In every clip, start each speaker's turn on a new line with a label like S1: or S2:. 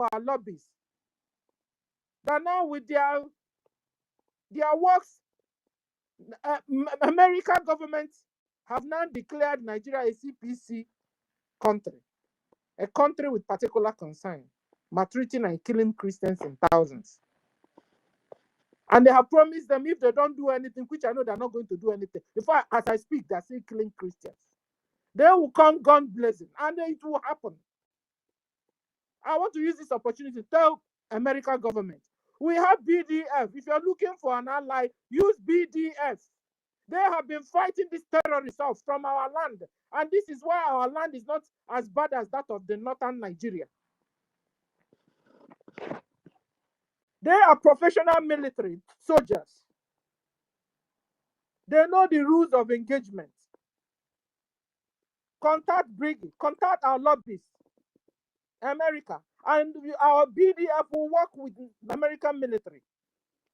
S1: our lobbies. That now with their works, American government have now declared Nigeria a CPC country, a country with particular concern, maltreating and killing Christians in thousands. And they have promised them if they don't do anything, which I know they're not going to do anything. In fact, as I speak, they're still killing Christians. They will come gun blazing, and it will happen. I want to use this opportunity to tell American government, we have BDF. If you're looking for an ally, use BDF. They have been fighting these terrorists off from our land. And this is why our land is not as bad as that of the northern Nigeria. They are professional military soldiers. They know the rules of engagement. Contact BRGIE, contact our lobbies, America, and our BDF will work with the American military.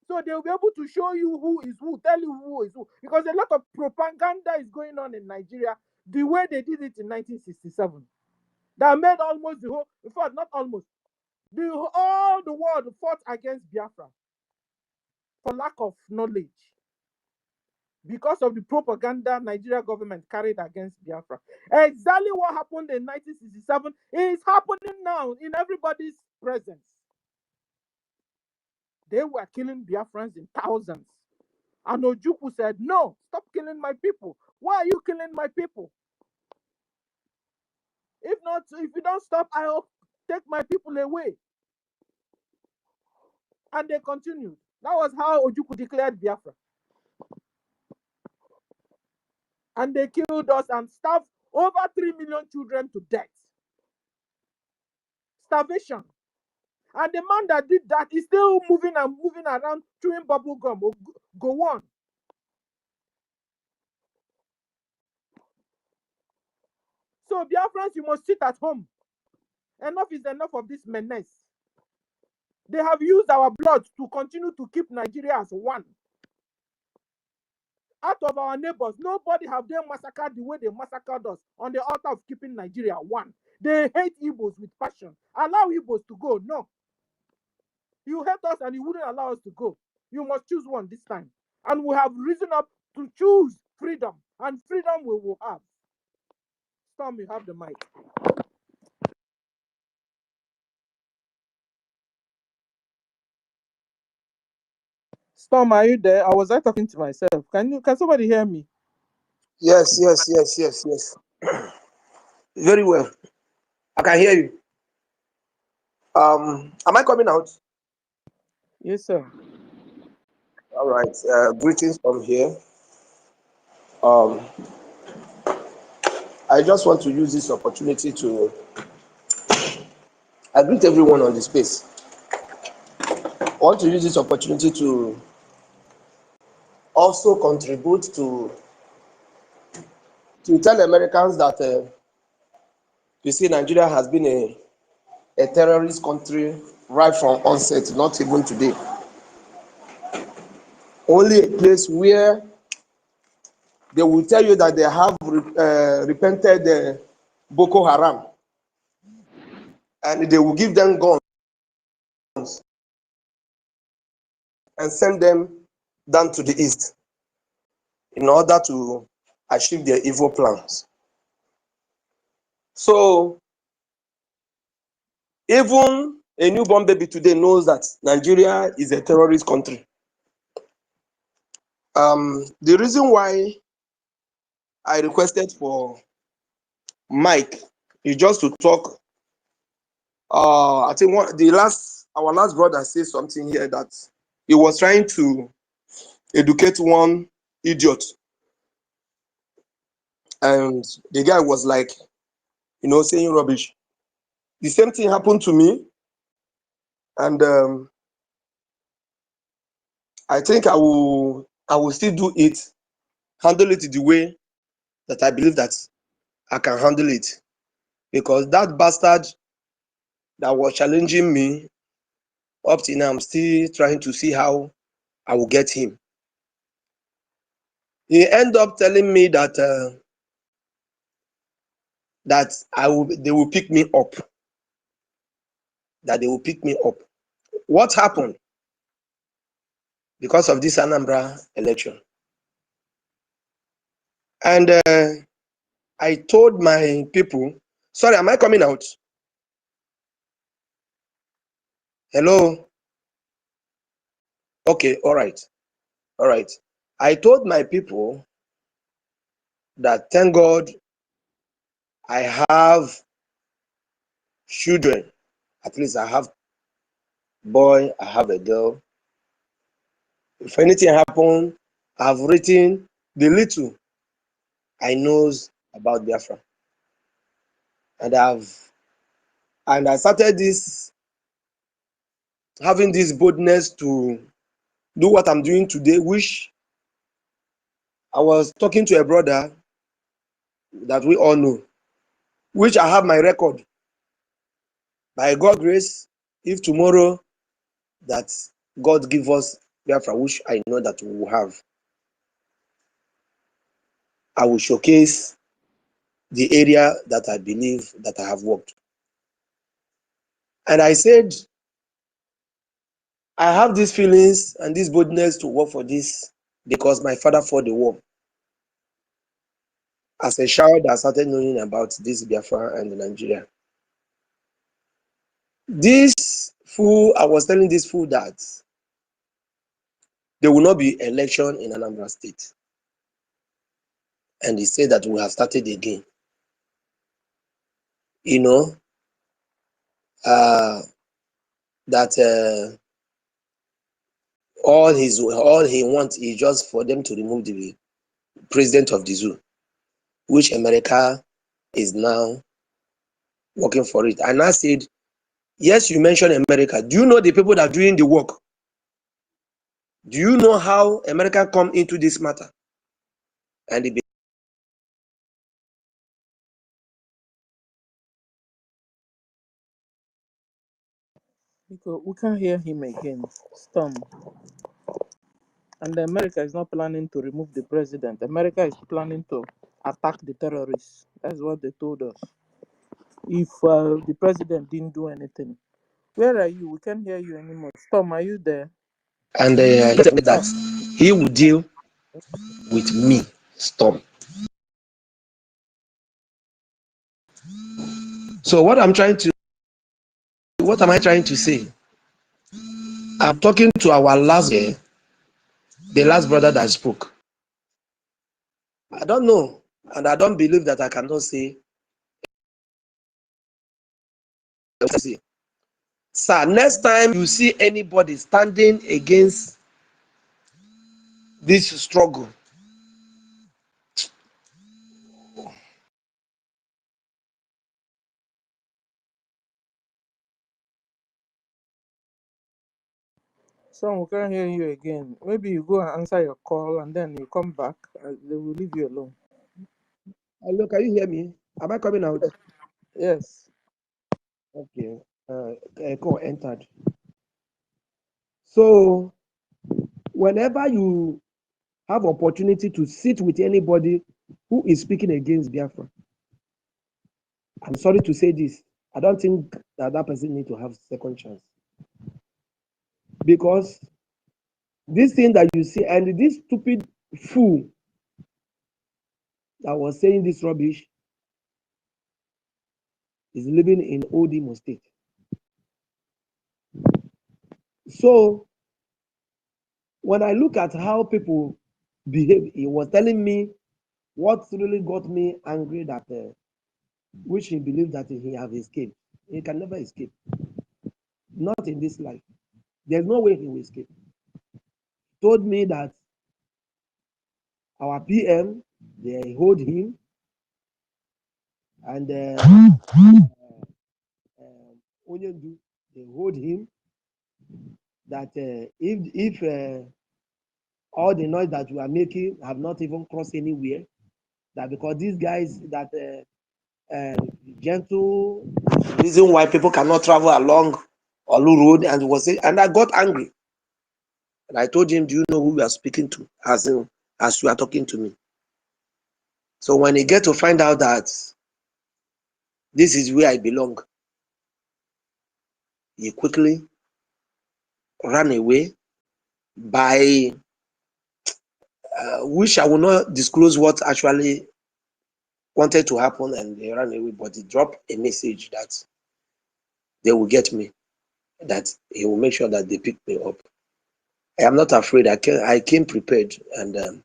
S1: So they'll be able to show you who is who, tell you who is who. Because a lot of propaganda is going on in Nigeria the way they did it in 1967. That made almost the whole, in fact, not almost, all the world fought against Biafra for lack of knowledge. Because of the propaganda Nigeria government carried against Biafra. Exactly what happened in 1967 is happening now in everybody's presence. They were killing Biafrans in thousands. And Ojukwu said, no, stop killing my people. Why are you killing my people? If not, if you don't stop, I'll take my people away. And they continued. That was how Ojukwu declared Biafra. And they killed us and starved over 3 million children to death. Starvation. And the man that did that is still moving around chewing bubble gum. Go on. So Biafrans, you must sit at home. Enough is enough of this menace. They have used our blood to continue to keep Nigeria as one. Out of our neighbors, nobody have they massacred the way they massacred us on the altar of keeping Nigeria one. They hate Igbos with passion. Allow Igbos to go. No. You hate us and you wouldn't allow us to go. You must choose one this time. And we have risen up to choose freedom. And freedom we will have. Storm, you have the mic. Storm, are you there? Was I talking to myself? Can somebody hear me?
S2: Yes. Very well. I can hear you. Am I coming out?
S1: Yes, sir.
S2: All right. Greetings from here. I just want to use this opportunity to greet everyone on the space. I want to use this opportunity to also contribute to tell Americans that you see, Nigeria has been a terrorist country right from onset, not even today. Only a place where they will tell you that they have repented Boko Haram, and they will give them guns and send them down to the east in order to achieve their evil plans. So even a newborn baby today knows that Nigeria is a terrorist country. The reason why I requested for Mike is just to talk. I think our last brother said something here that he was trying to educate one idiot, and the guy was like, saying rubbish. The same thing happened to me, and I think I will still do it, handle it the way that I believe that I can handle it, because that bastard that was challenging me up till now, I'm still trying to see how I will get him. He ended up telling me that they will pick me up, that they will pick me up. What happened? Because of this Anambra election. And I told my people, sorry, am I coming out? Hello? Okay, all right. All right. I told my people that thank God I have children. At least I have boy, I have a girl. If anything happens, I've written the little I knows about Biafra. And I started this, having this boldness to do what I'm doing today, which I was talking to a brother that we all know, which I have my record. By God's grace, if tomorrow that God give us Biafra, which I know that we will have, I will showcase the area that I believe that I have worked. And I said, I have these feelings and this boldness to work for this because my father fought the war. As a child, I started knowing about this Biafra and Nigeria. This fool, I was telling this fool that there will not be election in Anambra State. And he said that we have started again. You know, that all he wants is just for them to remove the president of the zoo, which America is now working for it. And I said, yes, you mentioned America. Do you know the people that are doing the work? Do you know how America come into this matter? And
S1: We can't hear him again. Storm. And America is not planning to remove the president. America is planning to attack the terrorists. That's what they told us. If the president didn't do anything. Where are you? We can't hear you anymore. Storm, are you there?
S2: and he said that he will deal with me, Storm. So what am I trying to say? I'm talking to our last year, the last brother that spoke. I don't know, and I don't believe that I cannot say. Sir, next time you see anybody standing against this struggle,
S1: Storm, we can't hear you again. Maybe you go and answer your call and then you come back. They will leave you alone.
S2: hello, can you hear me? Am I coming out?
S1: Yes.
S2: Okay. Call entered. So whenever you have opportunity to sit with anybody who is speaking against Biafra, I'm sorry to say this, I don't think that person need to have second chance. Because this thing that you see, and this stupid fool that was saying this rubbish is living in Old Imo State. So when I look at how people behave, he was telling me what really got me angry, that which he believed that he have escaped. He can never escape. Not in this life. There's no way he will escape. Told me that our PM, they hold him, and Onyendu, they hold him, that if all the noise that we are making have not even crossed anywhere, that because these guys, that gentle reason why people cannot travel along Olu Road, and was saying, and I got angry. And I told him, do you know who we are speaking to, as you are talking to me? So when he get to find out that this is where I belong, he quickly ran away by which I will not disclose what actually wanted to happen, and they ran away, but he dropped a message that they will get me, that he will make sure that they pick me up. I am not afraid. I came prepared, and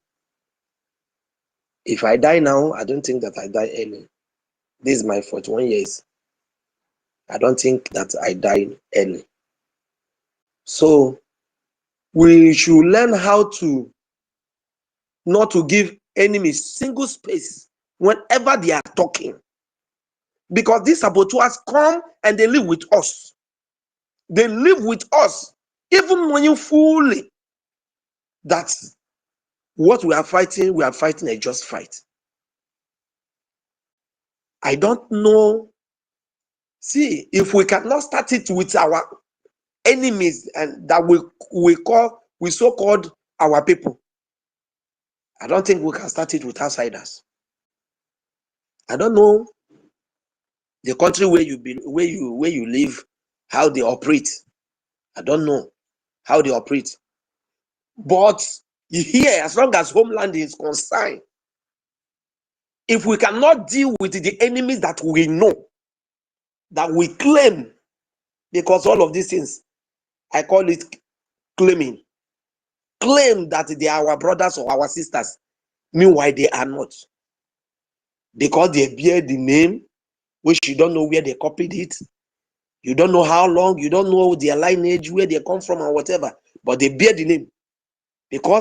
S2: if I die now, I don't think that I die early. This is my 41 years. I don't think that I died early. So we should learn how to not to give enemies single space whenever they are talking. Because these saboteurs come and they live with us. They live with us. Even when you fully that what we are fighting a just fight. I don't know. See, if we cannot start it with our enemies and that we so-called our people, I don't think we can start it with outsiders. I don't know the country where you live, how they operate. I don't know how they operate. But here, as long as homeland is concerned, if we cannot deal with the enemies that we know, that we claim, because all of these things, I call it claiming, claim that they are our brothers or our sisters, meanwhile they are not. Because they bear the name, which you don't know where they copied it, you don't know how long, you don't know their lineage, where they come from or whatever, but they bear the name.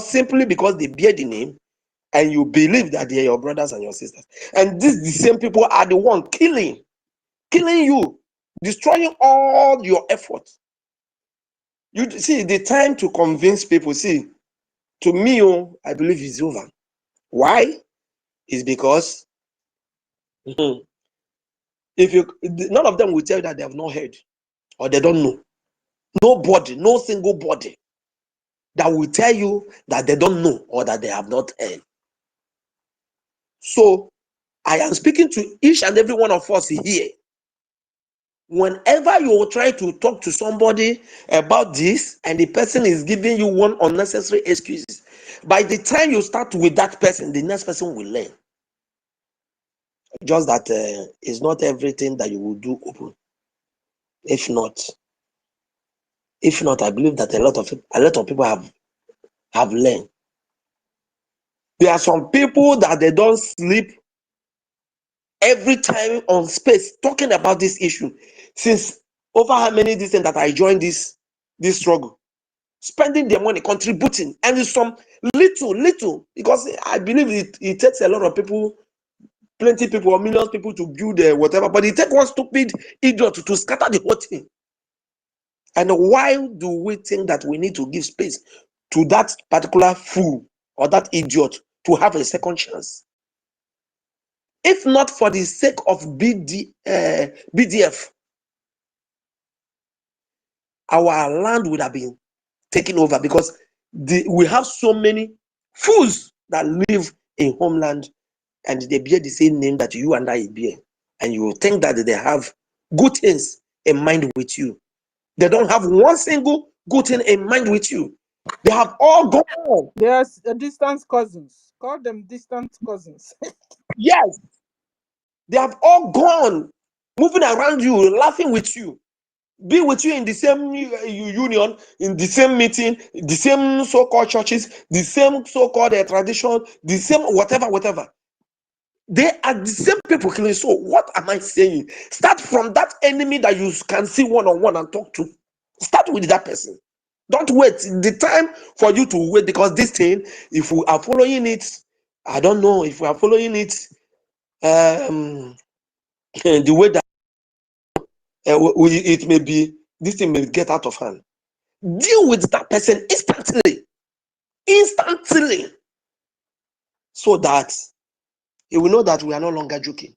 S2: Simply because they bear the name, and you believe that they are your brothers and your sisters. And the same people are the one killing you, destroying all your efforts. You see, the time to convince people, see, to me, I believe it's over. Why? It's because none of them will tell you that they have not heard or they don't know. Nobody, no single body that will tell you that they don't know or that they have not heard. So I am speaking to each and every one of us here. Whenever you try to talk to somebody about this and the person is giving you one unnecessary excuses, by the time you start with that person, the next person will learn. Just that it's not everything that you will do open. If not, I believe that a lot of people have learned. There are some people that they don't sleep every time on space talking about this issue since over how many days that I joined this struggle, spending their money, contributing, and it's some little, because I believe it takes a lot of people, plenty people or millions of people to build whatever, but it takes one stupid idiot to scatter the whole thing. And why do we think that we need to give space to that particular fool or that idiot to have a second chance? If not for the sake of BDF, our land would have been taken over, because we have so many fools that live in homeland and they bear the same name that you and I bear. And you think that they have good things in mind with you. They don't have one single good thing in mind with you. They have all gone.
S1: Yes, distant cousins. Call them distant cousins.
S2: Yes. They have all gone, moving around you, laughing with you, be with you in the same union, in the same meeting, the same so-called churches, the same so-called tradition, the same whatever. They are the same people killing. So what am I saying? Start from that enemy that you can see one-on-one and talk to. Start with that person. Don't wait the time for you to wait, because this thing, if we are following it, I don't know if we are following it the way that it may be, this thing may get out of hand. Deal with that person instantly, so that he will know that we are no longer joking.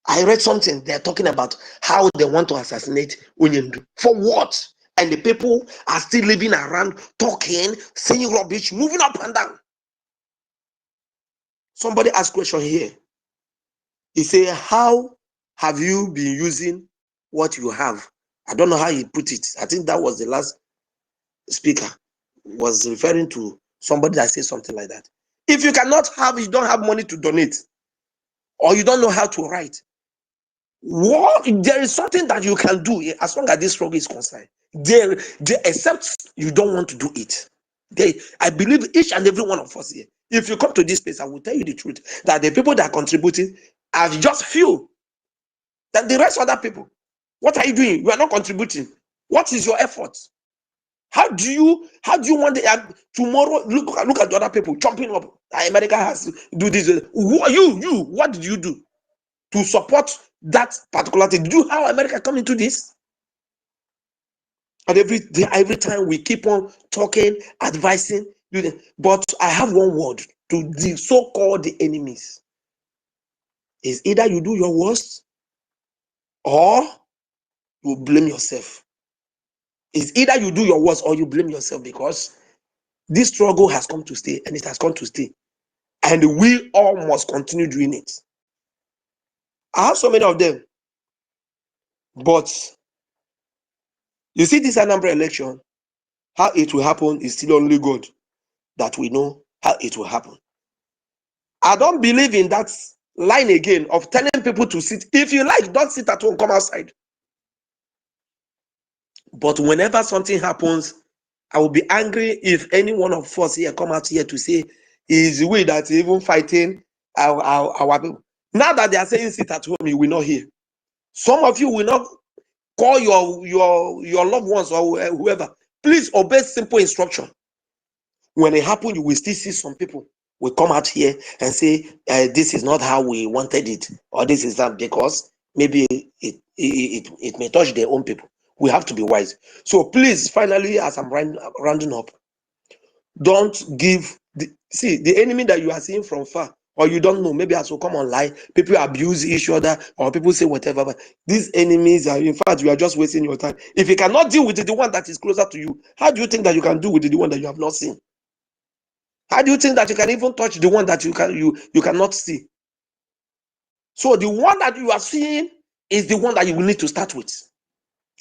S2: I read something, they're talking about how they want to assassinate Onyendu. For what? And the people are still living around, talking, saying rubbish, moving up and down. Somebody asked a question here. He said, how have you been using what you have I don't know how he put it. I think that was the last speaker was referring to somebody that said something like that. If you cannot have, you don't have money to donate, or you don't know how to write, what there is something that you can do as long as this struggle is concerned. There, except you don't want to do it. I believe each and every one of us here, if you come to this place, I will tell you the truth that the people that are contributing are just few. That the rest of other people, what are you doing? You are not contributing. What is your effort? How do you want tomorrow? Look at the other people jumping up. America has to do this. What did you do to support that particular thing? Did you how America come into this? And every time we keep on talking, advising, but I have one word to the so-called enemies. Is either you do your worst or you blame yourself. It's either you do your worst or you blame yourself, because this struggle has come to stay, and it has come to stay. And we all must continue doing it. I have so many of them. But you see this Anambra election, how it will happen is still only God that we know how it will happen. I don't believe in that line again of telling people to sit. If you like, don't sit at home, come outside. But whenever something happens, I will be angry if any one of us here come out here to say is the way that even fighting our people. Now that they are saying sit at home, you will not hear. Some of you will not call your loved ones or whoever. Please obey simple instruction. When it happens, you will still see some people will come out here and say this is not how we wanted it, or this is that, because maybe it may touch their own people. We have to be wise. So please, finally, as I'm rounding up, don't give the enemy that you are seeing from far, or you don't know, maybe as you come online, people abuse each other, or people say whatever, but these enemies are, in fact, you are just wasting your time. If you cannot deal with the one that is closer to you, how do you think that you can deal with the one that you have not seen? How do you think that you can even touch the one that you cannot see? So the one that you are seeing is the one that you will need to start with.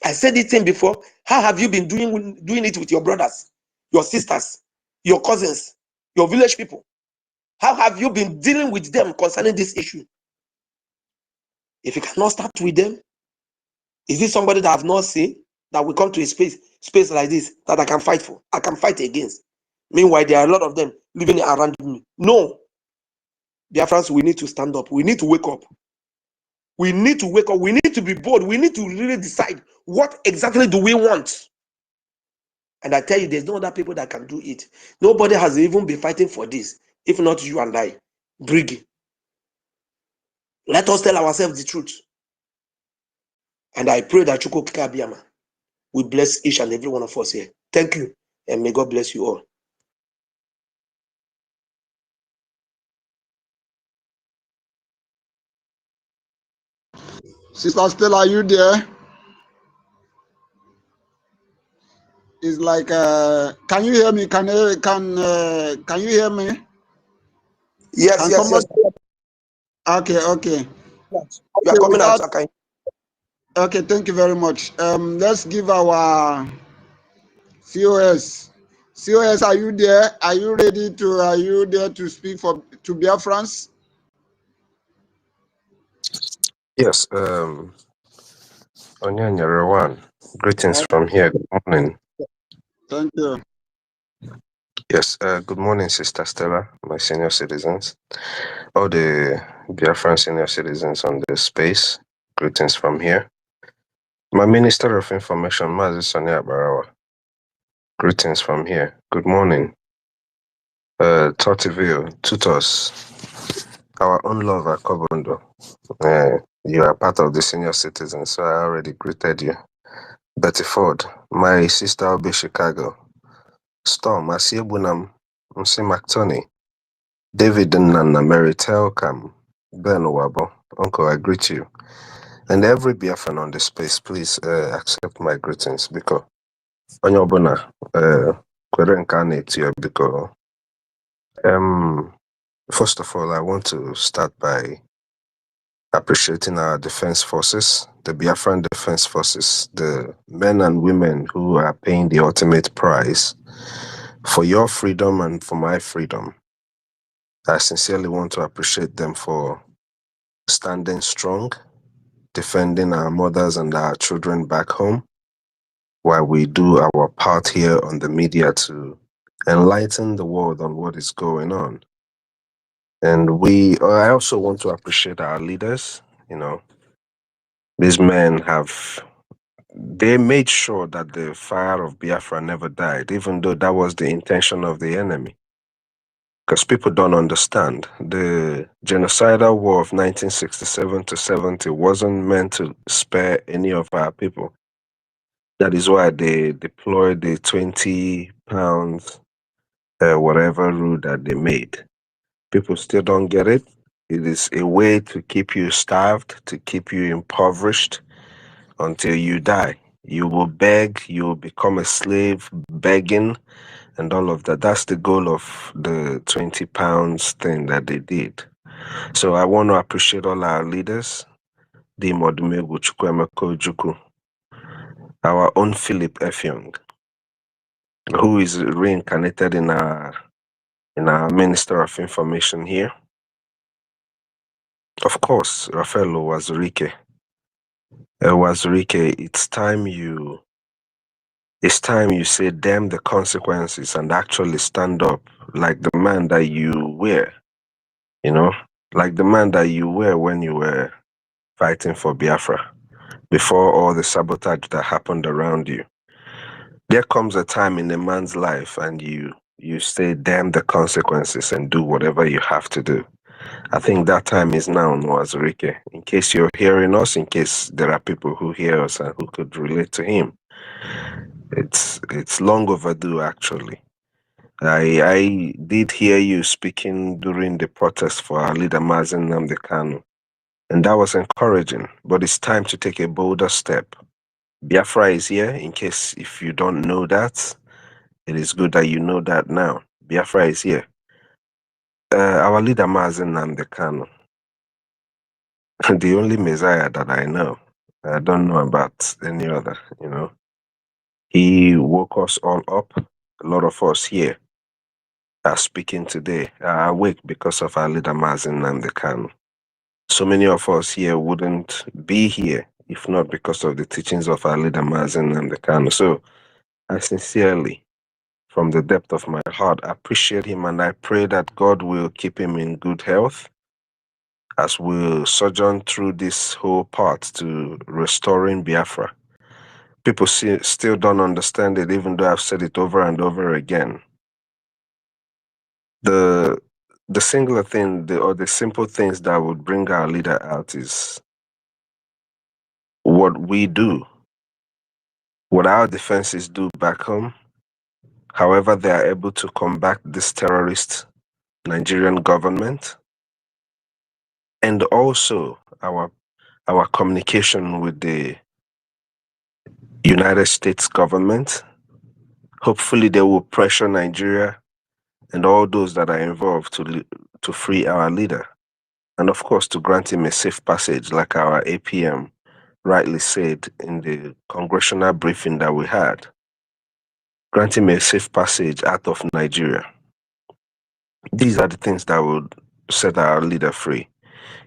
S2: I said it thing before. How have you been doing it with your brothers, your sisters, your cousins, your village people? How have you been dealing with them concerning this issue? If you cannot start with them, is this somebody that I have not seen that will come to a space like this that I can fight for? I can fight against. Meanwhile, there are a lot of them living around me. No. Biafrans, we need to stand up. We need to wake up. We need to wake up. We need to be bold. We need to really decide what exactly do we want. And I tell you, there's no other people that can do it. Nobody has even been fighting for this, if not you and I. BRGIE. Let us tell ourselves the truth. And I pray that Chukwu Abiyama will bless each and every one of us here. Thank you, and may God bless you all.
S3: Sister Stella, are you there? It's like, can you hear me? Can you hear me?
S2: Yes, yes.
S3: Okay.
S2: You are coming out, okay.
S3: Okay, thank you very much. Let's give our COS. COS, are you there? Are you there to speak to Biafrans?
S4: Yes, Onyanya one. Greetings from here. Good morning.
S3: Thank you.
S4: Yes, good morning, Sister Stella, my senior citizens, all the Biafran senior citizens on this space. Greetings from here. My Minister of Information, Mazi Sonia Barawa. Greetings from here. Good morning. Tortiville, Tutos, our own lover, Kobondo. You are part of the senior citizens, so I already greeted you. Betty Ford, my sister will be Chicago. Storm, Asiebunam, Msi McTony, David Nana, Mary Telcam, Ben Wabo, Uncle, I greet you. And every Biafran on the space, please accept my greetings because Onyobuna, Kwerenkanate you because first of all, I want to start by appreciating our defense forces, the Biafran defense forces, the men and women who are paying the ultimate price for your freedom and for my freedom. I sincerely want to appreciate them for standing strong, defending our mothers and our children back home, while we do our part here on the media to enlighten the world on what is going on. And I also want to appreciate our leaders. You know, these men they made sure that the fire of Biafra never died, even though that was the intention of the enemy. Because people don't understand. The genocidal war of 1967 to 70 wasn't meant to spare any of our people. That is why they deployed the 20 pounds, whatever rule that they made. People still don't get it. It is a way to keep you starved, to keep you impoverished until you die. You will beg, you will become a slave, begging, and all of that. That's the goal of the 20 pounds thing that they did. So I want to appreciate all our leaders, the Modumegu Chukwemeko Ojukwu, our own Philip Effiong, who is reincarnated in our Minister of Information here. Of course, Rafael Wazurike. Wazurike, it's time you say damn the consequences and actually stand up like the man that you were, you know, like the man that you were when you were fighting for Biafra, before all the sabotage that happened around you. There comes a time in a man's life and you say damn the consequences and do whatever you have to do. I think that time is now, Nwazurike. In case you're hearing us, in case there are people who hear us and who could relate to him, it's long overdue, actually. I did hear you speaking during the protest for our leader, Mazen Nnamdi Kanu, and that was encouraging, but it's time to take a bolder step. Biafra is here, in case if you don't know that, it is good that you know that now. Biafra is here. Our leader, Mazen Nnamdi Kanu, the only Messiah that I know. I don't know about any other, you know. He woke us all up. A lot of us here are speaking today, are awake because of our leader Mazen Nnamdi Kanu. So many of us here wouldn't be here if not because of the teachings of our leader Mazen Nnamdi Kanu. So I sincerely, from the depth of my heart, appreciate him, and I pray that God will keep him in good health as we sojourn through this whole part to restoring Biafra. People still don't understand it, even though I've said it over and over again. The singular thing, or the simple things that would bring our leader out is what we do, what our defenses do back home, however they are able to combat this terrorist Nigerian government, and also our communication with the United States government. Hopefully they will pressure Nigeria and all those that are involved to free our leader. And of course, to grant him a safe passage, like our APM rightly said in the congressional briefing that we had. Grant him a safe passage out of Nigeria. These are the things that would set our leader free.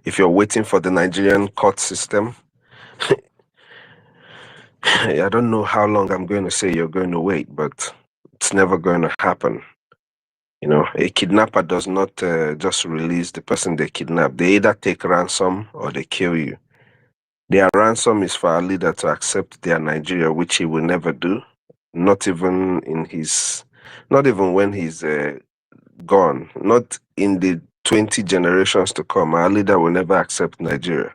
S4: If you're waiting for the Nigerian court system, I don't know how long I'm going to say you're going to wait, but it's never going to happen. You know, a kidnapper does not just release the person they kidnap. They either take ransom or they kill you. Their ransom is for our leader to accept their Nigeria, which he will never do. Not even when he's gone. Not in the 20 generations to come. Our leader will never accept Nigeria.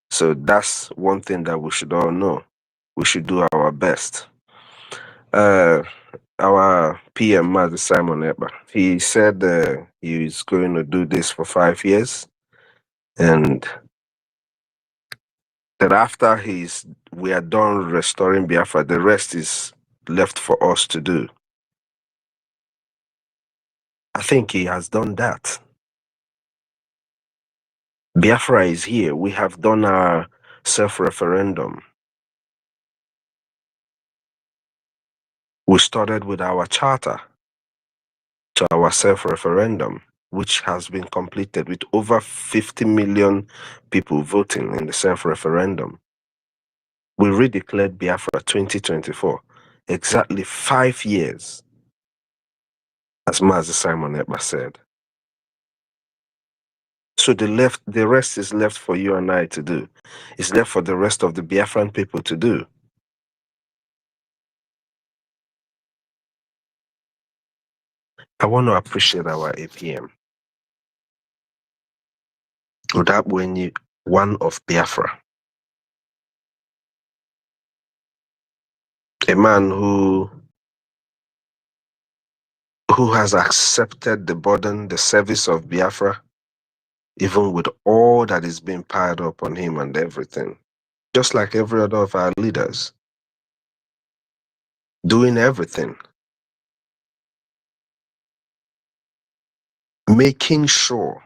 S4: So that's one thing that we should all know. We should do our best. Our PM, Mazi Simon Ekpa, he said he's going to do this for 5 years, and that after we are done restoring Biafra, the rest is left for us to do. I think he has done that. Biafra is here. We have done our self-referendum. We started with our charter to our self-referendum, which has been completed with over 50 million people voting in the self-referendum. We redeclared Biafra 2024, exactly 5 years, as Mazi Simon Ekpa said. So the rest is left for you and I to do. It's left for the rest of the Biafran people to do. I want to appreciate our APM. Udabwenyi, one of Biafra. A man who has accepted the burden, the service of Biafra, even with all that is being piled up on him and everything. Just like every other of our leaders, doing everything, making sure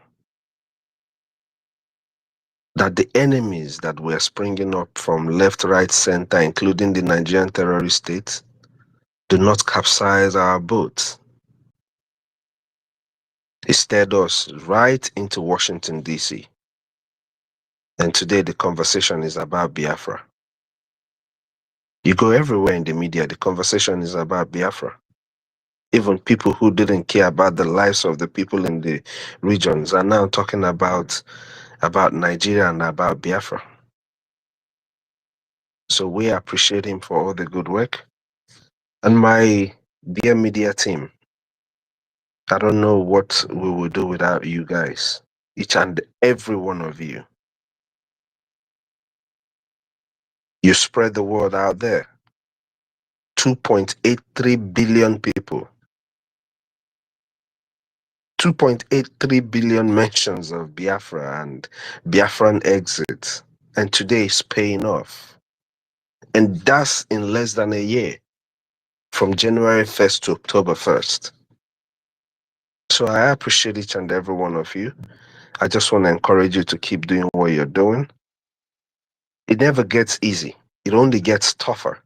S4: that the enemies that were springing up from left, right, center, including the Nigerian terrorist state, do not capsize our boats. He steered us right into Washington, D.C. And today the conversation is about Biafra. You go everywhere in the media, the conversation is about Biafra. Even people who didn't care about the lives of the people in the regions are now talking about Nigeria and about Biafra. So we appreciate him for all the good work. And my dear media team, I don't know what we will do without you guys, each and every one of you. You spread the word out there. 2.83 billion people. 2.83 billion mentions of Biafra and Biafran exit. And today is paying off. And that's in less than a year, from January 1st to October 1st. So I appreciate each and every one of you. I just want to encourage you to keep doing what you're doing. It never gets easy. It only gets tougher.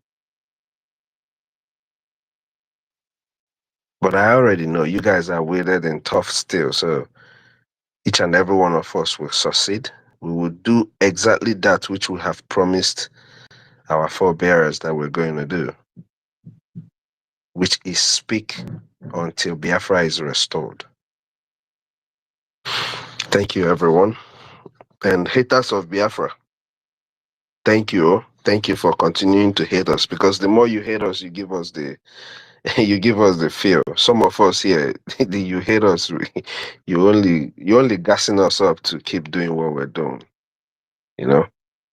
S4: But I already know you guys are weighted and tough still. So each and every one of us will succeed. We will do exactly that which we have promised our forebearers that we're going to do, which is speak until Biafra is restored. Thank you, everyone. And haters of Biafra, thank you. Thank you for continuing to hate us, because the more you hate us, you give us the feel. Some of us here, you hate us, you only gassing us up to keep doing what we're doing. You know?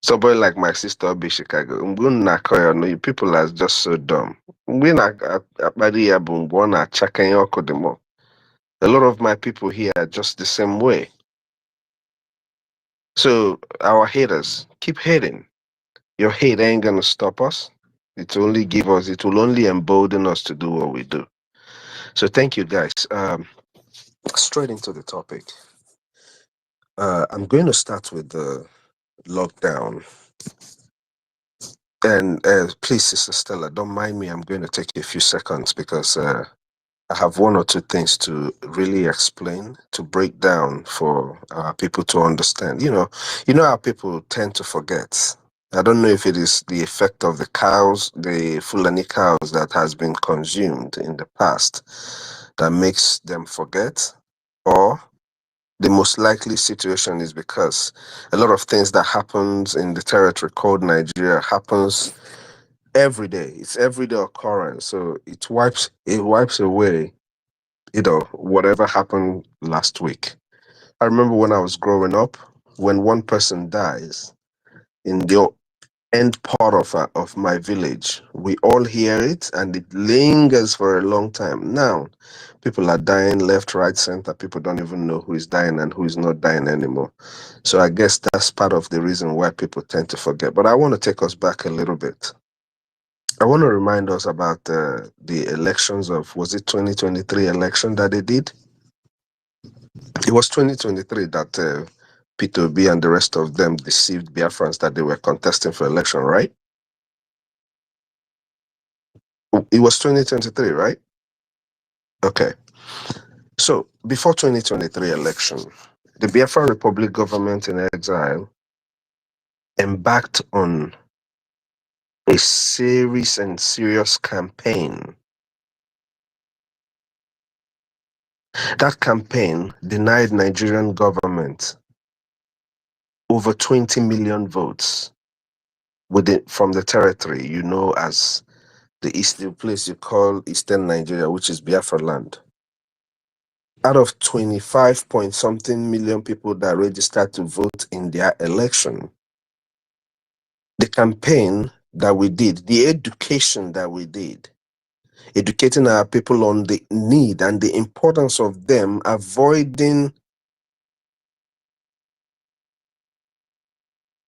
S4: Somebody like my sister Obi Chicago, people are just so dumb. A lot of my people here are just the same way. So our haters, keep hating. Your hate ain't gonna stop us. It will only embolden us to do what we do. So thank you, guys. Straight into the topic. I'm going to start with the lockdown. And please, Sister Stella, don't mind me. I'm going to take a few seconds because I have one or two things to really explain, to break down for people to understand. You know how people tend to forget. I don't know if it is the effect of the cows, the Fulani cows that has been consumed in the past that makes them forget, or the most likely situation is because a lot of things that happens in the territory called Nigeria happens every day. It's everyday occurrence. So it wipes away, whatever happened last week. I remember when I was growing up, when one person dies in the end part of my village, we all hear it and it lingers for a long time. Now, people are dying left, right, center. People don't even know who is dying and who is not dying anymore. So I guess that's part of the reason why people tend to forget. But I want to take us back a little bit. I want to remind us about the elections of, was it 2023 election that they did? It was 2023 that P2B and the rest of them deceived Biafrans that they were contesting for election, right? It was 2023, right? Okay. So before 2023 election, the Biafra Republic government in exile embarked on a serious and serious campaign. That campaign denied Nigerian government over 20 million votes from the territory you know as the place you call Eastern Nigeria, which is Biafra land. Out of 25 point something million people that registered to vote in their election, the campaign that we did, the education that we did, educating our people on the need and the importance of them avoiding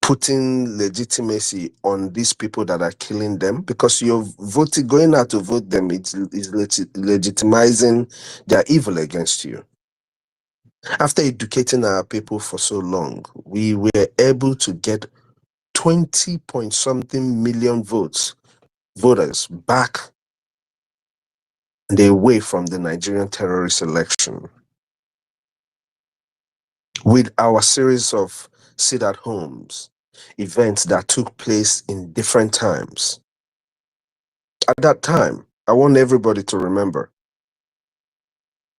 S4: putting legitimacy on these people that are killing them, because you're voting, going out to vote them, is legitimizing their evil against you. After educating our people for so long, we were able to get 20 point something million voters back and away from the Nigerian terrorist election. With our series of sit-at-homes, events that took place in different times. At that time, I want everybody to remember,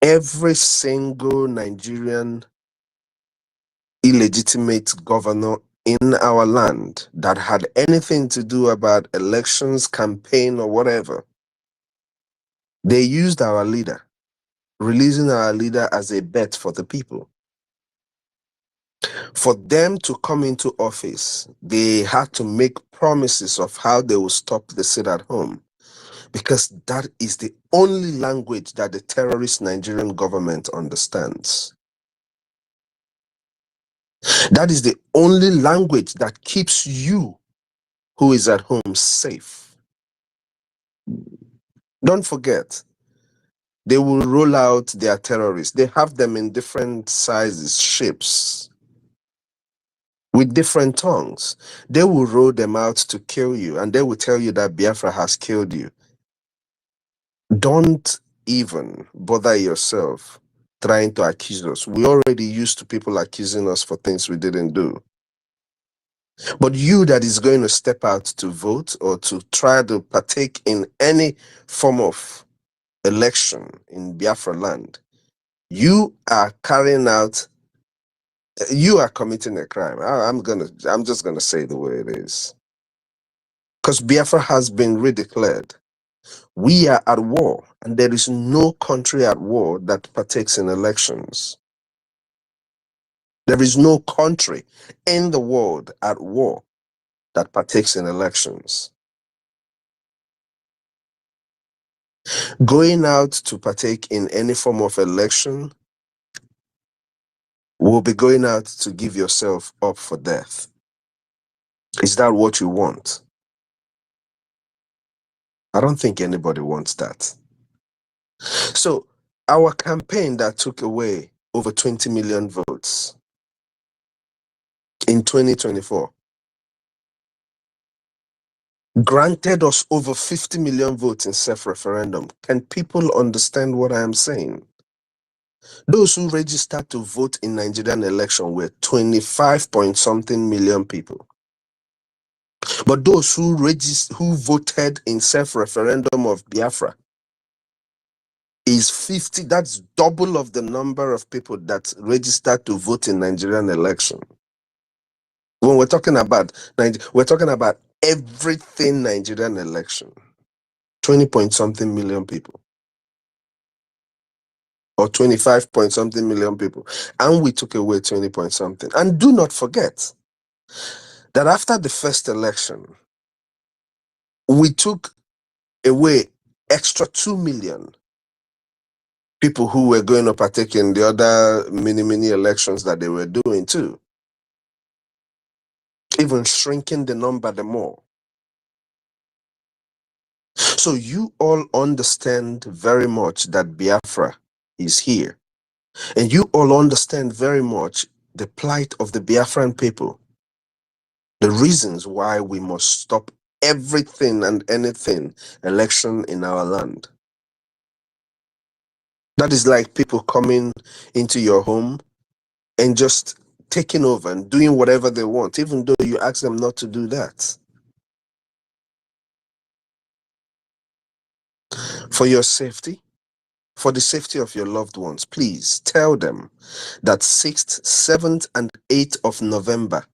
S4: every single Nigerian illegitimate governor in our land that had anything to do about elections, campaign, or whatever, they used our leader, releasing our leader as a bet for the people. For them to come into office, they had to make promises of how they will stop the sit-at-home, because that is the only language that the terrorist Nigerian government understands. That is the only language that keeps you, who is at home, safe. Don't forget, they will roll out their terrorists. They have them in different sizes, shapes, with different tongues. They will roll them out to kill you, and they will tell you that Biafra has killed you. Don't even bother yourself trying to accuse us. We're already used to people accusing us for things we didn't do. But you that is going to step out to vote or to try to partake in any form of election in Biafra land, you are carrying out, you are committing a crime. I'm just gonna say the way it is. Because Biafra has been redeclared. We are at war, and there is no country at war that partakes in elections. There is no country in the world at war that partakes in elections. Going out to partake in any form of election will be going out to give yourself up for death. Is that what you want? I don't think anybody wants that. So our campaign that took away over 20 million votes in 2024 granted us over 50 million votes in self-referendum. Can people understand what I am saying? Those who registered to vote in Nigerian election were 25 point something million people. But those who voted in self-referendum of Biafra is 50. That's double of the number of people that registered to vote in Nigerian election. When we're talking about everything Nigerian election, 20 point something million people, or 25 point something million people, and we took away 20 point something. And do not forget that after the first election, we took away extra 2 million people who were going to partake in the other mini elections that they were doing too, even shrinking the number the more. So you all understand very much that Biafra is here. And you all understand very much the plight of the Biafran people, the reasons why we must stop everything and anything election in our land. That is like people coming into your home and just taking over and doing whatever they want, even though you ask them not to do that. For your safety, for the safety of your loved ones, please tell them that 6th, 7th, and 8th of November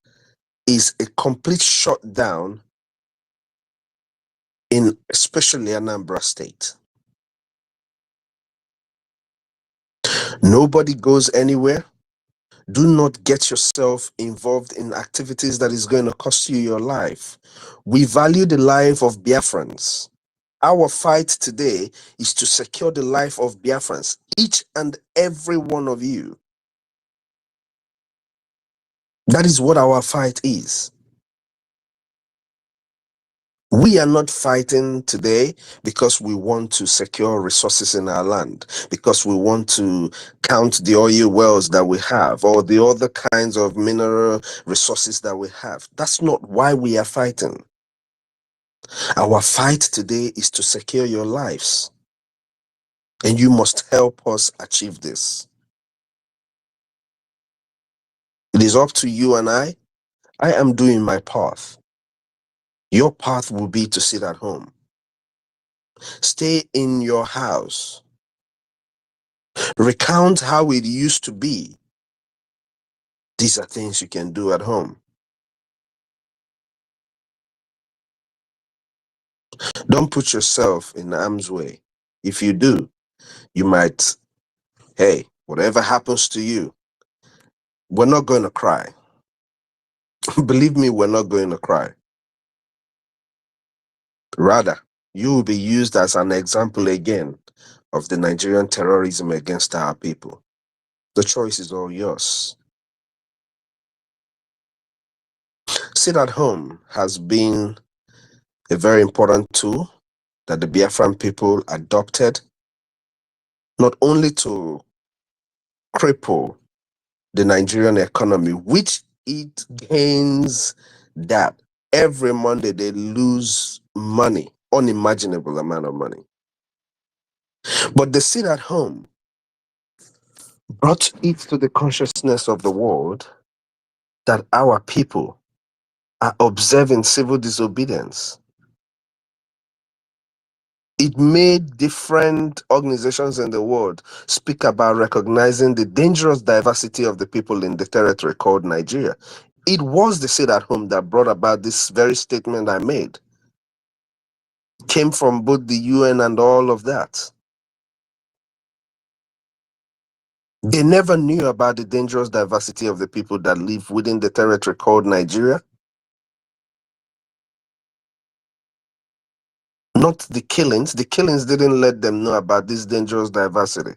S4: is a complete shutdown in especially Anambra State. Nobody goes anywhere. Do not get yourself involved in activities that is going to cost you your life. We value the life of Biafrans. Our fight today is to secure the life of Biafrans, each and every one of you. That is what our fight is. We are not fighting today because we want to secure resources in our land, because we want to count the oil wells that we have or the other kinds of mineral resources that we have. That's not why we are fighting. Our fight today is to secure your lives, and you must help us achieve this. It is up to you and I. I am doing my path. Your path will be to sit at home. Stay in your house. Recount how it used to be. These are things you can do at home. Don't put yourself in harm's way. If you do, you might, hey, whatever happens to you, we're not going to cry. Believe me, we're not going to cry. Rather, you will be used as an example again of the Nigerian terrorism against our people. The choice is all yours. Sit at home has been a very important tool that the Biafran people adopted, not only to cripple the Nigerian economy, which it gains that every Monday they lose money, unimaginable amount of money. But the sit at home brought it to the consciousness of the world that our people are observing civil disobedience. It made different organizations in the world speak about recognizing the dangerous diversity of the people in the territory called Nigeria. It was the sit at home that brought about this very statement I made. Came from both the UN and all of that. They never knew about the dangerous diversity of the people that live within the territory called Nigeria. Not the killings. The killings didn't let them know about this dangerous diversity.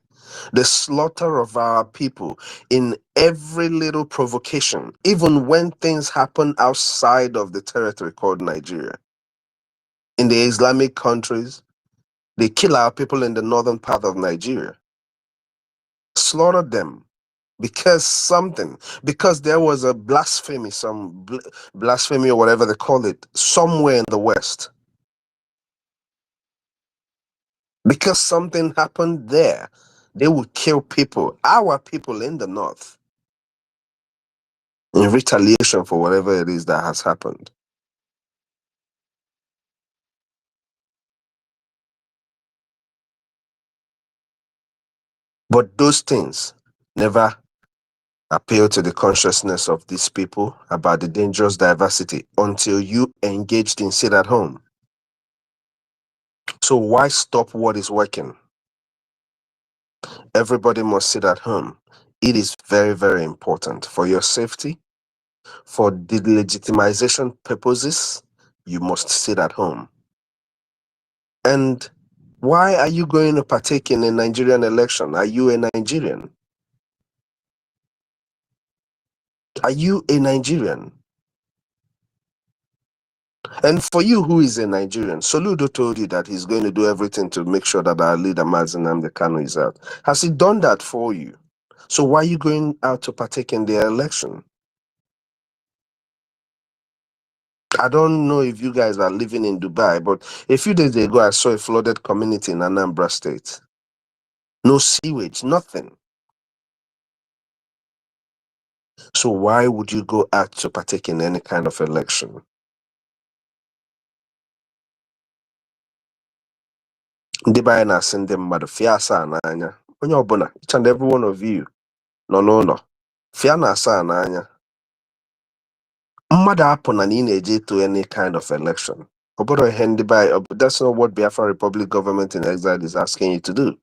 S4: The slaughter of our people in every little provocation, even when things happen outside of the territory called Nigeria. In the Islamic countries, they kill our people in the northern part of Nigeria. Slaughter them because there was a blasphemy, blasphemy or whatever they call it, somewhere in the West. Because something happened there, they would kill people, our people in the north, in retaliation for whatever it is that has happened. But those things never appeal to the consciousness of these people about the dangerous diversity until you engaged in sit at home. So why stop what is working? Everybody must sit at home. It is very, very important for your safety, for the legitimization purposes. You must sit at home. And why are you going to partake in a Nigerian election? Are you a Nigerian? Are you a Nigerian? And for you who is a Nigerian, Soludo told you that he's going to do everything to make sure that our leader Mazi Nnamdi Kanu is out. Has he done that for you? So why are you going out to partake in the election? I don't know if you guys are living in Dubai, but a few days ago, I saw a flooded community in Anambra State. No sewage, nothing. So why would you go out to partake in any kind of election? Ndị be anyị na-asị ndị mmadụ fịa asaa n'anya. Onye ọbụla, each and every one of you nọ n'ụlọ, fịa na asaa n'anya. Mmadụ apụ na ị na-eje to any kind of election. Obodo ihe ndị be anyị, that's not what Biafra Republic government in exile is asking you to do.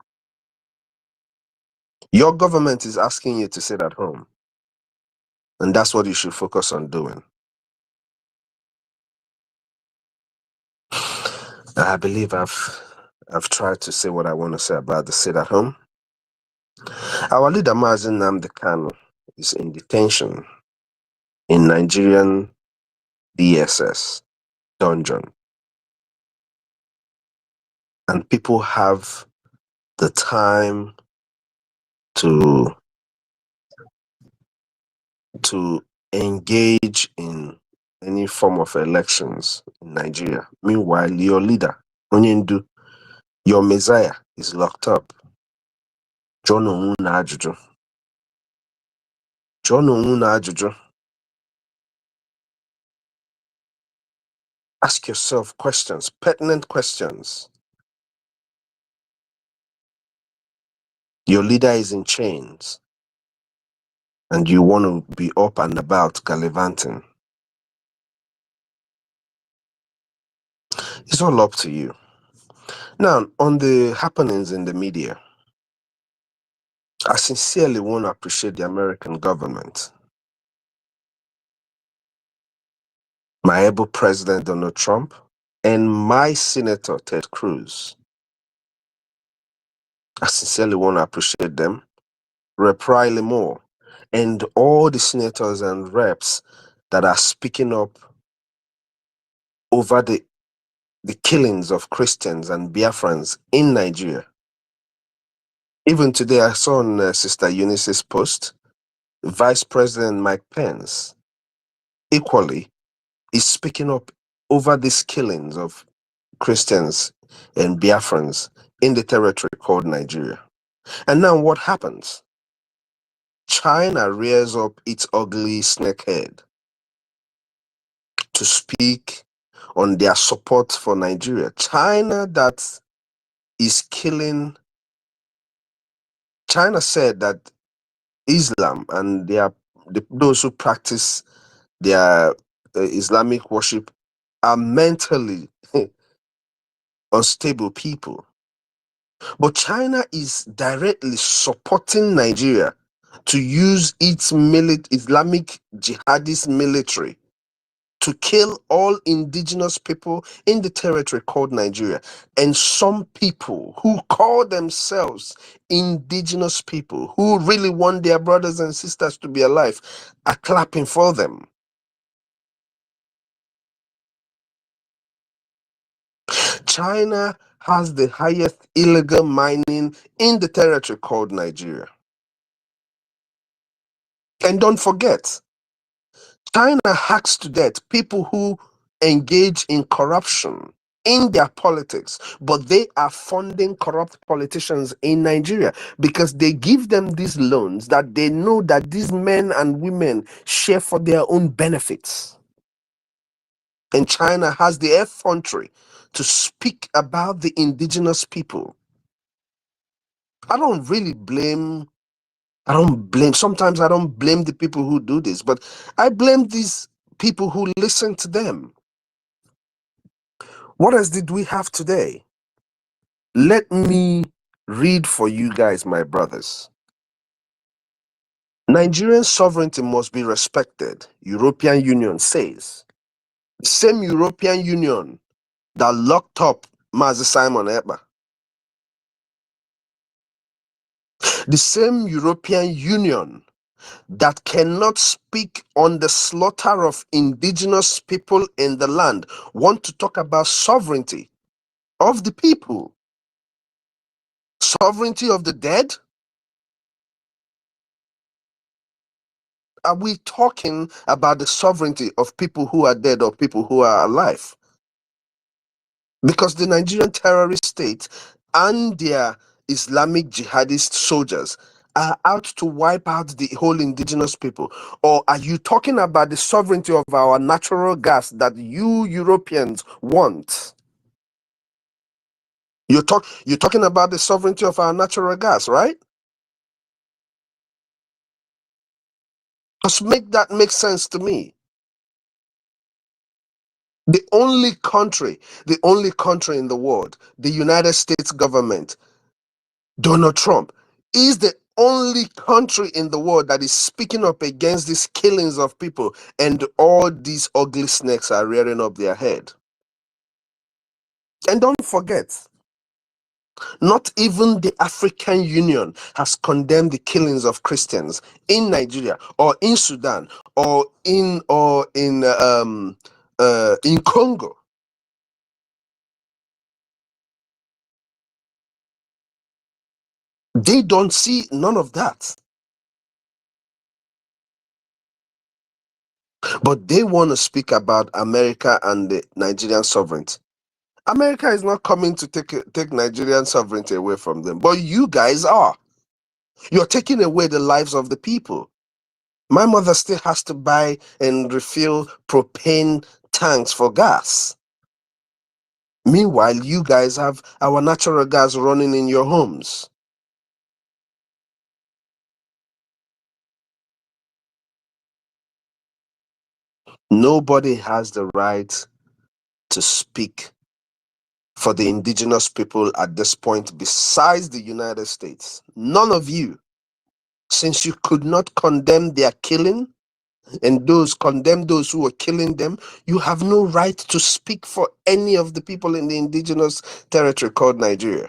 S4: Your government is asking you to sit at home. And that's what you should focus on doing. I believe I've tried to say what I want to say about the sit at home. Our leader, Mazi Nnamdi Kanu, is in detention in Nigerian DSS dungeon. And people have the time to engage in any form of elections in Nigeria. Meanwhile, your leader, Onyendu, your messiah, is locked up. John Onwuna Ajuju. John Onwuna Ajuju. Ask yourself questions, pertinent questions. Your leader is in chains, and you want to be up and about gallivanting. It's all up to you. Now, on the happenings in the media, I sincerely want to appreciate the American government. My able President Donald Trump and my Senator Ted Cruz. I sincerely want to appreciate them. Rep. Riley Moore and all the senators and reps that are speaking up over the killings of Christians and Biafrans in Nigeria. Even today, I saw on Sister Eunice's post, Vice President Mike Pence equally is speaking up over these killings of Christians and Biafrans in the territory called Nigeria. And now what happens? China rears up its ugly snake head to speak on their support for Nigeria. China that is killing. China said that Islam and those who practice their Islamic worship are mentally unstable people. But China is directly supporting Nigeria to use its Islamic jihadist military to kill all indigenous people in the territory called Nigeria. And some people who call themselves indigenous people, who really want their brothers and sisters to be alive, are clapping for them. China has the highest illegal mining in the territory called Nigeria. And don't forget, China hacks to death people who engage in corruption in their politics, but they are funding corrupt politicians in Nigeria because they give them these loans that they know that these men and women share for their own benefits. And China has the effrontery to speak about the indigenous people. I don't blame, sometimes I don't blame the people who do this, but I blame these people who listen to them. What else did we have today? Let me read for you guys, my brothers. Nigerian sovereignty must be respected, European Union says. The same European Union that locked up Mazi Simon Ekpa. The same European Union that cannot speak on the slaughter of indigenous people in the land want to talk about sovereignty of the people. Sovereignty of the dead? are we talking about the sovereignty of people who are dead or people who are alive? Because the Nigerian terrorist state and their Islamic jihadist soldiers are out to wipe out the whole indigenous people? Or are you talking about the sovereignty of our natural gas that you Europeans want? You're talking about the sovereignty of our natural gas, right? Just make that make sense to me. The only country in the world, the United States government, Donald Trump, is the only country in the world that is speaking up against these killings of people, and all these ugly snakes are rearing up their head. And don't forget, not even the African Union has condemned the killings of Christians in Nigeria or in Sudan or in Congo. They don't see none of that. But they want to speak about America and the Nigerian sovereignty. America is not coming to take Nigerian sovereignty away from them, but you guys are. You're taking away the lives of the people. My mother still has to buy and refill propane tanks for gas. Meanwhile, you guys have our natural gas running in your homes. Nobody has the right to speak for the indigenous people at this point besides the United States. None of you. Since you could not condemn their killing and condemn those who were killing them, you have no right to speak for any of the people in the indigenous territory called Nigeria.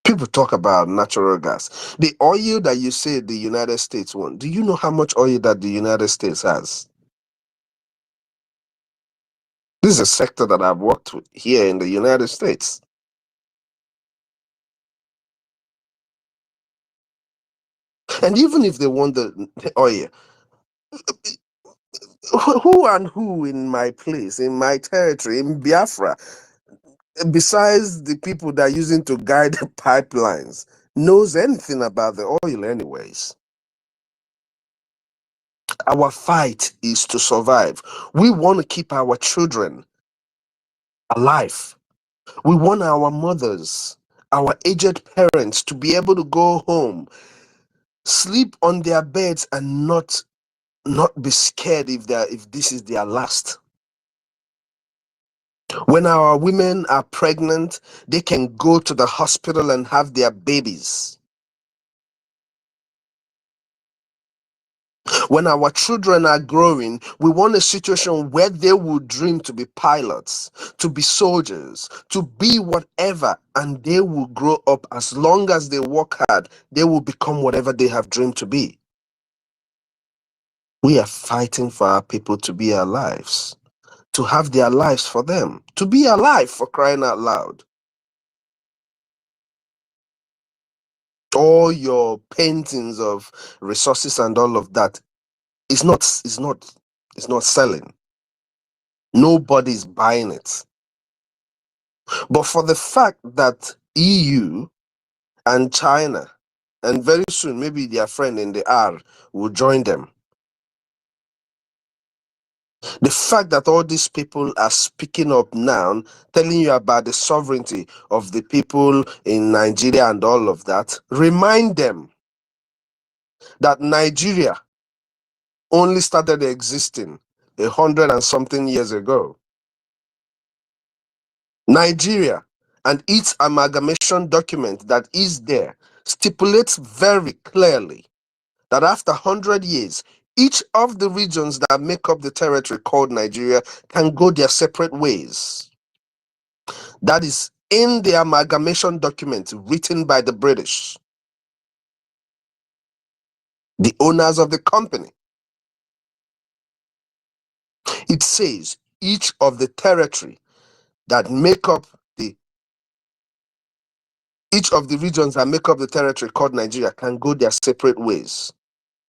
S4: People talk about natural gas. The oil that you say the United States wants, do you know how much oil that the United States has? This is a sector that I've worked with here in the United States. And even if they want the oil, who and who in my place, in my territory, in Biafra, besides the people that are using to guide the pipelines, knows anything about the oil anyways? Our fight is to survive. We want to keep our children alive. We want our mothers, our aged parents to be able to go home, sleep on their beds and not be scared if this is their last. When our women are pregnant, they can go to the hospital and have their babies. When our children are growing, we want a situation where they will dream to be pilots, to be soldiers, to be whatever, and they will grow up. As long as they work hard, they will become whatever they have dreamed to be. We are fighting for our people to be alive, to have their lives for them, to be alive, for crying out loud. All your paintings of resources and all of that is not selling. Nobody's buying it. But for the fact that EU and China, and very soon maybe their friend in the R will join them, the fact that all these people are speaking up now, telling you about the sovereignty of the people in Nigeria and all of that, remind them that Nigeria only started existing 100 and something years ago. Nigeria and its amalgamation document that is there stipulates very clearly that after 100 years, each of the regions that make up the territory called Nigeria can go their separate ways. That is in the amalgamation document written by the British, the owners of the company. It says each of the territory that make up the Each of the regions that make up the territory called Nigeria can go their separate ways.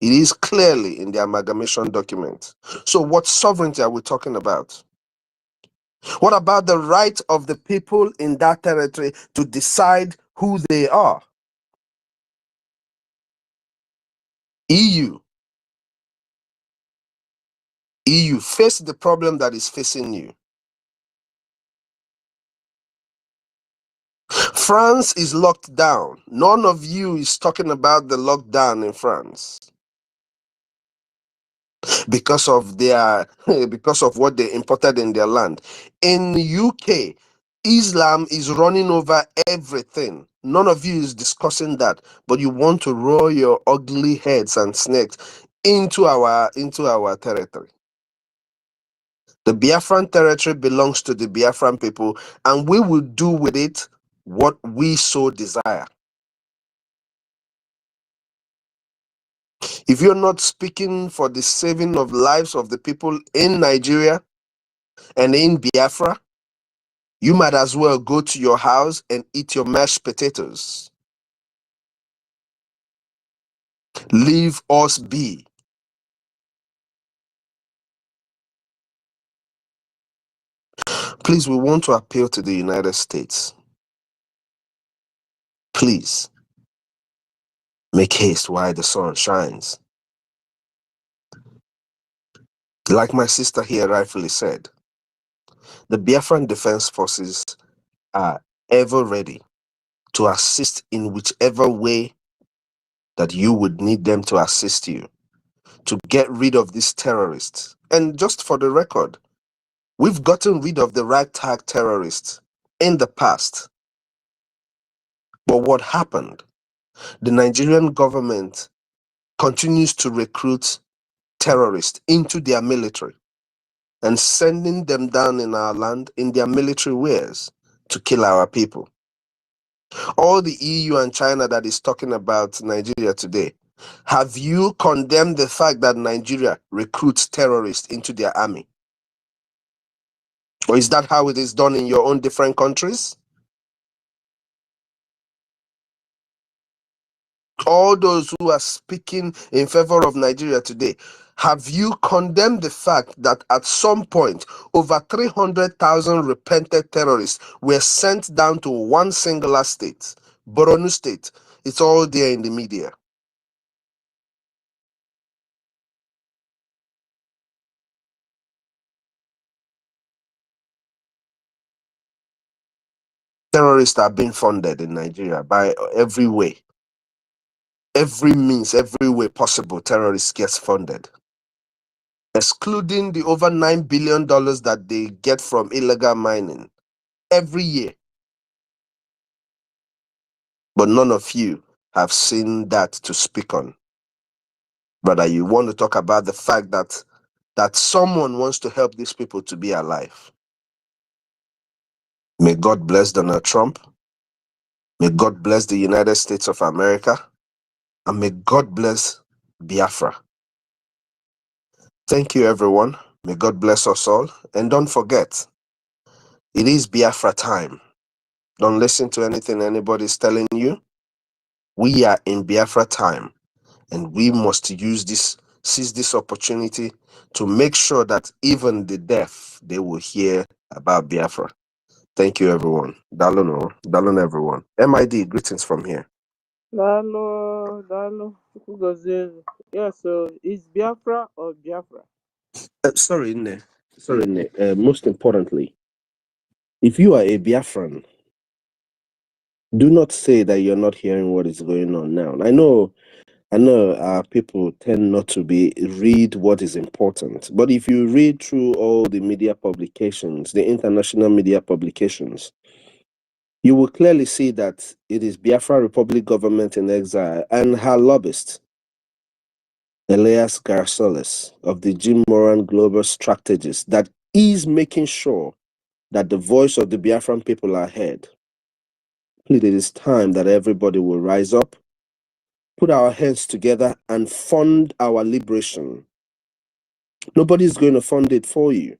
S4: It is clearly in the amalgamation document. So what sovereignty are we talking about? What about the right of the people in that territory to decide who they are? EU, face the problem that is facing you. France is locked down. None of you is talking about the lockdown in France because of their because of what they imported in their land. In the UK, Islam is running over everything. None of you is discussing that, but you want to roll your ugly heads and snakes into our territory. The Biafran territory belongs to the Biafran people, and we will do with it what we so desire. If you're not speaking for the saving of lives of the people in Nigeria and in Biafra, you might as well go to your house and eat your mashed potatoes. Leave us be. Please, we want to appeal to the United States. Please, make haste while the sun shines. Like my sister here rightfully said, the Biafran Defense Forces are ever ready to assist in whichever way that you would need them to assist you to get rid of these terrorists. And just for the record, we've gotten rid of the ragtag terrorists in the past. But what happened? The Nigerian government continues to recruit terrorists into their military and sending them down in our land in their military wares to kill our people. All the EU and China that is talking about Nigeria today, have you condemned the fact that Nigeria recruits terrorists into their army? Or is that how it is done in your own different countries? All those who are speaking in favor of Nigeria today, have you condemned the fact that at some point, over 300,000 repented terrorists were sent down to one singular state, Borno State? It's all there in the media. Terrorists are being funded in Nigeria by every way. Every means, every way possible, terrorists gets funded. Excluding the over $9 billion that they get from illegal mining every year. But none of you have seen that to speak on. Brother, you want to talk about the fact that someone wants to help these people to be alive. May God bless Donald Trump. May God bless the United States of America. And may God bless Biafra. Thank you, everyone. May God bless us all. And don't forget, it is Biafra time. Don't listen to anything anybody's telling you. We are in Biafra time, and we must seize this opportunity to make sure that even the deaf, they will hear about Biafra. Thank you, everyone. Dalono, Dalon, everyone. MID, greetings from here.
S1: Dalo, yes, so is Biafra or Biafra?
S4: Sorry, Nne. Most importantly, if you are a Biafran, do not say that you're not hearing what is going on now. I know people tend not to read what is important, but if you read through all the media publications, the international media publications, you will clearly see that it is Biafra Republic government in exile and her lobbyist, Elias Garsoles of the Jim Moran Global Strategies, that is making sure that the voice of the Biafran people are heard. Please, it is time that everybody will rise up, put our hands together, and fund our liberation. Nobody's going to fund it for you.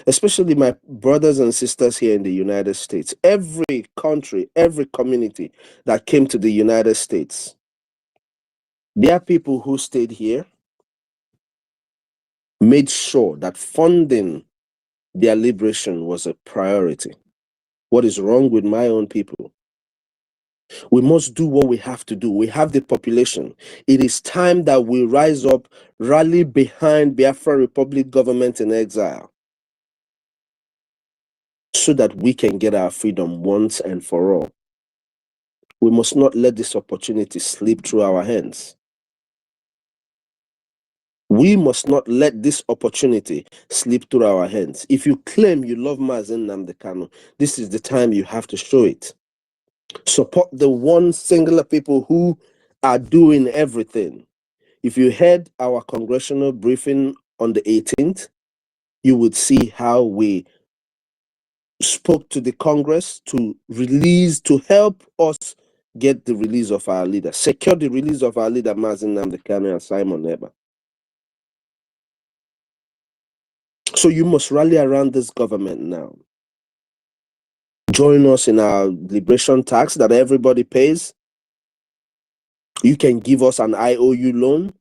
S4: especially my brothers and sisters here in the United States. Every country, every community that came to the United States, there are people who stayed here, made sure that funding their liberation was a priority. What is wrong with my own people? We must do what we have to do. We have the population. It is time that we rise up, rally behind Biafra Republic government in exile, so that we can get our freedom once and for all. We must not let this opportunity slip through our hands. We must not let this opportunity slip through our hands. If you claim you love Mazen Nnamdi Kanu, this is the time you have to show it. Support the one singular people who are doing everything. If you heard our congressional briefing on the 18th, you would see how we spoke to the Congress to help us get the release of our leader, secure the release of our leader, Mazen Nnamdi Kanu and Simon Ekpa. So you must rally around this government now. Join us in our liberation tax that everybody pays. You can give us an IOU loan.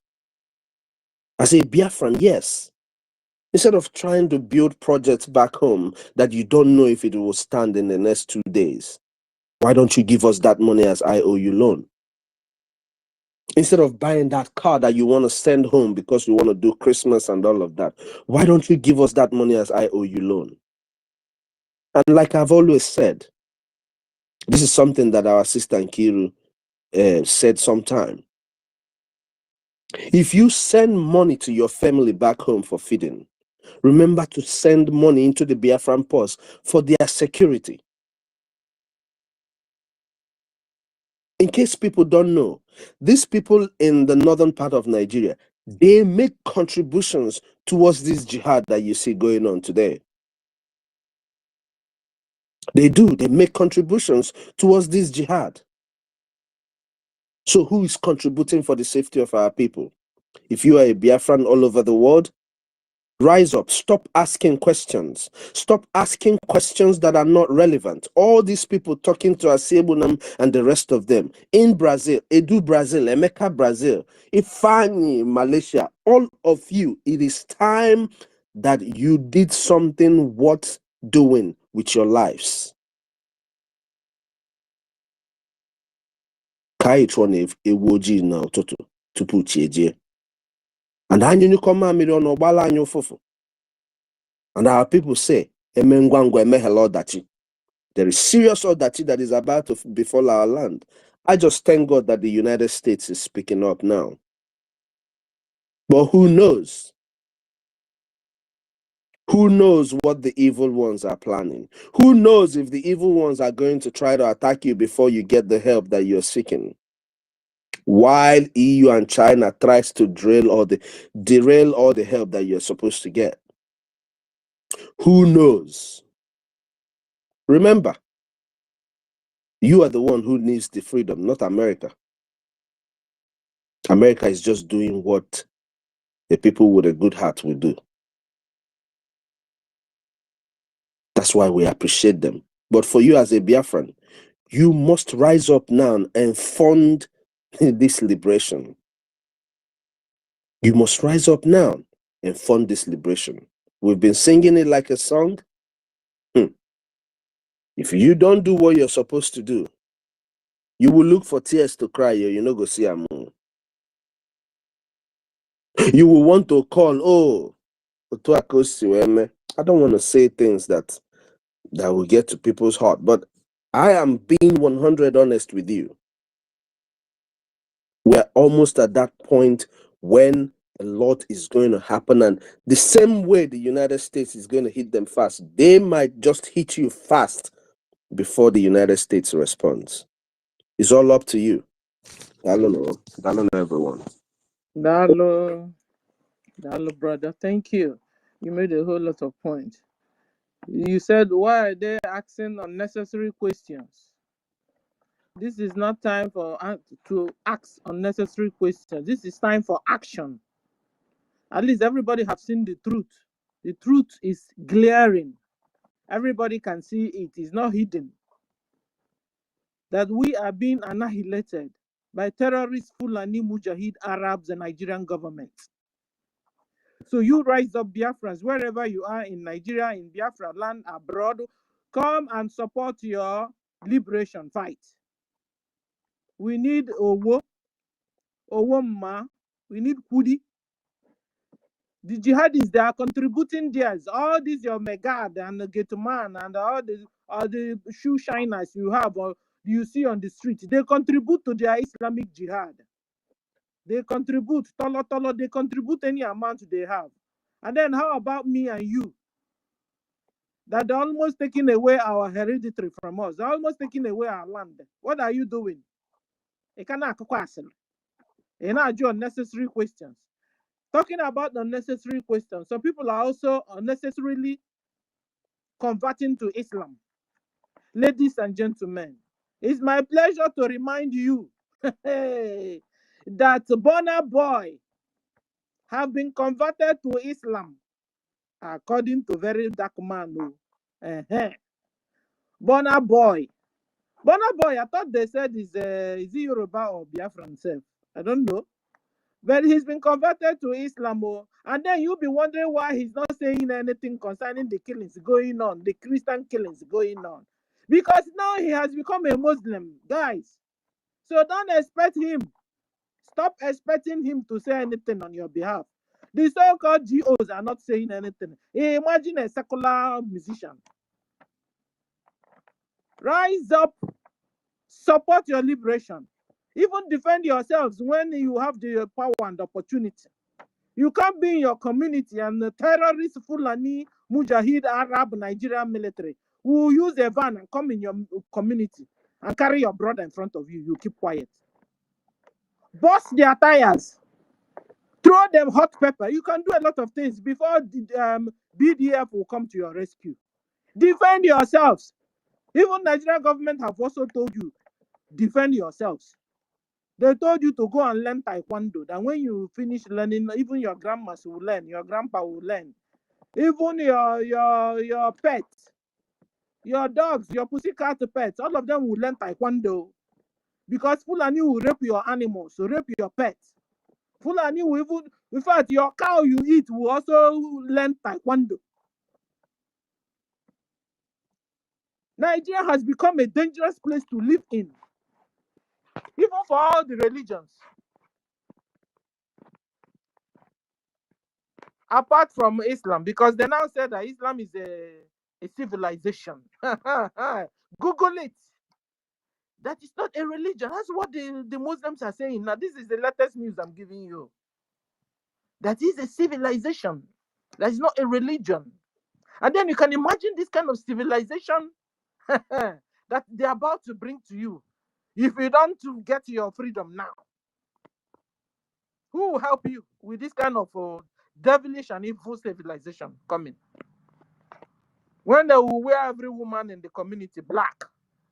S4: As a Biafran, yes. Instead of trying to build projects back home that you don't know if it will stand in the next 2 days, why don't you give us that money as IOU loan? Instead of buying that car that you want to send home because you want to do Christmas and all of that, why don't you give us that money as IOU loan? And like I've always said, this is something that our sister Nkiru said sometime. If you send money to your family back home for feeding, remember to send money into the Biafran purse for their security. In case people don't know, these people in the northern part of Nigeria, they make contributions towards this jihad that you see going on today. They do. They make contributions towards this jihad. So who is contributing for the safety of our people? If you are a Biafran all over the world, rise up. Stop asking questions. Stop asking questions that are not relevant. All these people talking to Asebunam and the rest of them in Brazil, Edu Brazil, Emeka Brazil, Ifani Malaysia, all of you, it is time that you did something worth doing with your lives. Kaitron ewoji na ụtụtụ tupu chi ejie. And anyị come mmiri ọ na ọgbala anyị ụfụfụ. And our people say, eme ngwa ngwa emeghela ọdachi. There is serious ọdachi that is about to befall our land. I just thank God that the United States is speaking up now. But who knows? Who knows what the evil ones are planning? Who knows if the evil ones are going to try to attack you before you get the help that you're seeking? While EU and China tries to derail all the help that you're supposed to get. Who knows? Remember, you are the one who needs the freedom, not America. America is just doing what the people with a good heart will do. That's why we appreciate them. But for you as a Biafran, you must rise up now and fund this liberation. You must rise up now and fund this liberation. We've been singing it like a song. If you don't do what you're supposed to do, you will look for tears to cry. You know, go see a moon. You will want to call, oh, I don't want to say things that will get to people's heart, but I am being 100 honest with you. We're almost at that point when a lot is going to happen, and the same way the United States is going to hit them fast, they might just hit you fast before the United States responds. It's all up to you. I don't know. I don't know, everyone.
S1: Dalo, brother. Thank you. You made a whole lot of points. You said, why are they asking unnecessary questions? This is not time for to ask unnecessary questions. This is time for action. At least everybody have seen the truth. The truth is glaring. Everybody can see it. It's not hidden. That we are being annihilated by terrorist Fulani Mujahid Arabs and Nigerian government. So you rise up, Biafrans, wherever you are in Nigeria, in Biafra land, abroad, come and support your liberation fight. We need Owo, Owomma, we need Kudi. The jihadis, they are contributing theirs. All these your Megad and the Gateman and all the shoe shiners you have or you see on the street, they contribute to their Islamic jihad. They contribute, tolo, they contribute any amount they have. And then how about me and you? That they're almost taking away our hereditary from us. They're almost taking away our land. What are you doing? You cannot question. You know, unnecessary questions. Talking about unnecessary questions, some people are also unnecessarily converting to Islam. Ladies and gentlemen, it's my pleasure to remind you that Burna Boy have been converted to Islam, according to very dark man. Burna Boy, I thought they said is he Yoruba or Biafran himself? I don't know. But he's been converted to Islam. And then you'll be wondering why he's not saying anything concerning the killings going on, the Christian killings going on. Because now he has become a Muslim, guys. So don't expect him. Stop expecting him to say anything on your behalf. The so-called GOs are not saying anything. Imagine a secular musician. Rise up, support your liberation. Even defend yourselves when you have the power and opportunity. You can't be in your community and the terrorist Fulani Mujahid Arab Nigerian military will use a van and come in your community and carry your brother in front of you. You keep quiet. Bust their tires. Throw them hot pepper. You can do a lot of things before the BDF will come to your rescue. Defend yourselves. Even Nigerian government have also told you, defend yourselves. They told you to go and learn taekwondo. That when you finish learning, even your grandmas will learn, your grandpa will learn. Even your pets, your dogs, your pussycat pets, all of them will learn taekwondo. Because Fulani will rape your animals, so rape your pets. Fulani will even, in fact, your cow you eat will also learn taekwondo. Nigeria has become a dangerous place to live in, even for all the religions. Apart from Islam, because they now said that Islam is a civilization. Google it. That is not a religion. That's what the Muslims are saying. Now, this is the latest news I'm giving you. That is a civilization. That is not a religion. And then you can imagine this kind of civilization that they're about to bring to you. If you don't get your freedom now, who will help you with this kind of devilish and evil civilization coming? When they will wear every woman in the community black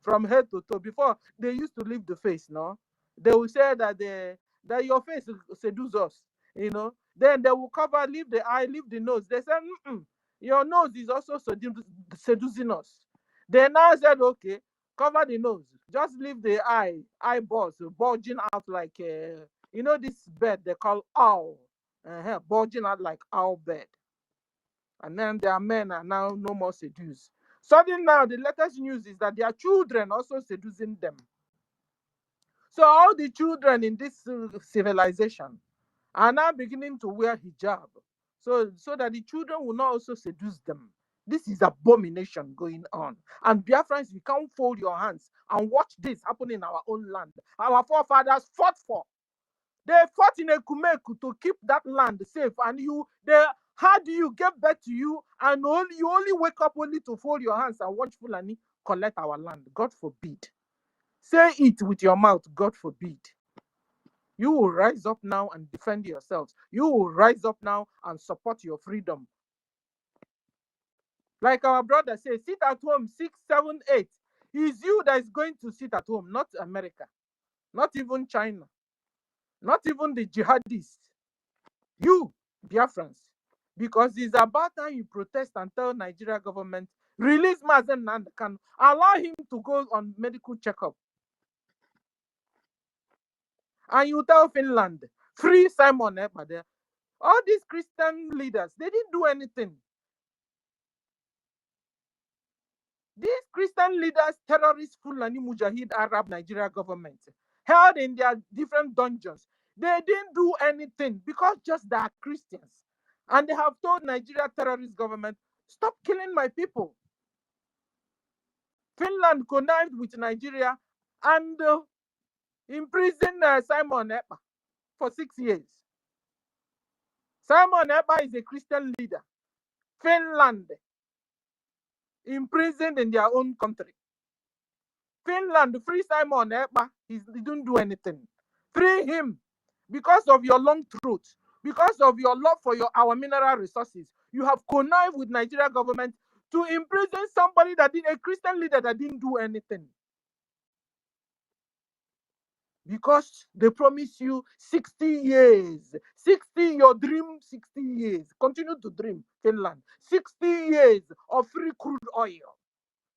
S1: from head to toe. Before they used to leave the face, no? They will say that that your face seduces us, you know. Then they will cover, leave the eye, leave the nose. They said, your nose is also seducing us. They now said, okay, cover the nose, just leave the eyeballs bulging out like you know this bird they call owl, bulging out like owl bird. And then their men are now no more seduced. Suddenly now, the latest news is that their children also seducing them. So all the children in this civilization are now beginning to wear hijab, so that the children will not also seduce them. This is abomination going on. And Biafrans, you can't fold your hands and watch this happen in our own land. Our forefathers fought for. They fought in Ekumeku to keep that land safe. And how do you get back to you and you only wake up only to fold your hands and watch Fulani collect our land? God forbid. Say it with your mouth, God forbid. You will rise up now and defend yourselves. You will rise up now and support your freedom. Like our brother says, sit at home, 6, 7, 8. It's you that is going to sit at home, not America, not even China, not even the jihadists. You, Biafrans, Because it's about time you protest and tell Nigeria government, release Mazen Nandakan, allow him to go on medical checkup. And you tell Finland, free Simon Ekpa there. All these Christian leaders, they didn't do anything. These Christian leaders, terrorists, Fulani Mujahid Arab Nigeria government, held in their different dungeons. They didn't do anything because just they are Christians. And they have told Nigeria terrorist government, stop killing my people. Finland connived with Nigeria and imprisoned Simon Ekpa for 6 years. Simon Ekpa is a Christian leader. Finland imprisoned in their own country. Finland, free Simon Ekpa. He didn't do anything. Free him because of your long throat, because of your love for our mineral resources. You have connived with Nigeria government to imprison somebody that did a Christian leader that didn't do anything. Because they promise you 60 years. 60, your dream, 60 years. Continue to dream, Finland. 60 years of free crude oil.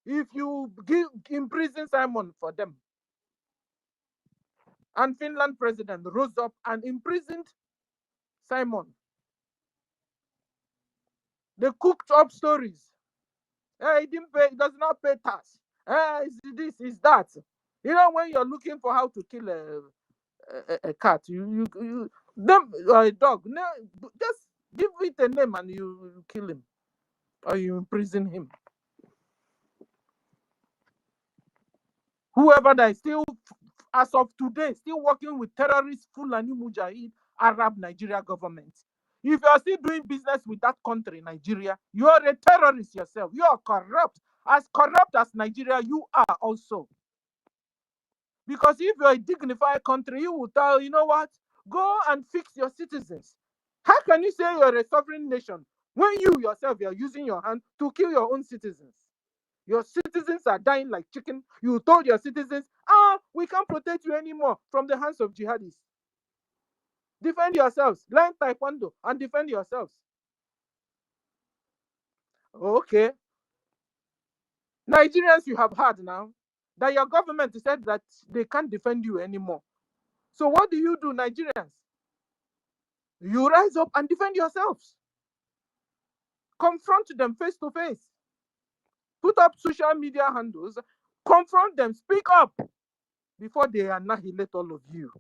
S1: If you imprison Simon for them. And Finland president rose up and imprisoned Simon. They cooked up stories. He didn't pay, he does not pay tax. Is this, is that. You know, when you're looking for how to kill a cat, a dog, no, just give it a name and you kill him. Or you imprison him. Whoever that is still, as of today, still working with terrorist Fulani Mujahid Arab Nigeria government. If you are still doing business with that country, Nigeria, you are a terrorist yourself. You are corrupt. As corrupt as Nigeria, you are also. Because if you're a dignified country, you will tell, you know what? Go and fix your citizens. How can you say you're a sovereign nation when you yourself are using your hand to kill your own citizens? Your citizens are dying like chicken. You told your citizens, we can't protect you anymore from the hands of jihadis. Defend yourselves. Learn taekwondo and defend yourselves. Okay. Nigerians, you have heard now that your government said that they can't defend you anymore. So what do, Nigerians? You rise up and defend yourselves. Confront them face to face. Put up social media handles. Confront them. Speak up before they annihilate all of you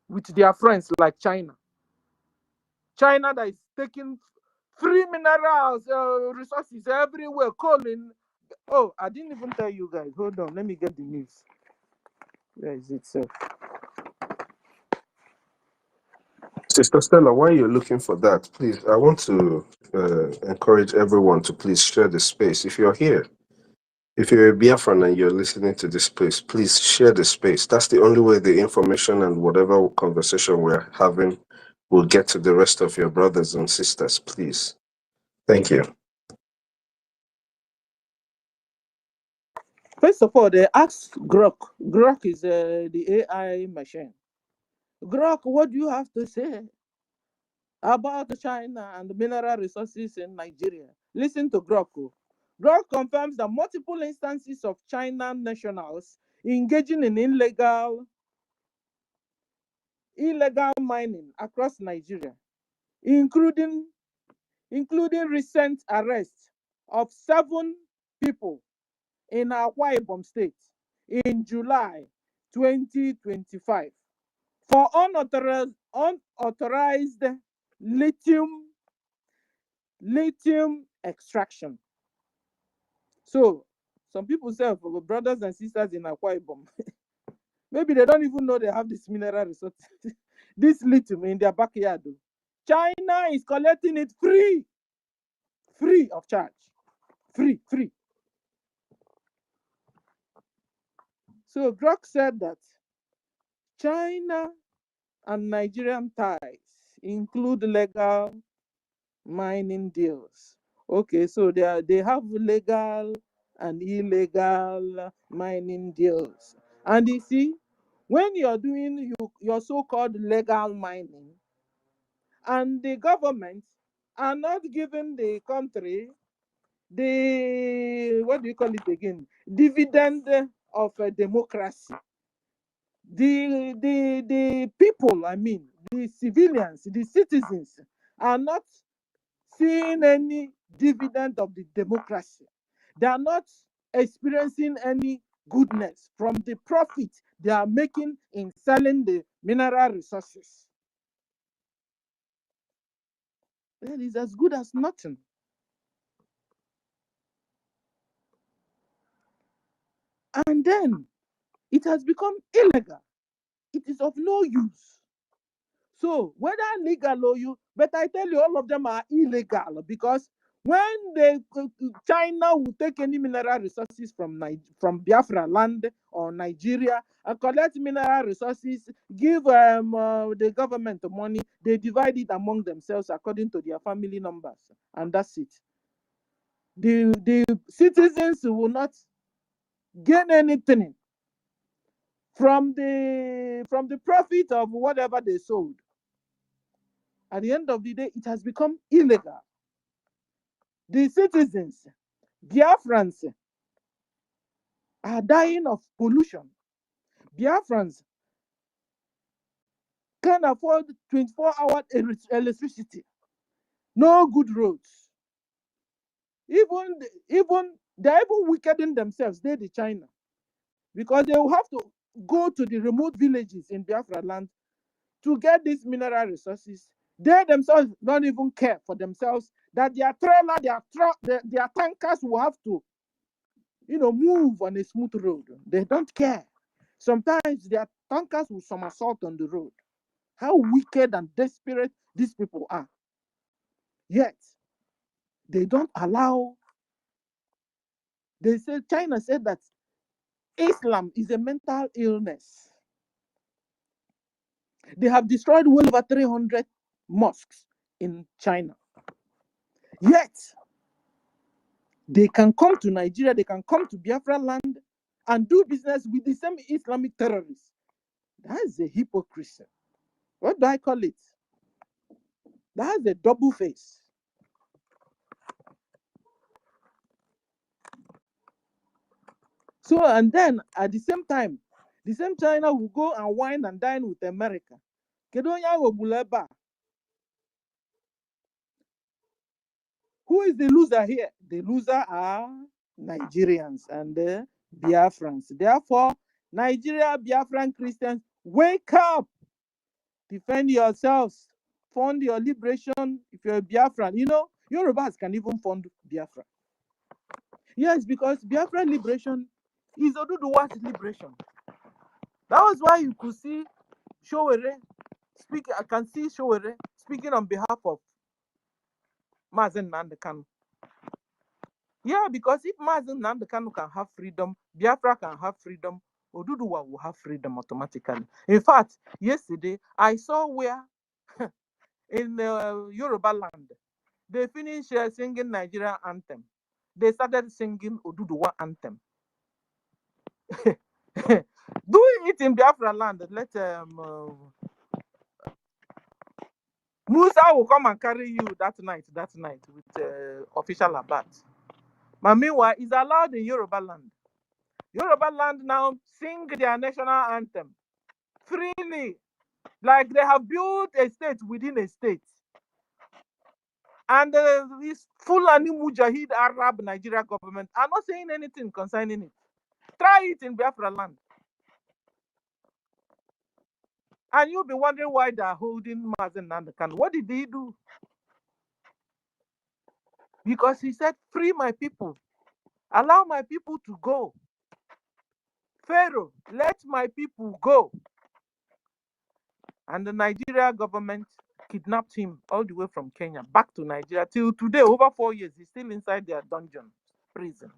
S1: with their friends like China. China that is taking free minerals, resources everywhere, calling. Oh, I didn't even tell you guys. Hold on, let me get the news. Where is it, sir?
S4: Sister Stella, while you're looking for that, please, I want to encourage everyone to please share the space. If you're here, if you're a Biafran and you're listening to this place, please share the space. That's the only way the information and whatever conversation we're having will get to the rest of your brothers and sisters, please. Thank you.
S1: First of all, they asked Grok. Grok is the AI machine. Grok, what do you have to say about China and the mineral resources in Nigeria? Listen to Grok. Grok confirms that multiple instances of China nationals engaging in illegal mining across Nigeria, including recent arrests of 7 people in Akwa Ibom State in July 2025 for unauthorized lithium extraction. So some people say, brothers and sisters in Akwa Ibom, maybe they don't even know they have this mineral resource, this lithium in their backyard. China is collecting it free of charge. Free. So Grok said that China and Nigerian ties include legal mining deals. Okay, so they have legal and illegal mining deals. And you see, when you're doing your so-called legal mining, and the government are not giving the country the, what do you call it again, dividend of democracy. The people, I mean, the civilians, the citizens are not seeing any dividend of the democracy. They are not experiencing any goodness from the profit they are making in selling the mineral resources. That is as good as nothing. And then it has become illegal. It is of no use. So whether legal or you, but I tell you, all of them are illegal, because when China will take any mineral resources from Biafra land or Nigeria and collect mineral resources, give the government money, they divide it among themselves according to their family numbers, and that's it. The citizens will not gain anything from the profit of whatever they sold. At the end of the day, it has become illegal. The citizens, Biafrans, are dying of pollution. Biafrans can't afford 24-hour electricity, no good roads. Even they're even weakening themselves, they're the China, because they will have to go to the remote villages in Biafra land to get these mineral resources. They themselves don't even care for themselves, that their trailer, their tankers will have to, move on a smooth road. They don't care. Sometimes their tankers will somersault on the road. How wicked and desperate these people are. Yet, they don't allow. China said that Islam is a mental illness. They have destroyed well over 300 mosques in China. Yet, they can come to Nigeria, they can come to Biafra land and do business with the same Islamic terrorists. That is a hypocrisy. What do I call it? That's a double face. So, and then at the same time, the same China will go and wine and dine with America. Who is the loser here? The loser are Nigerians and the Biafrans. Therefore, Nigeria, Biafran Christians, wake up, defend yourselves, fund your liberation. If you're a Biafran, Yorubas can even fund Biafra. Yes, because Biafran liberation is Oduduwa's liberation. That was why you could see Showere speaking. I can see Showere speaking on behalf of Mazen Nandekanu. Yeah, because if Mazen Nandekanu can have freedom, Biafra can have freedom, Oduduwa will have freedom automatically. In fact, yesterday I saw where in Yoruba land they finished singing Nigerian anthem. They started singing Oduduwa anthem. Do it in Biafra land. Let Musa will come and carry you that night with official abat. But meanwhile, it's allowed in Yoruba land. Yoruba land now sing their national anthem freely, like they have built a state within a state. And this Fulani Mujahid Arab Nigeria government are not saying anything concerning it. Try it in Biafra land. And you'll be wondering why they are holding Mazen Nandekanu. What did he do? Because he said, free my people. Allow my people to go. Pharaoh, let my people go. And the Nigeria government kidnapped him all the way from Kenya back to Nigeria. Till today, over 4 years, he's still inside their dungeon, prison.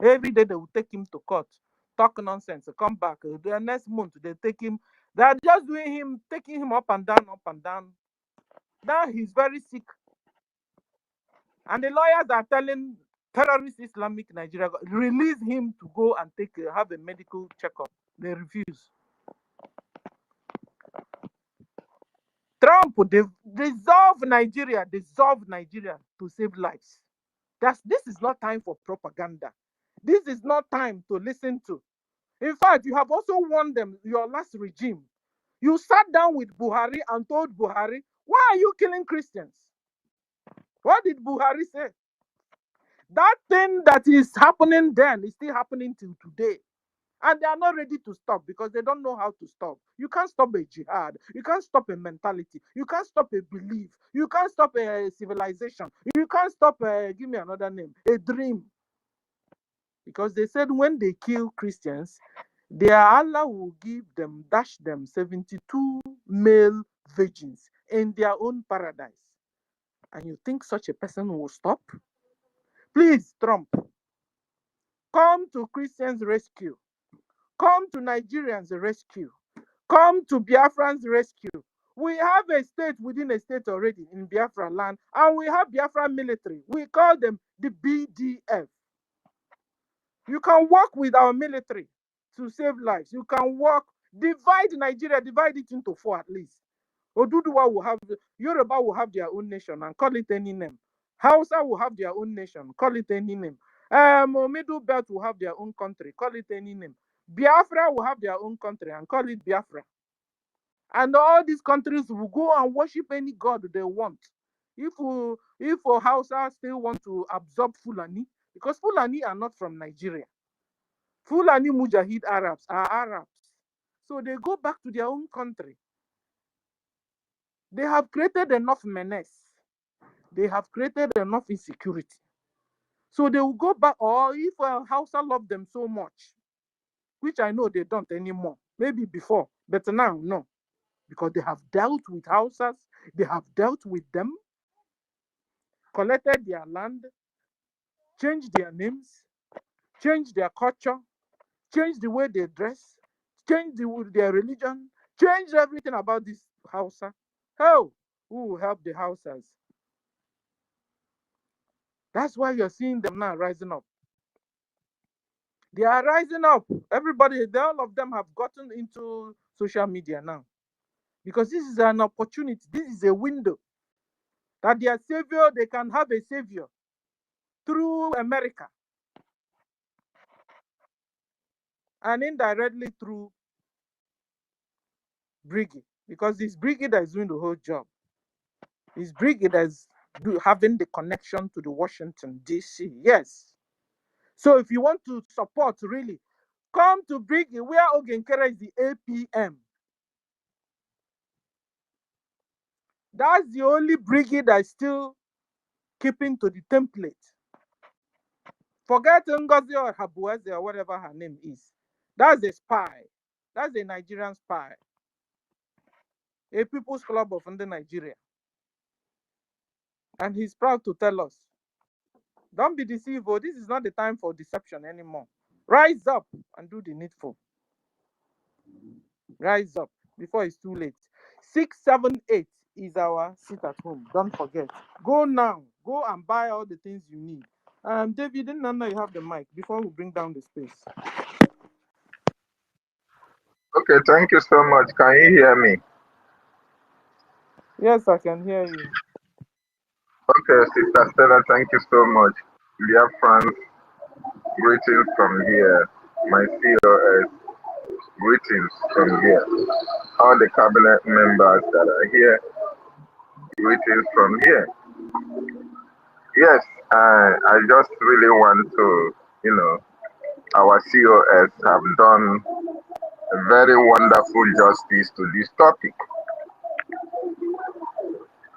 S1: Every day they will take him to court, talk nonsense, come back. The next month they take him. They are just taking him up and down, up and down. Now he's very sick. And the lawyers are telling terrorist Islamic Nigeria, release him to go and have a medical checkup. They refuse. Trump, dissolve Nigeria to save lives. This is not time for propaganda. This is not time to listen to. In fact, you have also warned them, your last regime. You sat down with Buhari and told Buhari, why are you killing Christians? What did Buhari say? That thing that is happening then is still happening till today. And they are not ready to stop because they don't know how to stop. You can't stop a jihad. You can't stop a mentality. You can't stop a belief. You can't stop a civilization. You can't stop, give me another name, a dream. Because they said when they kill Christians, their Allah will dash them 72 male virgins in their own paradise. And you think such a person will stop? Please, Trump, come to Christians' rescue. Come to Nigerians' rescue. Come to Biafrans' rescue. We have a state within a state already in Biafra land, and we have Biafra military. We call them the BDF. You can work with our military to save lives. You can work, divide Nigeria, divide it into 4 at least. Oduduwa will have, Yoruba will have their own nation and call it any name. Hausa will have their own nation, call it any name. Middle Belt will have their own country, call it any name. Biafra will have their own country and call it Biafra. And all these countries will go and worship any god they want. If Hausa still want to absorb Fulani, because Fulani are not from Nigeria. Fulani Mujahid Arabs are Arabs. So they go back to their own country. They have created enough menace. They have created enough insecurity. So they will go back, or if Hausa love them so much, which I know they don't anymore, maybe before, but now, no. Because they have dealt with Hausas, they have dealt with them, collected their land, changed their names, changed their culture, changed the way they dress, changed their religion, changed everything about this Hausa. How? Who will help the Hausas? That's why you're seeing them now rising up. They are rising up. Everybody, all of them have gotten into social media now. Because this is an opportunity. This is a window that their savior, they can have a savior through America. And indirectly through BRGIE. Because it's BRGIE that is doing the whole job. It's BRGIE that is having the connection to the Washington, D.C. Yes. So if you want to support, really, come to BRGIE, where Ogenkere is the APM. That's the only BRGIE that is still keeping to the template. Forget NGOZI or Habueze or whatever her name is. That's a spy. That's a Nigerian spy. A People's Club of Nigeria. And he's proud to tell us, don't be deceived. Oh, this is not the time for deception anymore. Rise up and do the needful. Rise up before it's too late. 678 is our sit at home. Don't forget. Go now. Go and buy all the things you need. David, didn't know you have the mic before we bring down the space.
S5: Okay, thank you so much. Can you hear me?
S1: Yes, I can hear you.
S5: Okay, Sister Stella, thank you so much. BIAFRANS, greetings from here. My COS, greetings from here. All the cabinet members that are here, greetings from here. Yes, I just really want to, our COS have done a very wonderful justice to this topic.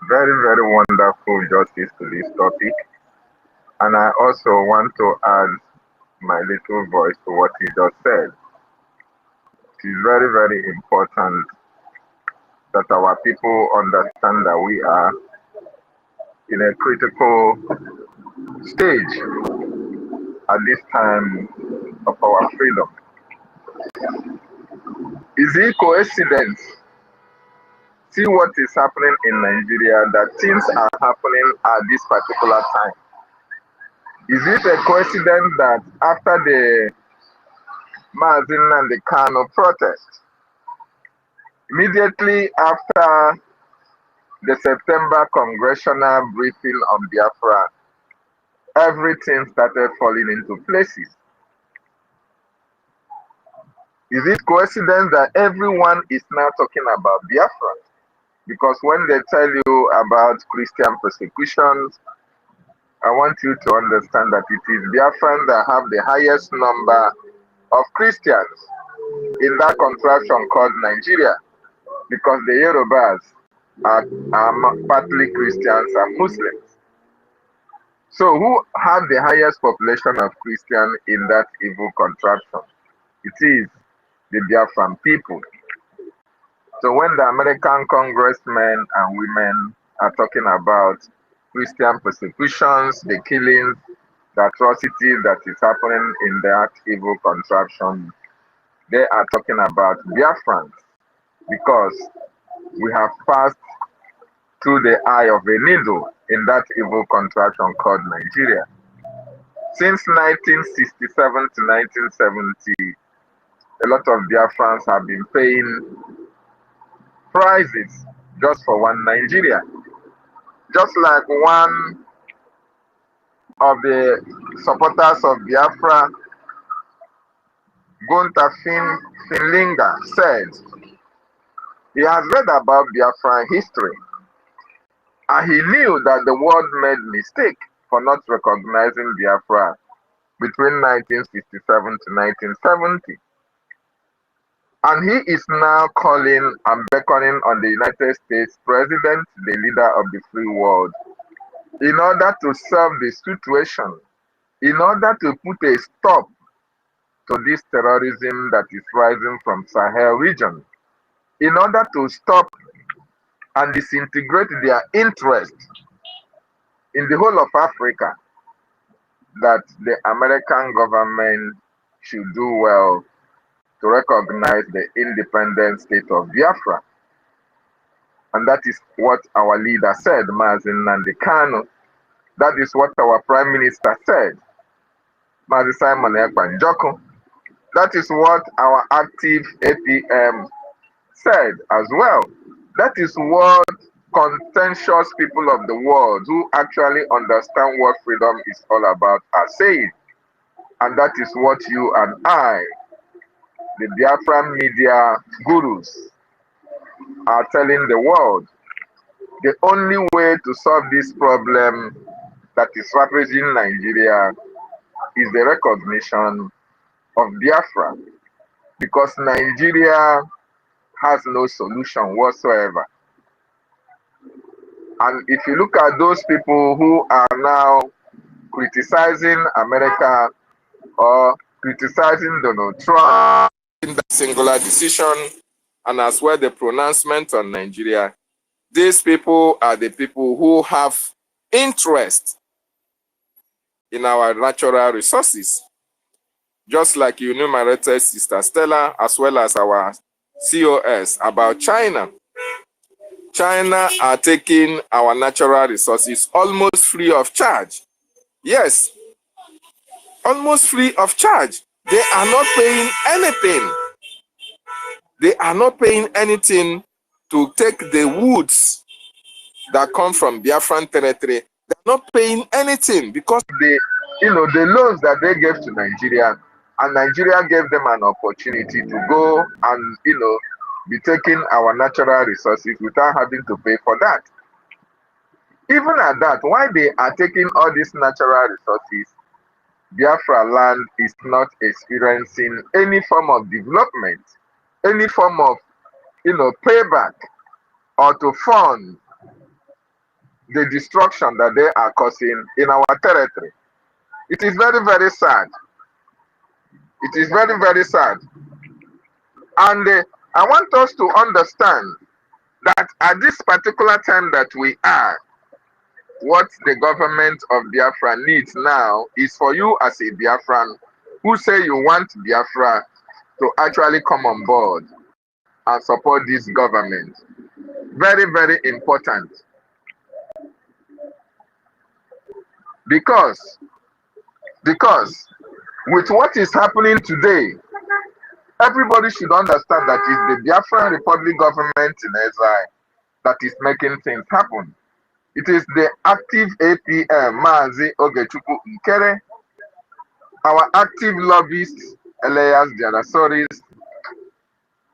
S5: Very, very wonderful justice to this topic. And I also want to add my little voice to what he just said. It is very, very important that our people understand that we are in a critical stage at this time of our freedom. Is it coincidence? See what is happening in Nigeria, that things are happening at this particular time. Is it a coincidence that after the Mazin and the Kano protest, immediately after the September congressional briefing on Biafra, everything started falling into places. Is it coincidence that everyone is now talking about Biafra? Because when they tell you about Christian persecutions, I want you to understand that it is Biafrans that have the highest number of Christians in that contraption called Nigeria, because the Yorubas are partly Christians and Muslims. So who have the highest population of Christians in that evil contraption? It is the Biafran people. So when the American congressmen and women are talking about Christian persecutions, the killings, the atrocities that is happening in that evil contraption, they are talking about Biafrans, because we have passed through the eye of a needle in that evil contraption called Nigeria. Since 1967 to 1970, a lot of Biafrans have been paying prices just for one Nigeria. Just like one of the supporters of Biafra, Gunther Finlinga, said he has read about Biafran history and he knew that the world made mistake for not recognizing Biafra between 1967 to 1970. And he is now calling and beckoning on the United States President, the leader of the free world, in order to solve the situation, in order to put a stop to this terrorism that is rising from Sahel region, in order to stop and disintegrate their interest in the whole of Africa, that the American government should do well to recognize the independent state of Biafra. And that is what our leader said, Mazi Nnamdi Kanu. That is what our Prime Minister said, Mazi Simon Ekpa Njoku. That is what our active APM said as well. That is what contentious people of the world who actually understand what freedom is all about are saying. And that is what you and I, the Biafran media gurus, are telling the world. The only way to solve this problem that is ravaging Nigeria is the recognition of Biafra, because Nigeria has no solution whatsoever. And if you look at those people who are now criticizing America or criticizing Donald Trump in that singular decision, and as well the pronouncement on Nigeria, these people are the people who have interest in our natural resources. Just like you enumerated, Sister Stella, as well as our COS about China. China are taking our natural resources almost free of charge. Yes, almost free of charge. They are not paying anything. They are not paying anything to take the woods that come from Biafran territory. They're not paying anything because the loans that they gave to Nigeria, and Nigeria gave them an opportunity to go and be taking our natural resources without having to pay for that. Even at that, why they are taking all these natural resources, Biafra land is not experiencing any form of development, any form of payback, or to fund the destruction that they are causing in our territory. It is very, very sad. It is very, very sad. And I want us to understand that at this particular time that we are, what the government of Biafra needs now is for you as a Biafran who say you want Biafra to actually come on board and support this government. Very, very important. Because with what is happening today, everybody should understand that it's the Biafran Republic government in exile that is making things happen. It is the active APM, Mazi Ogechuku Nkere, our active lobbyists, Elias Dianasoris,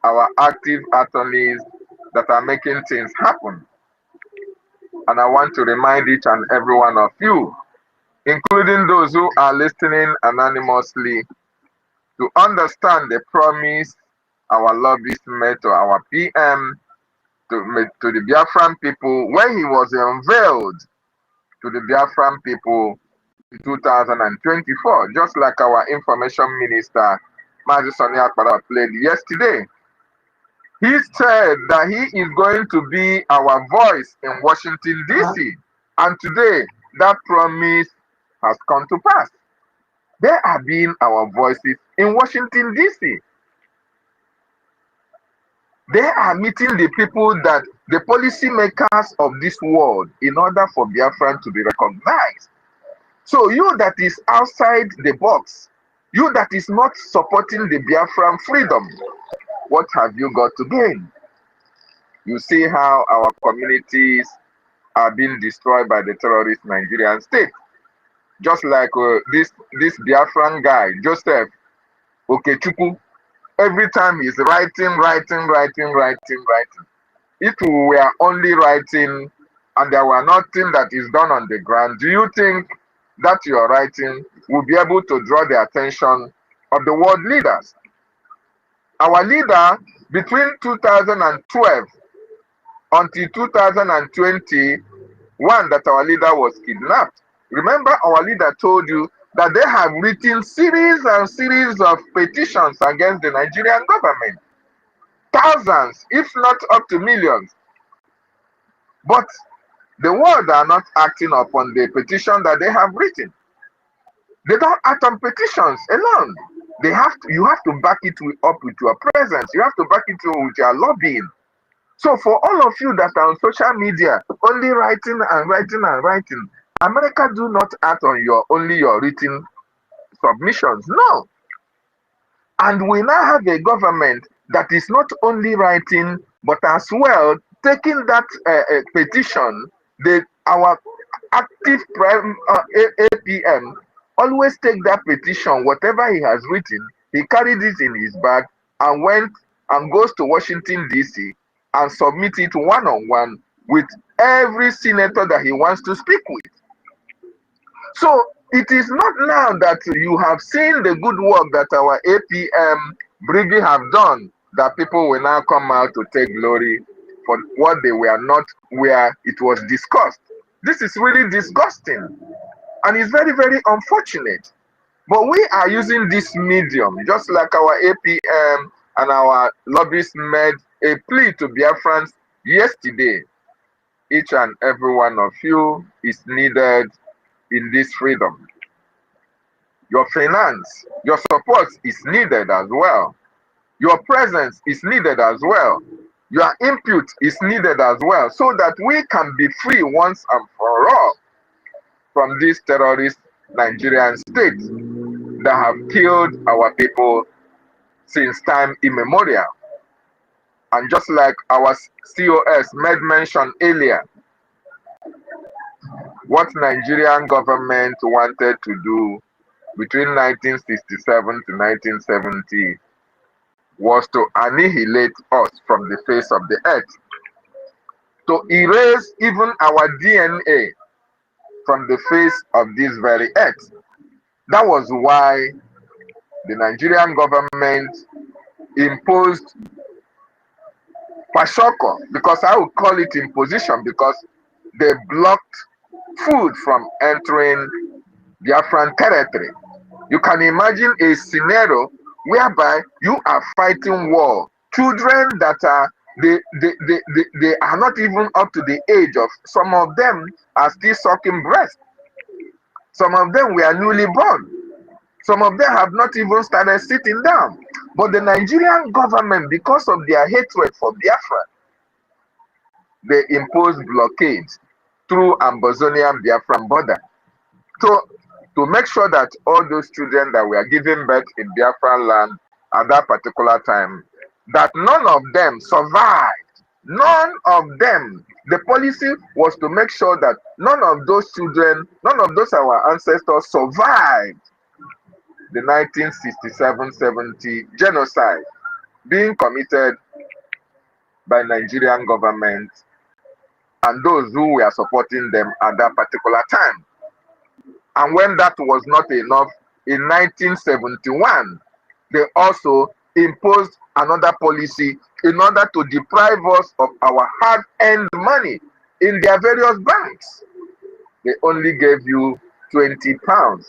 S5: our active attorneys that are making things happen. And I want to remind each and every one of you, including those who are listening anonymously, to understand the promise our lobbyists made to our PM, to the Biafran people, when he was unveiled to the Biafran people in 2024, just like our information minister, Mazi Sonny Akpara, played yesterday. He said that he is going to be our voice in Washington, D.C. And today, that promise has come to pass. They are being our voices in Washington, D.C. They are meeting the people that the policymakers of this world in order for Biafran to be recognized. So you that is outside the box, you that is not supporting the Biafran freedom, what have you got to gain? You see how our communities are being destroyed by the terrorist Nigerian state. Just like this Biafran guy, Joseph Okechukwu, every time he's writing. If we were only writing and there were nothing that is done on the ground, do you think that your writing will be able to draw the attention of the world leaders? Our leader, between 2012 until 2021, that our leader was kidnapped. Remember, our leader told you that they have written series and series of petitions against the Nigerian government. Thousands, if not up to millions. But the world are not acting upon the petition that they have written. They don't act on petitions alone. You have to back it up with your presence. You have to back it up with your lobbying. So for all of you that are on social media, only writing, America do not act on only your written submissions. No. And we now have a government that is not only writing, but as well taking that petition, our active APM always take that petition, whatever he has written, he carried it in his bag and went and goes to Washington, D.C. and submit it one-on-one with every senator that he wants to speak with. So it is not now that you have seen the good work that our APM BRGIE have done that people will now come out to take glory for what they were not where it was discussed. This is really disgusting and it's very, very unfortunate. But we are using this medium, just like our APM and our lobbyists made a plea to Biafrans yesterday. Each and every one of you is needed in this freedom. Your finance, your support is needed as well. Your presence is needed as well. Your input is needed as well, so that we can be free once and for all from this terrorist Nigerian state that have killed our people since time immemorial. And just like our COS made mention earlier, what Nigerian government wanted to do between 1967 to 1970 was to annihilate us from the face of the earth, to erase even our DNA from the face of this very earth. That was why the Nigerian government imposed Pashoko, because I would call it imposition, because they blocked food from entering Biafran territory. You can imagine a scenario whereby you are fighting war. Children that are they are not even up to the age of, some of them are still sucking breast. Some of them were newly born. Some of them have not even started sitting down. But the Nigerian government, because of their hatred for Biafra, they imposed blockades through Ambazonian Biafran border to make sure that all those children that were given birth in Biafran land at that particular time, that none of them survived None of them, the policy was to make sure that none of those children, none of those our ancestors survived the 1967-70 genocide being committed by Nigerian government and those who were supporting them at that particular time. And when that was not enough, in 1971, they also imposed another policy in order to deprive us of our hard-earned money in their various banks. They only gave you 20 pounds.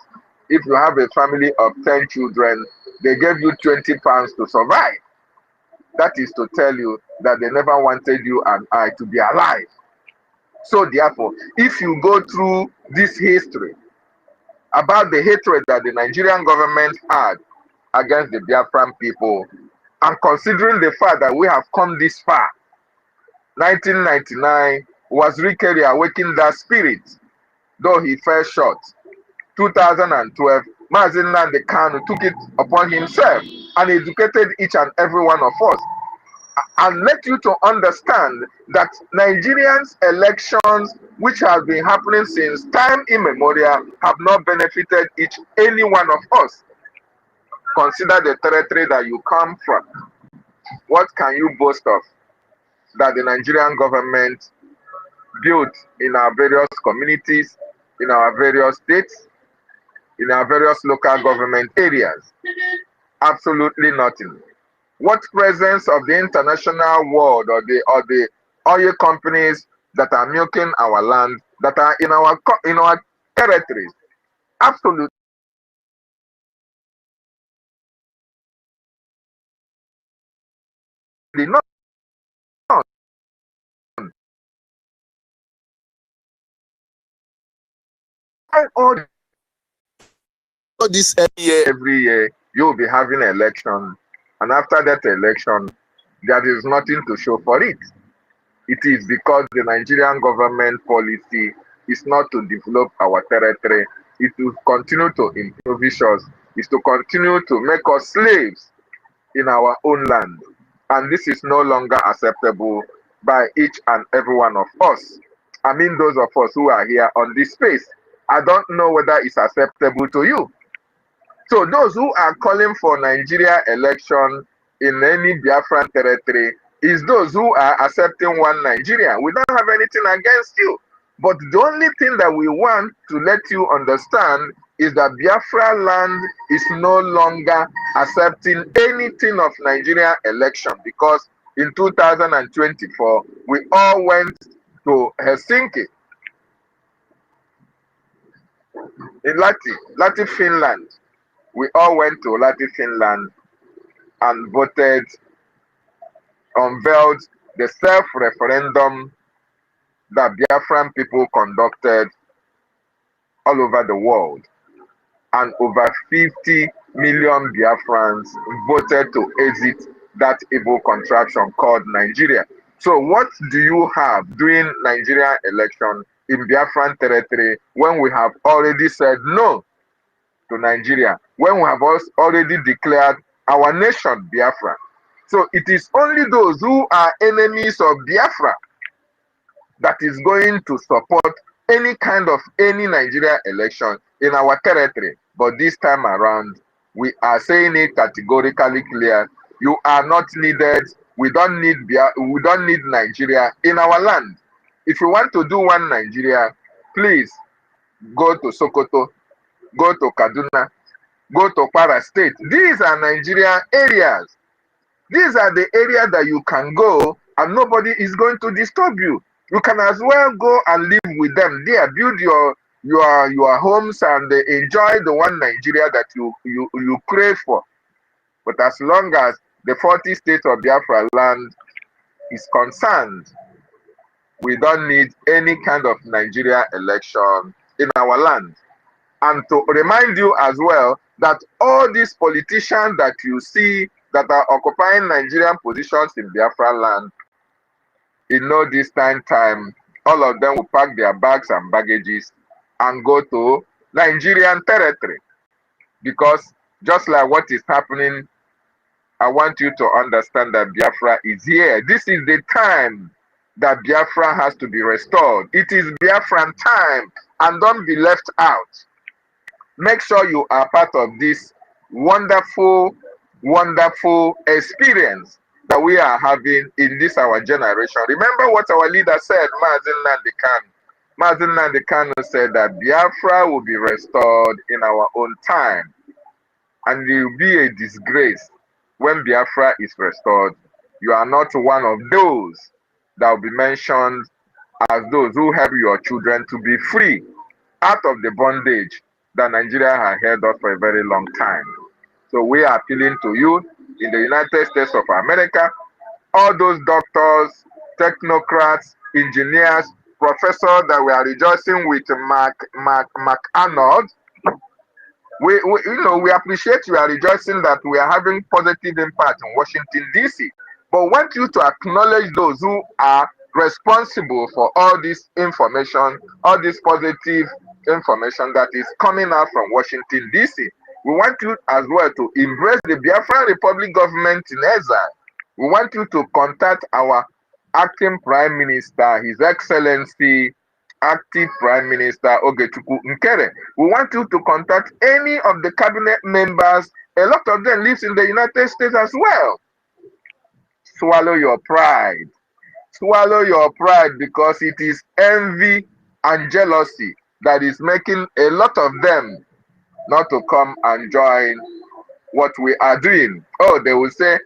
S5: If you have a family of 10 children, they gave you 20 pounds to survive. That is to tell you that they never wanted you and I to be alive. So therefore, if you go through this history about the hatred that the Nigerian government had against the Biafran people, and considering the fact that we have come this far, 1999 was really awakening that spirit, though he fell short. 2012, Mazi Nnamdi Kanu took it upon himself and educated each and every one of us and let you to understand that Nigerians' elections, which have been happening since time immemorial, have not benefited any one of us. Consider the territory that you come from. What can you boast of that the Nigerian government built in our various communities, in our various states, in our various local government areas? Absolutely nothing. What presence of the international world or the oil companies that are milking our land, that are in our territories? Absolutely not. All this every year you will be having an election, and after that election there is nothing to show for it. It is because the Nigerian government policy is not to develop our territory. It will continue to impoverish us. It's to continue to make us slaves in our own land. And this is no longer acceptable by each and every one of us. I mean those of us who are here on this space. I don't know whether it's acceptable to you. So those who are calling for Nigeria election in any Biafran territory is those who are accepting one Nigeria. We don't have anything against you. But the only thing that we want to let you understand is that Biafra land is no longer accepting anything of Nigeria election, because in 2024, we all went to Helsinki, in Lati, Finland. We all went to Lati, Finland and voted, unveiled the self-referendum that Biafran people conducted all over the world. And over 50 million Biafrans voted to exit that evil contraption called Nigeria. So what do you have during Nigerian election in Biafran territory when we have already said no to Nigeria, when we have already declared our nation Biafra? So it is only those who are enemies of Biafra that is going to support any kind of Nigeria election in our territory. But this time around, we are saying it categorically clear: you are not needed. We don't need Nigeria in our land. If you want to do one Nigeria, please go to Sokoto, go to Kaduna, go to Kwara State. These are Nigerian areas. These are the areas that you can go and nobody is going to disturb you. You can as well go and live with them there, build your homes and enjoy the one Nigeria that you crave for. But as long as the 40 states of Biafra land is concerned, we don't need any kind of Nigeria election in our land. And to remind you as well that all these politicians that you see that are occupying Nigerian positions in Biafra land, in no distant time, all of them will pack their bags and baggages and go to Nigerian territory. Because just like what is happening I want you to understand that Biafra is here. This is the time that Biafra has to be restored. It is Biafran time, and don't be left out. Make sure you are part of this wonderful, wonderful experience that we are having in this our generation. Remember what our leader said, Mazin Nandekan. Mazin Nandekan said that Biafra will be restored in our own time, and it will be a disgrace when Biafra is restored. You are not one of those that will be mentioned as those who help your children to be free out of the bondage that Nigeria has held us for a very long time. So we are appealing to you in the United States of America, all those doctors, technocrats, engineers, professors that we are rejoicing with McArnold. We appreciate you are rejoicing that we are having positive impact in Washington, D.C. But want you to acknowledge those who are responsible for all this information, all this positive information that is coming out from Washington, D.C. We want you as well to embrace the Biafran Republic government in exile. We want you to contact our acting Prime Minister, His Excellency, Active Prime Minister Ogechukwu Nkere. We want you to contact any of the cabinet members. A lot of them live in the United States as well. Swallow your pride. Swallow your pride, because it is envy and jealousy that is making a lot of them not to come and join what we are doing. Oh, they will say,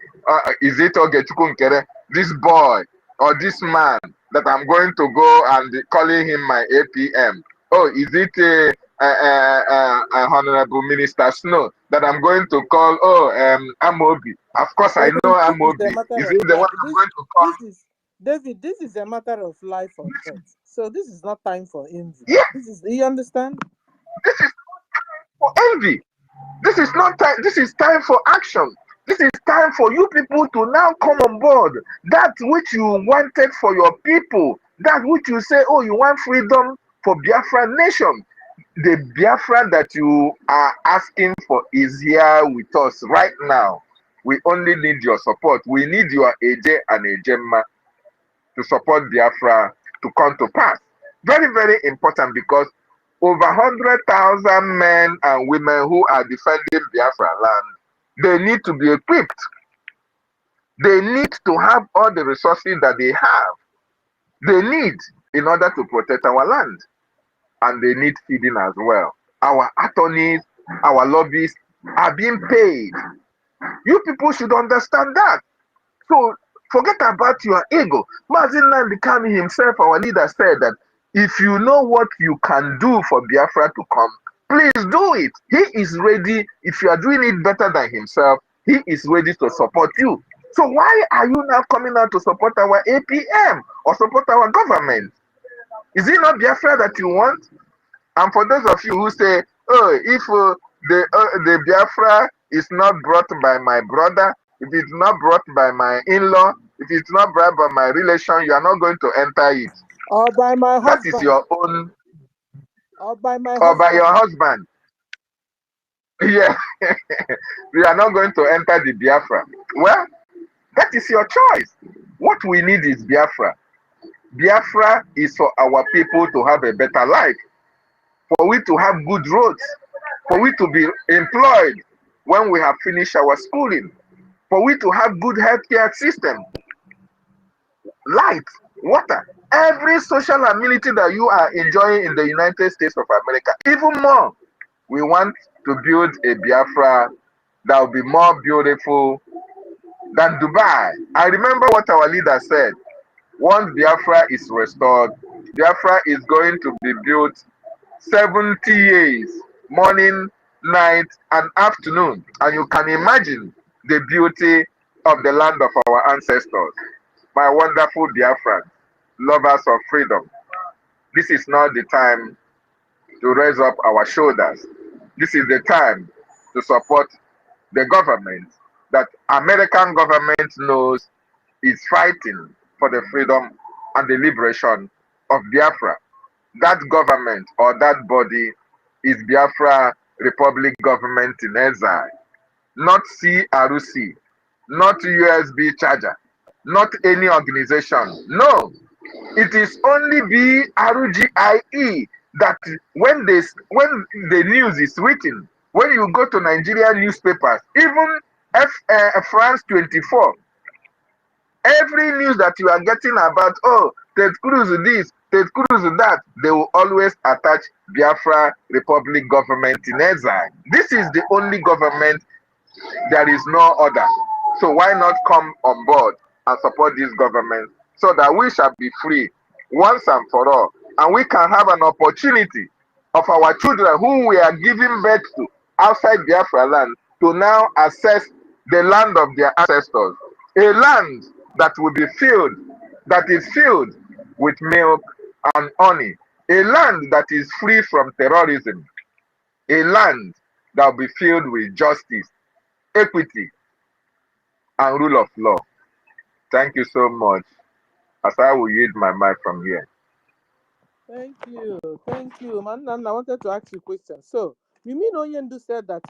S5: is it Ogechukwu Nkere, this boy or this man that I'm going to go and calling him my APM? Oh, is it Honorable Minister Snow that I'm going to call, Amobi? Of course, I know Amobi. Is he the one I'm going to call?
S1: David, this is a matter of life or death. So this is not time for envy.
S5: Yeah.
S1: Do you understand?
S5: This is for envy. This is not time. This is time for action. This is time for you people to now come on board. That which you wanted for your people, that which you say, oh, you want freedom for Biafra nation. The Biafra that you are asking for is here with us right now. We only need your support. We need your AJ and Ejemma to support Biafra to come to pass. Very, very important, because over 100,000 men and women who are defending Biafra land, they need to be equipped. They need to have all the resources that they have. They need in order to protect our land. And they need feeding as well. Our attorneys, our lobbyists are being paid. You people should understand that. So forget about your ego. Mazin Nandikami himself, our leader, said that if you know what you can do for Biafra to come, please do it. He is ready. If you are doing it better than himself, he is ready to support you. So why are you now coming out to support our APM or support our government? Is it not Biafra that you want? And for those of you who say, oh, if the Biafra is not brought by my brother, if it's not brought by my in-law, if it's not brought by my relation, you are not going to enter it.
S1: Or by my husband.
S5: That is your own.
S1: Or by my
S5: or
S1: husband.
S5: by your husband. Yeah. You are not going to enter the Biafra. Well, that is your choice. What we need is Biafra. Biafra is for our people to have a better life, for we to have good roads, for we to be employed when we have finished our schooling, for we to have good healthcare system, light, water, every social amenity that you are enjoying in the United States of America. Even more, we want to build a Biafra that will be more beautiful than Dubai. I remember what our leader said. Once Biafra is restored, Biafra is going to be built 70 years, morning, night, and afternoon. And you can imagine the beauty of the land of our ancestors. My wonderful Biafrans, lovers of freedom, this is not the time to raise up our shoulders. This is the time to support the government that American government knows is fighting for the freedom and the liberation of Biafra. That government or that body is Biafra Republic Government in Exile, not CRC, not USB charger, not any organization. No, it is only BRGIE that when the news is written, when you go to Nigerian newspapers, even France 24, every news that you are getting about, oh, Ted Cruz this, Ted Cruz that, they will always attach Biafra Republic government in exile. This is the only government, there is no other. So why not come on board and support this government so that we shall be free once and for all, and we can have an opportunity of our children who we are giving birth to outside Biafra land to now access the land of their ancestors, a land that will be filled, that is filled with milk and honey, a land that is free from terrorism, a land that will be filled with justice, equity, and rule of law. Thank you so much. As I will yield my mic from here.
S1: Thank you, man. And I wanted to ask you a question. So, you mean Onyendu said that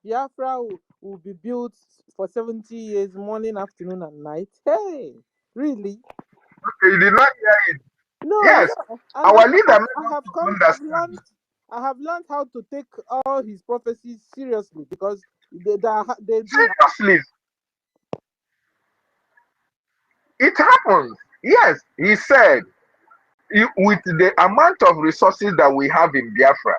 S1: Biafra will be built for 70 years, morning, afternoon, and night? Hey, really?
S5: Okay, you did not hear it.
S1: No,
S5: Yes,
S1: yeah.
S5: our leader made
S1: I
S5: us
S1: have
S5: to understand.
S1: I have learned how to take all his prophecies seriously because they do.
S5: Seriously, it happens. Yes, he said, with the amount of resources that we have in Biafra,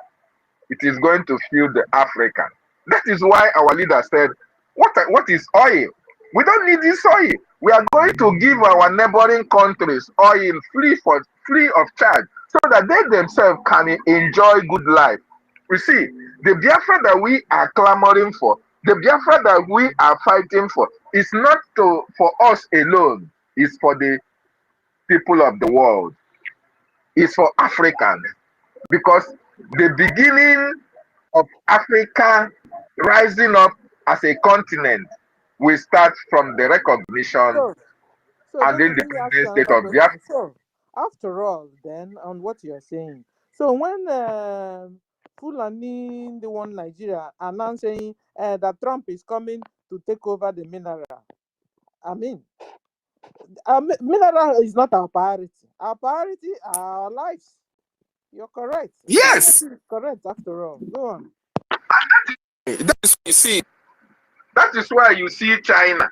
S5: it is going to fuel the African. That is why our leader said, what is oil? We don't need this oil. We are going to give our neighboring countries oil free of charge so that they themselves can enjoy good life. You see, the Biafra that we are clamoring for, the Biafra that we are fighting for, is not for us alone. It's for the people of the world. It's for Africans. Because the beginning of Africa rising up as a continent will start from the recognition and
S1: David, let me ask
S5: independent
S1: you
S5: state
S1: another
S5: of Biafra.
S1: question. So, after all, then, on what you're saying, so when Fulani, the one Nigeria, announcing that Trump is coming to take over the mineral, I mean, mineral is not our priority. Our priority are our lives. You're correct.
S5: Yes,
S1: Is correct after all. Go on.
S5: that is you see. That is why you see China,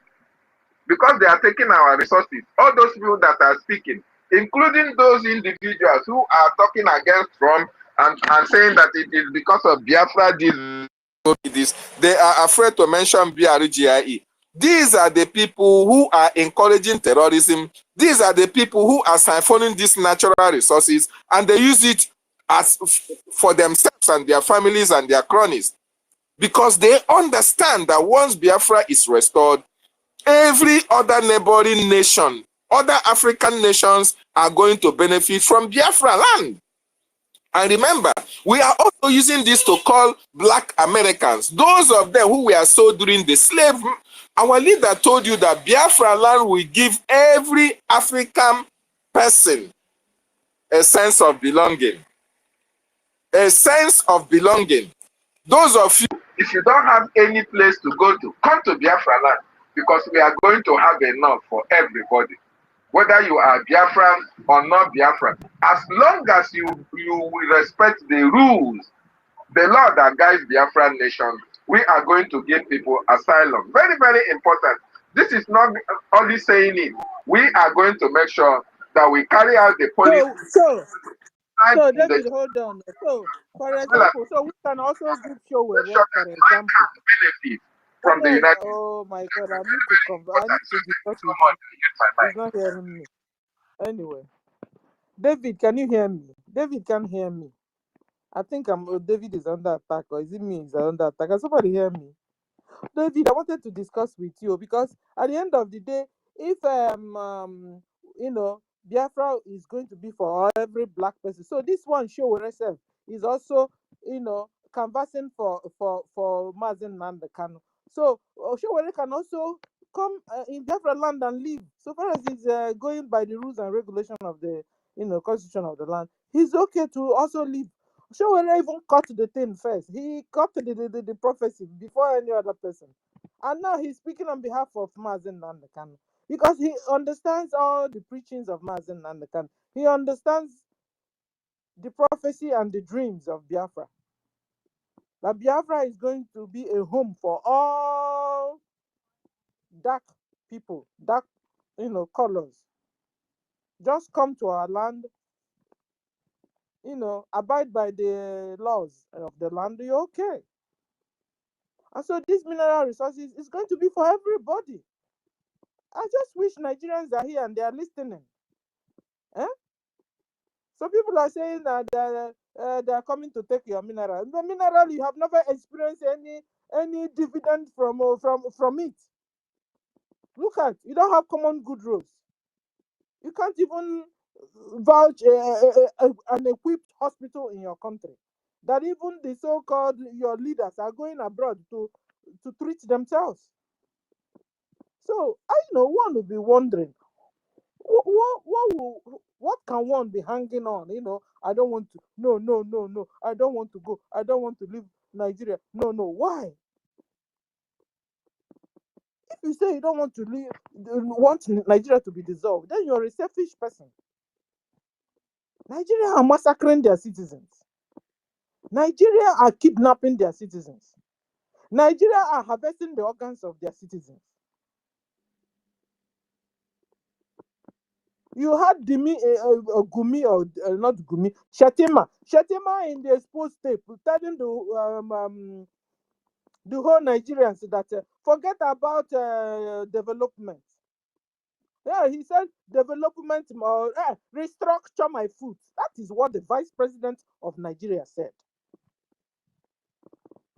S5: because they are taking our resources. All those people that are speaking, including those individuals who are talking against Trump and saying that it is because of Biafra this, they are afraid to mention BRGIE. These are the people who are encouraging terrorism. These are the people who are siphoning these natural resources, and they use it as for themselves and their families and their cronies, because they understand that once Biafra is restored, every other neighboring nation, other African nations are going to benefit from Biafra land. And remember, we are also using this to call Black Americans, those of them who were sold during the slave. Our leader told you that Biafra land will give every African person a sense of belonging. A sense of belonging. Those of you, if you don't have any place to go to, come to Biafra land, because we are going to have enough for everybody. Whether you are Biafran or not Biafran, as long as you will respect the rules, the law that guides Biafran nation, we are going to give people asylum. Very, very important. This is not only saying it. We are going to make sure that we carry out the policy.
S1: So David, hold on. So, for example, so we can also give show for example.
S5: Benefit from the United.
S1: Oh my God, I need to discuss with you. He's not hearing me. Anyway, David, can you hear me? David can hear me. I think David is under attack, or is it me is under attack? Can somebody hear me? David, I wanted to discuss with you because at the end of the day, if Biafra is going to be for every black person, so this one show herself is also canvassing for Mazen Nandekano. So Showore can also come in Biafra land and live. So far as he's going by the rules and regulation of the constitution of the land, he's okay to also live. Showore even cut the thing first. He cut the prophecy before any other person. And now he's speaking on behalf of Mazen Nandekan because he understands all the preachings of Mazen Nandekan. He understands the prophecy and the dreams of Biafra. That Biafra is going to be a home for all dark people, dark, colors. Just come to our land, abide by the laws of the land, you're okay. And so these mineral resources is going to be for everybody. I just wish Nigerians are here and they are listening. So people are saying that they are coming to take your mineral. The mineral, you have never experienced any dividend from it. Look at, you don't have common good rules. You can't even vouch an equipped hospital in your country. That even the so-called your leaders are going abroad to treat themselves. So I know one will be wondering, what can one be hanging on? I don't want to. No. I don't want to go. I don't want to leave Nigeria. No. Why? If you say you don't want to leave, want Nigeria to be dissolved, then you're a selfish person. Nigeria are massacring their citizens. Nigeria are kidnapping their citizens. Nigeria are harvesting the organs of their citizens. You had Gumi, or not Gumi, Shetima in the exposed tape telling the whole Nigerians that forget about development. Yeah, he said development or restructure my food. That is what the Vice President of Nigeria said.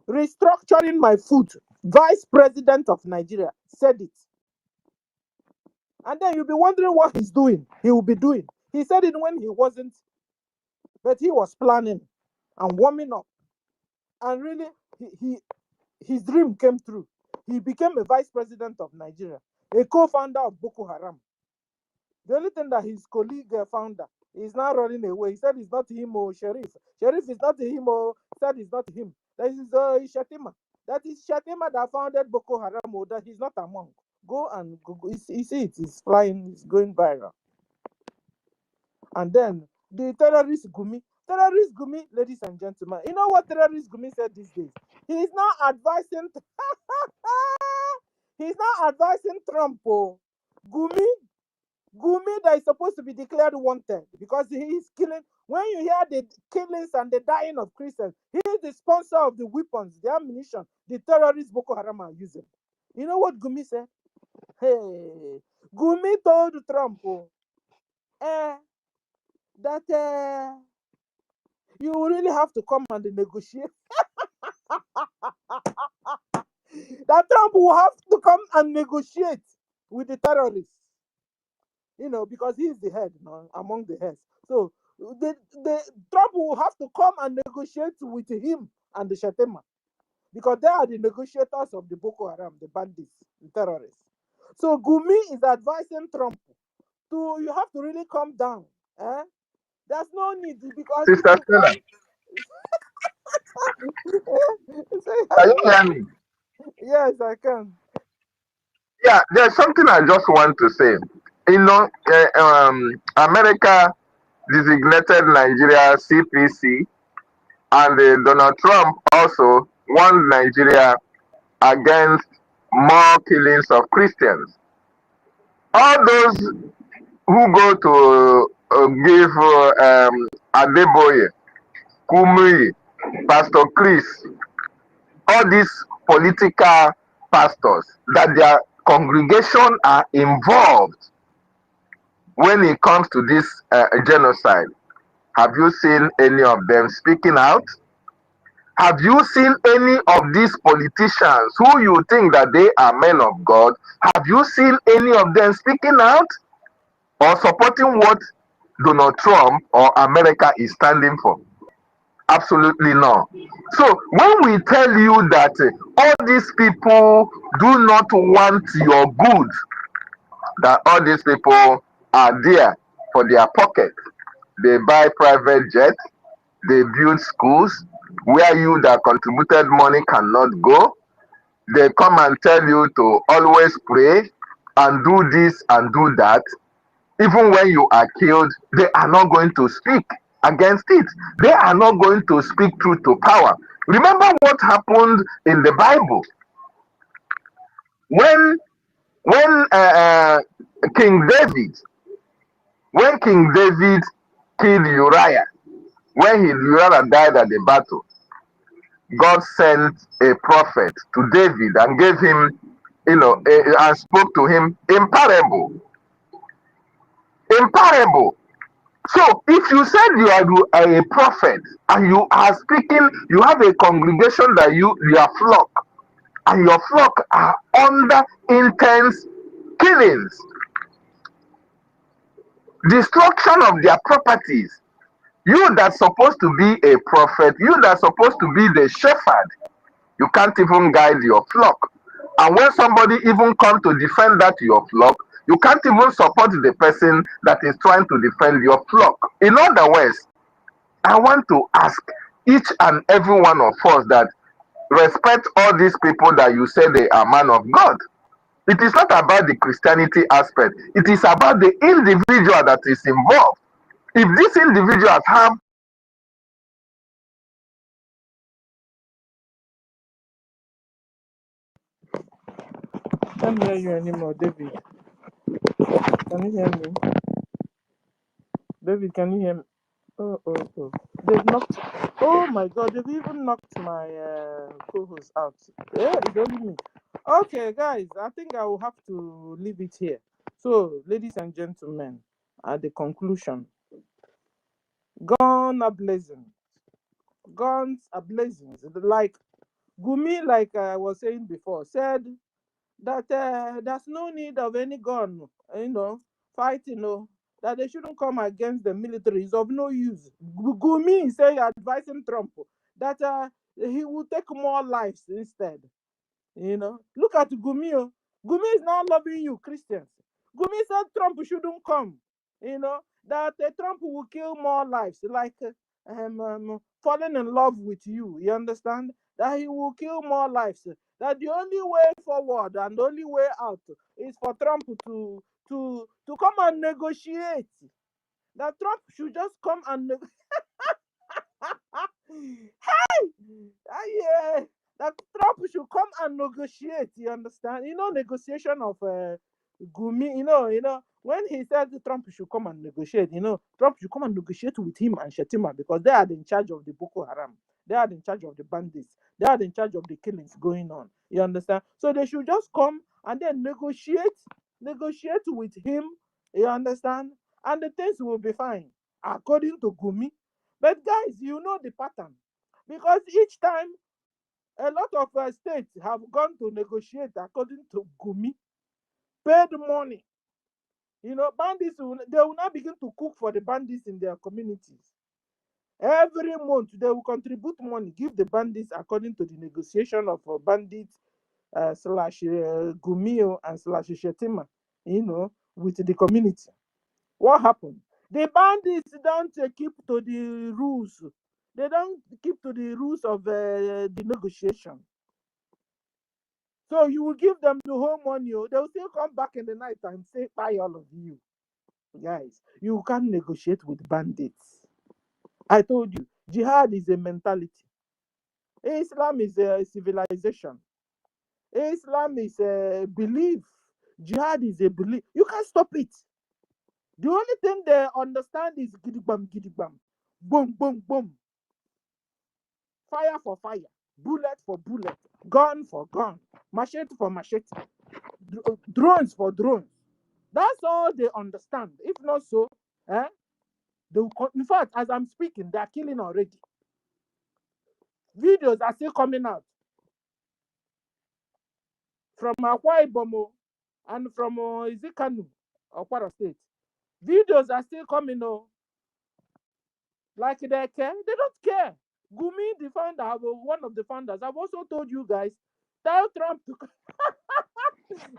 S1: Restructuring my food. Vice President of Nigeria said it. And then you'll be wondering what he's doing. He will be doing. He said it when he wasn't, but he was planning and warming up. And really, his dream came true. He became a vice president of Nigeria, a co-founder of Boko-Haram. The only thing that his colleague founder is now running away. He said it's not him or Sheriff. Sheriff is not him or said it's not him. That is Shatima. That is Shatima that founded Boko-Haram, or that he's not among. Go and Google. You see it is flying, it's going viral. And then the terrorist Gumi, ladies and gentlemen, you know what terrorist Gumi said these days? He's not advising Trump. Gumi that is supposed to be declared wanted because he is killing. When you hear the killings and the dying of Christians, he is the sponsor of the weapons, the ammunition the terrorists Boko Haram are using. You know what Gumi said? Hey, Gumi told Trump that you really have to come and negotiate. That Trump will have to come and negotiate with the terrorists. Because he is the head, among the heads. So the Trump will have to come and negotiate with him and the Shetema, because they are the negotiators of the Boko Haram, the bandits, the terrorists. So Gumi is advising Trump you have to really calm down. There's no need, because
S5: Sister Stella, can you hear me?
S1: Yes, I can.
S5: Yeah, there's something I just want to say. America designated Nigeria CPC, and Donald Trump also warned Nigeria against more killings of Christians. All those who go to give Adeboye, Kumuyi, Pastor Chris, all these political pastors, that their congregation are involved when it comes to this genocide. Have you seen any of them speaking out? Have you seen any of these politicians who you think that they are men of God? Have you seen any of them speaking out or supporting what Donald Trump or America is standing for? Absolutely not. So when we tell you that all these people do not want your good, that all these people are there for their pocket, they buy private jets, They build schools where you that contributed money cannot go. They come and tell you to always pray and do this and do that. Even when you are killed, they are not going to speak against it. They are not going to speak truth to power. Remember what happened in the Bible when when King David when King David killed Uriah, when Uriah died at the battle. God sent a prophet to David and gave him, and spoke to him in parable. In parable. So if you said you are a prophet and you are speaking, you have a congregation that your flock, and your flock are under intense killings, destruction of their properties. You that's supposed to be a prophet, you that's supposed to be the shepherd, you can't even guide your flock. And when somebody even come to defend that your flock, you can't even support the person that is trying to defend your flock. In other words, I want to ask each and every one of us that respect all these people that you say they are man of God. It is not about the Christianity aspect. It is about the individual that is involved. If these individuals have
S1: Can't hear you anymore, David. Can you hear me? David, can you hear me? Oh. They've knocked. Oh my God, they've even knocked my co-host out. Yeah, it's only me. Okay, guys, I think I will have to leave it here. So, ladies and gentlemen, at the conclusion, guns are blazing. Guns are blazing. Like Gumi, like I was saying before, said that there's no need of any gun, fighting, that they shouldn't come against the military. It's of no use. Gumi is saying, advising Trump that he will take more lives instead. Look at Gumi. Gumi is now loving you, Christians. Gumi said Trump shouldn't come. That Trump will kill more lives, like falling in love with you. You understand? That he will kill more lives. That the only way forward and the only way out is for Trump to come and negotiate. That Trump should just come and yeah, that Trump should come and negotiate. You understand? Negotiation of Gumi. When he said Trump should come and negotiate, Trump should come and negotiate with him and Shetima because they are in charge of the Boko Haram. They are in charge of the bandits. They are in charge of the killings going on. You understand? So they should just come and then negotiate with him. You understand? And the things will be fine, according to Gumi. But guys, you know the pattern. Because each time a lot of states have gone to negotiate according to Gumi, paid money. Bandits, they will now begin to cook for the bandits in their communities. Every month, they will contribute money, give the bandits according to the negotiation of bandits slash Gumio and slash Shetima, with the community. What happened? The bandits don't keep to the rules. They don't keep to the rules of the negotiation. So you will give them the whole money. They will still come back in the night and say, "Buy all of you." Guys, you can't negotiate with bandits. I told you, jihad is a mentality. Islam is a civilization. Islam is a belief. Jihad is a belief. You can't stop it. The only thing they understand is gidigbam, gidigbam. Boom, boom, boom. Fire for fire. Bullet for bullet. Gun for gun. Machete for machete. Drones for drones. That's all they understand. If not so, in fact, as I'm speaking, they're killing already. Videos are still coming out from Akwa Ibom and from Izikanu, Kwara State. Videos are still coming. Like they care. They don't care. Gumi, the founder, one of the founders, I've also told you guys, tell Trump to.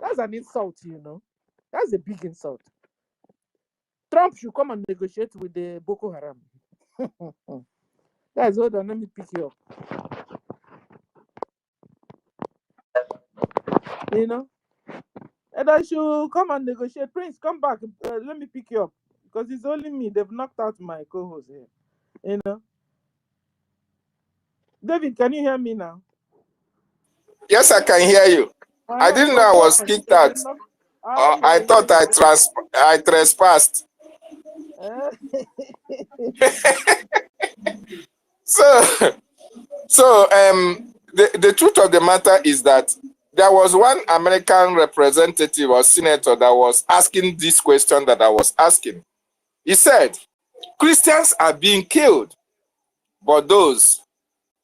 S1: That's an insult, That's a big insult. Trump should come and negotiate with the Boko Haram. Guys, hold on, let me pick you up. You know? And I should come and negotiate. Prince, come back. Let me pick you up. Because it's only me. They've knocked out my co-host here. You know? David, can you hear me now?
S5: Yes, I can hear you. I didn't know I was kicked out. I thought I trespassed. So the truth of the matter is that there was one American representative or senator that was asking this question that I was asking. He said, Christians are being killed, but those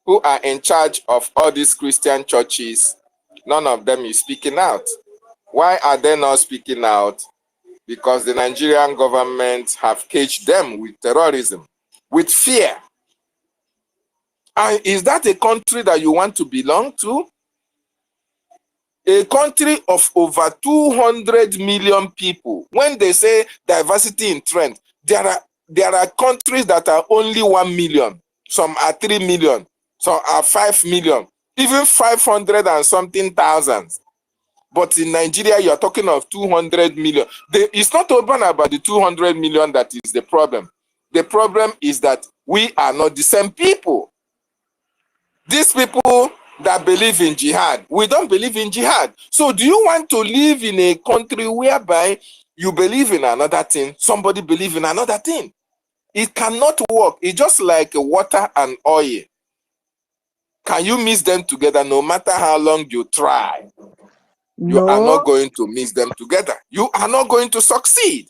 S5: who are in charge of all these Christian churches, none of them is speaking out. Why are they not speaking out? Because the Nigerian government have caged them with terrorism, with fear. And is that a country that you want to belong to? A country of over 200 million people. When they say diversity in trend, there are countries that are only 1 million. Some are 3 million. Some are 5 million. Even 500 and something thousands. But in Nigeria, you're talking of 200 million. It's not open about the 200 million that is the problem. The problem is that we are not the same people. These people that believe in jihad, we don't believe in jihad. So do you want to live in a country whereby you believe in another thing, somebody believe in another thing? It cannot work. It's just like water and oil. Can you mix them together no matter how long you try? You are not going to mix them together. You are not going to succeed.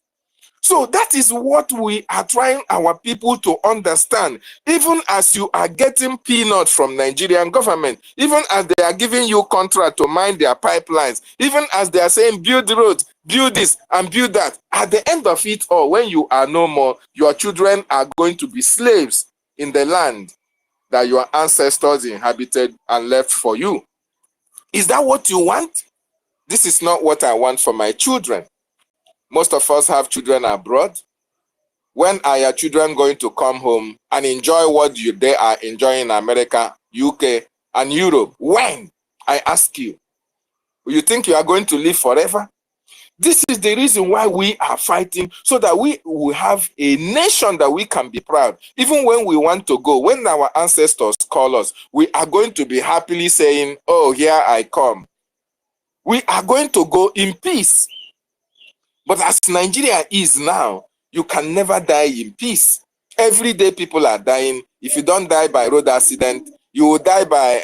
S5: So that is what we are trying our people to understand. Even as you are getting peanuts from Nigerian government, even as they are giving you contract to mine their pipelines, even as they are saying build roads, build this and build that, at the end of it all, when you are no more, your children are going to be slaves in the land that your ancestors inhabited and left for you. Is that what you want? This is not what I want for my children. Most of us have children abroad. When are your children going to come home and enjoy what they are enjoying in America, UK, and Europe? When? I ask you. You think you are going to live forever? This is the reason why we are fighting, so that we will have a nation that we can be proud. Even when we want to go, when our ancestors call us, we are going to be happily saying, oh, here I come. We are going to go in peace. But as Nigeria is now, you can never die in peace. Every day people are dying. If you don't die by road accident, you will die by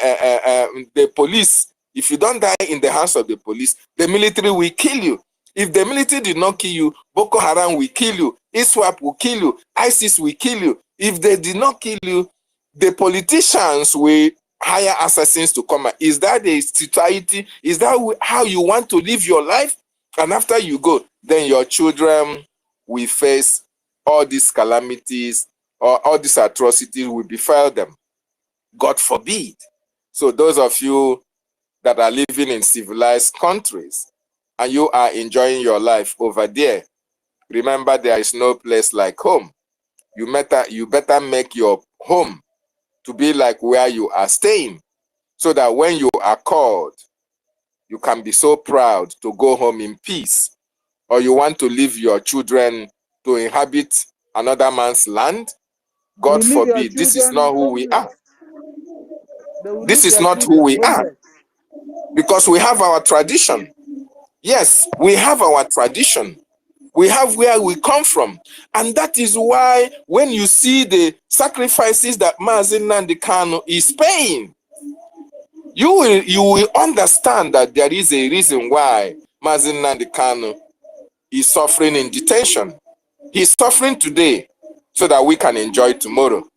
S5: the police. If you don't die in the hands of the police, the military will kill you. If the military did not kill you, Boko Haram will kill you. ISWAP will kill you. ISIS will kill you. If they did not kill you, the politicians will hire assassins to come. Is that the society? Is that how you want to live your life? And after you go, then your children will face all these calamities or all these atrocities will befall them. God forbid. So those of you that are living in civilized countries and you are enjoying your life over there, remember there is no place like home. You better make your home to be like where you are staying, so that when you are called, you can be so proud to go home in peace. Or you want to leave your children to inhabit another man's land? God forbid. This is not who we are. This is not who we are. Because we have our tradition. Yes, we have our tradition. We have where we come from. And that is why when you see the sacrifices that Mazi Nnamdi Kanu is paying, you will understand that there is a reason why Mazi Nnamdi Kanu is suffering in detention. He's suffering today so that we can enjoy tomorrow.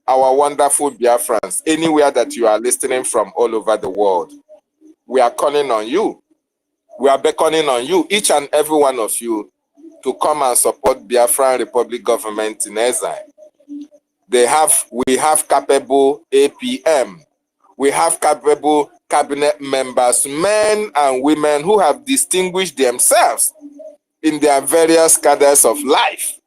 S5: Our wonderful Biafrans, anywhere that you are listening from all over the world, we are calling on you. We are beckoning on you, each and every one of you, to come and support Biafran Republic government in exile. We have capable APM. We have capable cabinet members, men and women who have distinguished themselves in their various cadres of life.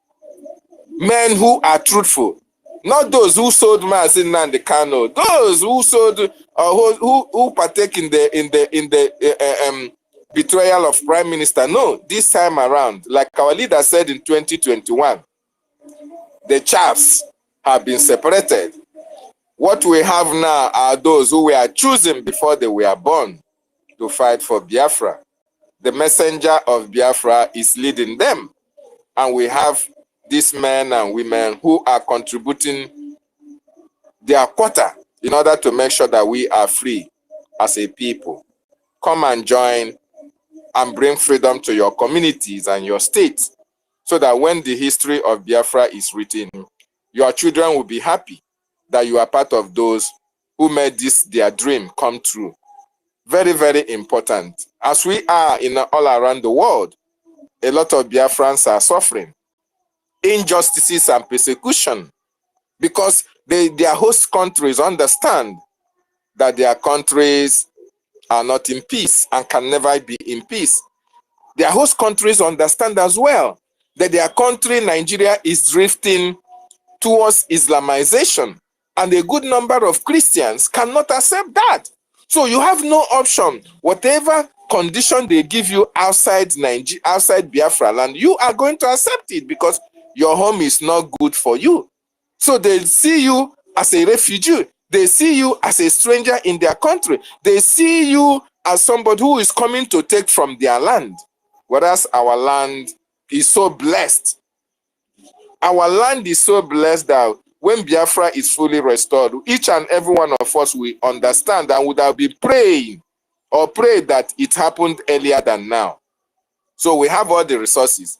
S6: men who are truthful, not those who sold Mazin Nnamdi Kanu, those who sold who partake in the betrayal of Prime Minister. No, this time around, like our leader said in 2021, the chaffs have been separated. What we have now are those who were chosen before they were born to fight for Biafra. The messenger of Biafra is leading them. And we have these men and women who are contributing their quota in order to make sure that we are free as a people. Come and join and bring freedom to your communities and your states, so that when the history of Biafra is written, your children will be happy that you are part of those who made this their dream come true. Very, very important. As we are all around the world, a lot of Biafrans are suffering injustices and persecution because their host countries understand that their countries are not in peace and can never be in peace. Their host countries understand as well that their country, Nigeria, is drifting towards Islamization, and a good number of Christians cannot accept that. So you have no option. Whatever condition they give you outside Nigeria, outside Biafra land, you are going to accept it because your home is not good for you. So they see you as a refugee. They see you as a stranger in their country. They see you as somebody who is coming to take from their land. Whereas our land is so blessed. Our land is so blessed that when Biafra is fully restored, each and every one of us will understand and would have been praying or pray that it happened earlier than now. So we have all the resources.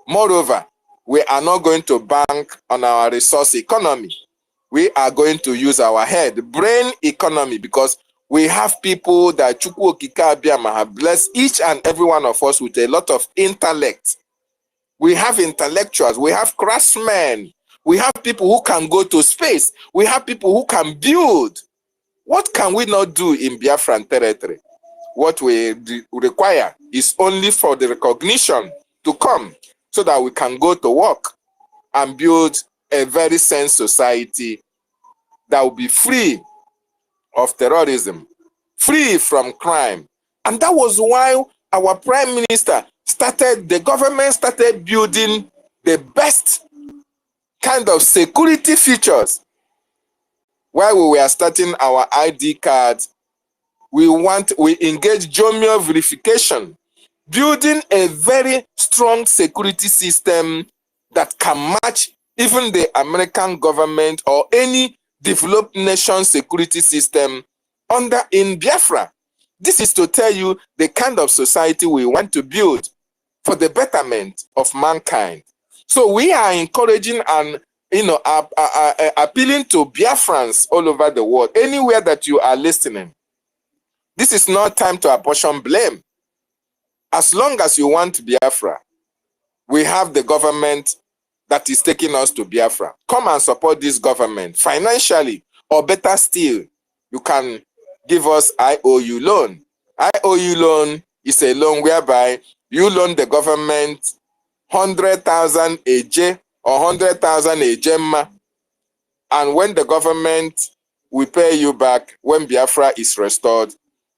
S6: Moreover, we are not going to bank on our resource economy. We are going to use our head, brain economy, because we have people that Chukwu Okike Abiyama have blessed each and every one of us with a lot of intellect. We have intellectuals, we have craftsmen, we have people who can go to space, we have people who can build. What can we not do in Biafran territory? What we require is only for the recognition to come so that we can go to work and build a very sane society that will be free of terrorism, free from crime. And that was why our Prime Minister the government started building the best kind of security features. While we were starting our ID cards, we engage Jomio verification, building a very strong security system that can match even the American government or any developed nation security system in Biafra. This is to tell you the kind of society we want to build for the betterment of mankind. So we are encouraging and appealing to Biafrans all over the world, anywhere that you are listening. This is not time to apportion blame. As long as you want Biafra, we have the government that is taking us to Biafra. Come and support this government financially, or better still, you can give us IOU loan. IOU loan is a loan whereby you loan the government 100,000 AJ or 100,000 AJMA, and when the government will pay you back when Biafra is restored,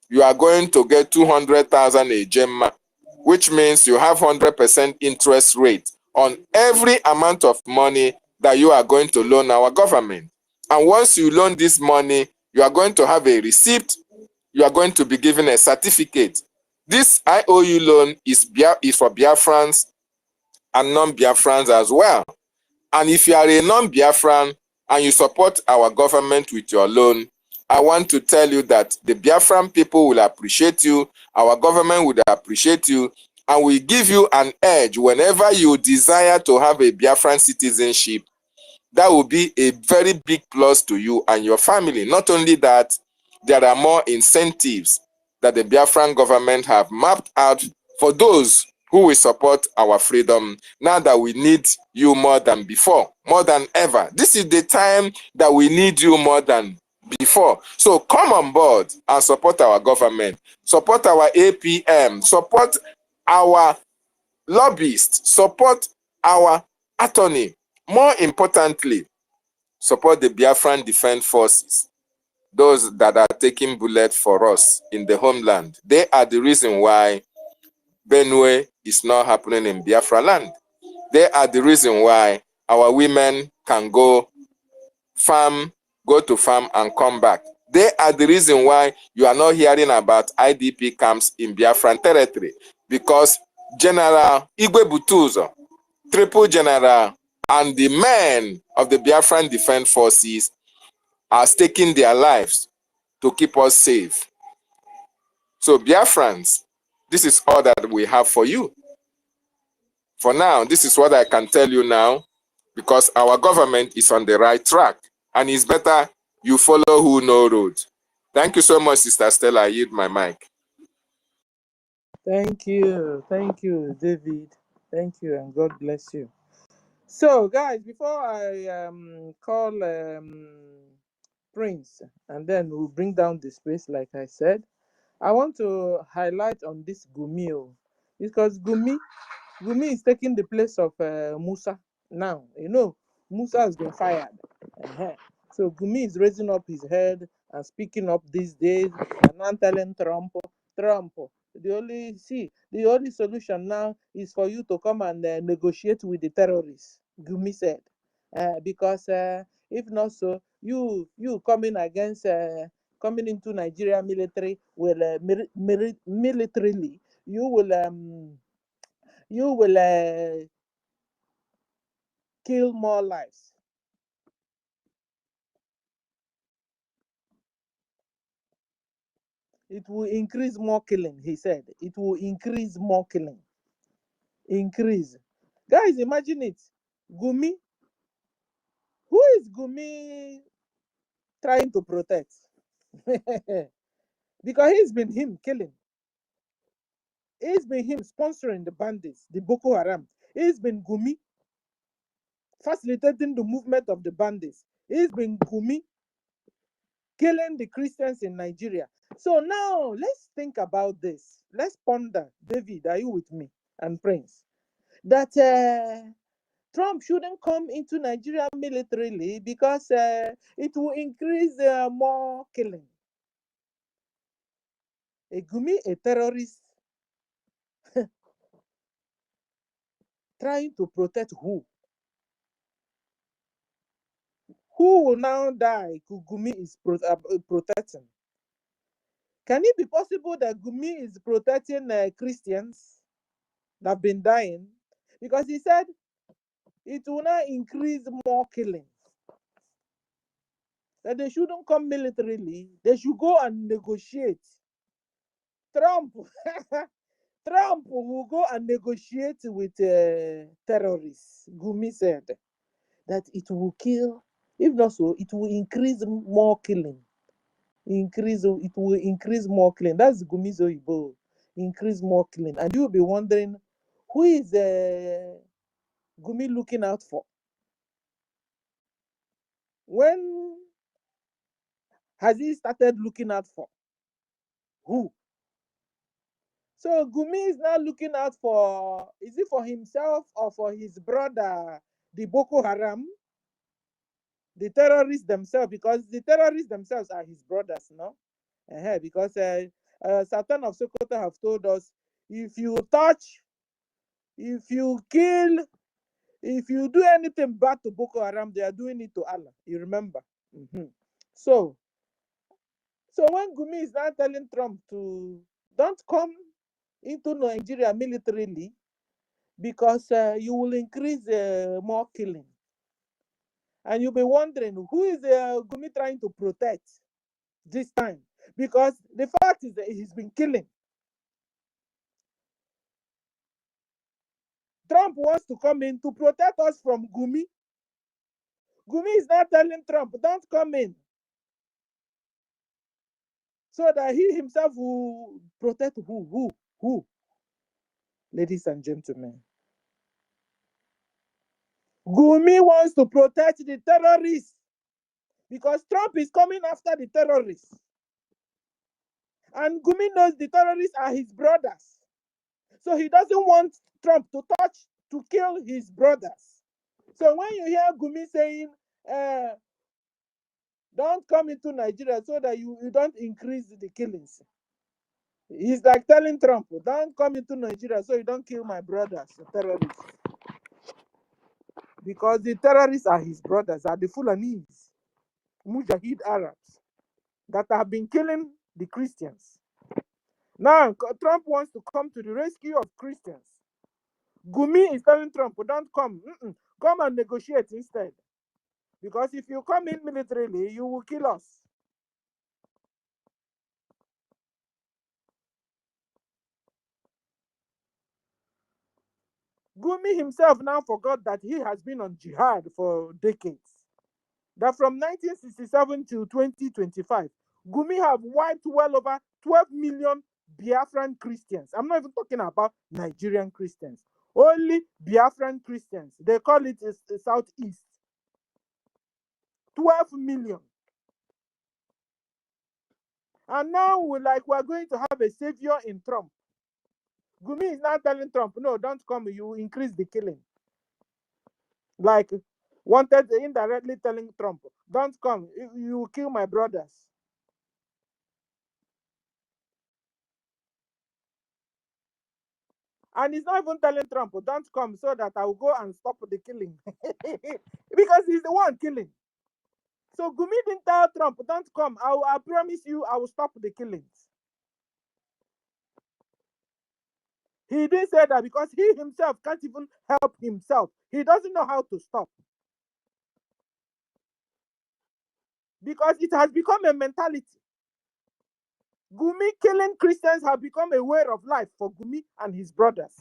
S6: you are going to get 200,000 AJMA, which means you have 100% interest rate on every amount of money that you are going to loan our government. And once you loan this money, you are going to have a receipt, you are going to be given a certificate. This IOU loan is for Biafrans and non-Biafrans as well. And if you are a non-Biafran and you support our government with your loan, I want to tell you that the Biafran people will appreciate you, our government will appreciate you, and will give you an edge whenever you desire to have a Biafran citizenship. That will be a very big plus to you and your family. Not only that, there are more incentives that the Biafran government have mapped out for those who will support our freedom now that we need you more than before, more than ever. This is the time that we need you more than before. So come on board and support our government, support our APM, support our lobbyists, support our attorney, More importantly, support the Biafran Defense Forces, those that are taking bullets for us in the homeland. They are the reason why Benue is not happening in Biafra land. They are the reason why our women can go to farm and come back. They are the reason why you are not hearing about IDP camps in Biafran territory, because General Igwe Butuzo, Triple General, and the men of the Biafran Defense Forces are staking their lives to keep us safe. So Biafrans, this is all that we have for you. For now, this is what I can tell you now, because our government is on the right track, and it's better you follow who know road. Thank you so much, Sister Stella. I yield my mic.
S1: Thank you, David. Thank you, and God bless you. So, guys, before I call Prince, and then we'll bring down the space, like I said, I want to highlight on this Gumi, because Gumi is taking the place of Musa now. You know, Musa has been fired. So Gumi is raising up his head and speaking up these days, and now telling Trump, the only solution now is for you to come and negotiate with the terrorists. Gumi said, because if not so, you coming against coming into Nigeria military will militarily, you will kill more lives. It will increase more killing, he said. It will increase more killing. Increase. Guys, imagine it. Gumi. Who is Gumi trying to protect? Because he's been him killing. It's been him sponsoring the bandits, the Boko Haram. It's been Gumi facilitating the movement of the bandits. It's been Gumi killing the Christians in Nigeria. So now let's think about this. Let's ponder. David, are you with me? And Prince. That Trump shouldn't come into Nigeria militarily because it will increase more killing. A Gumi, a terrorist, trying to protect who? Who will now die? Gumi is protecting. Can it be possible that Gumi is protecting Christians that have been dying? Because he said it will not increase more killing. That they shouldn't come militarily. They should go and negotiate. Trump will go and negotiate with terrorists. Gumi said that it will kill. If not so, it will increase more killing. It will increase more killing. That's Gumi's Oyibo. Increase more killing. And you'll be wondering, who is Gumi looking out for? When has he started looking out for? Who? So Gumi is now looking out for, is it for himself or for his brother, the Boko Haram? The terrorists themselves, because the terrorists themselves are his brothers, no? Because Sultan of Sokoto have told us, if you touch, if you kill, if you do anything bad to Boko Haram, they are doing it to Allah. You remember? So when Gumi is now telling Trump to don't come into Nigeria militarily, because you will increase more killing. And you'll be wondering, who is Gumi trying to protect this time? Because the fact is that he's been killing. Trump wants to come in to protect us from Gumi. Gumi is not telling Trump, don't come in. So that he himself will protect who? Ladies and gentlemen. Gumi wants to protect the terrorists because Trump is coming after the terrorists. And Gumi knows the terrorists are his brothers. So he doesn't want Trump to kill his brothers. So when you hear Gumi saying, don't come into Nigeria so that you don't increase the killings, he's like telling Trump, don't come into Nigeria so you don't kill my brothers, the terrorists. Because the terrorists are his brothers, are the Fulanese, Mujahid Arabs, that have been killing the Christians. Now, Trump wants to come to the rescue of Christians. Gumi is telling Trump, don't come. Come and negotiate instead. Because if you come in militarily, you will kill us. Gumi himself now forgot that he has been on jihad for decades. That from 1967 to 2025, Gumi have wiped well over 12 million Biafran Christians. I'm not even talking about Nigerian Christians. Only Biafran Christians. They call it the Southeast. 12 million. And now we're going to have a savior in Trump. Gumi is now telling Trump, no, don't come, you increase the killing. Like, wanted indirectly telling Trump, don't come, you will kill my brothers. And he's not even telling Trump, don't come so that I will go and stop the killing. Because he's the one killing. So Gumi didn't tell Trump, don't come, I promise you I will stop the killings. He didn't say that because he himself can't even help himself. He doesn't know how to stop. Because it has become a mentality. Gumi killing Christians have become a way of life for Gumi and his brothers.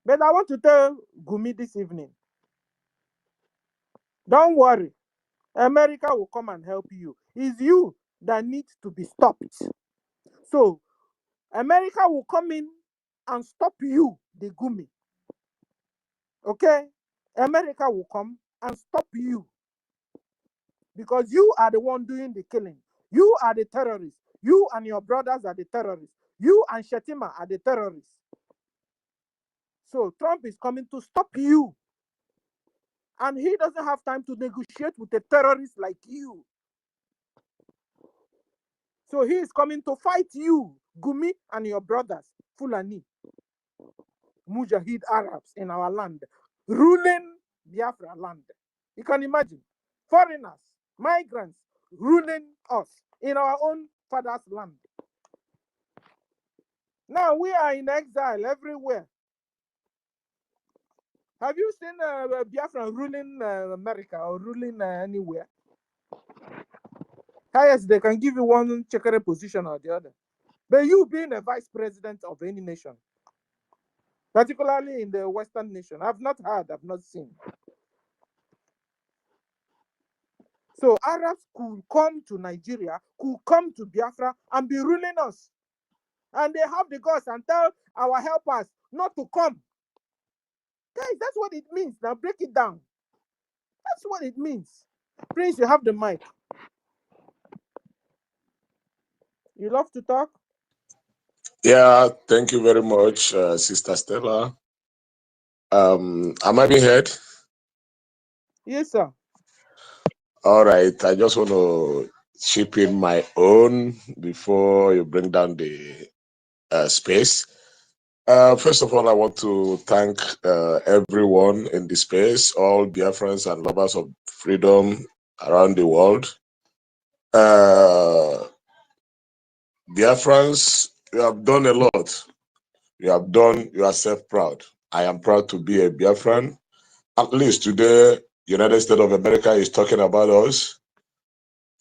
S1: But I want to tell Gumi this evening, don't worry, America will come and help you. It's you that needs to be stopped. So America will come in and stop you, the Gumi. Okay? America will come and stop you. Because you are the one doing the killing. You are the terrorists. You and your brothers are the terrorists. You and Shetima are the terrorists. So Trump is coming to stop you. And he doesn't have time to negotiate with a terrorist like you. So he is coming to fight you, Gumi, and your brothers, Fulani, Mujahid Arabs in our land, ruling Biafra land. You can imagine, foreigners, migrants, ruling us in our own father's land. Now we are in exile everywhere. Have you seen Biafra ruling America or ruling anywhere? Yes, they can give you one checkere position or the other. But you being a vice president of any nation, particularly in the Western nation, I've not heard, I've not seen. So Arabs could come to Nigeria, could come to Biafra and be ruling us. And they have the guts and tell our helpers not to come. Guys, that's what it means. Now break it down. That's what it means. Prince, you have the mic. You love to talk?
S7: Yeah, thank you very much, Sister Stella. Am I being heard?
S1: Yes, sir.
S7: All right, I just want to chip in my own before you bring down the space. First of all, I want to thank everyone in the space, all Biafrans and lovers of freedom around the world. Biafrans, you have done a lot. You have done yourself proud. I am proud to be a Biafran. At least today, United States of America is talking about us.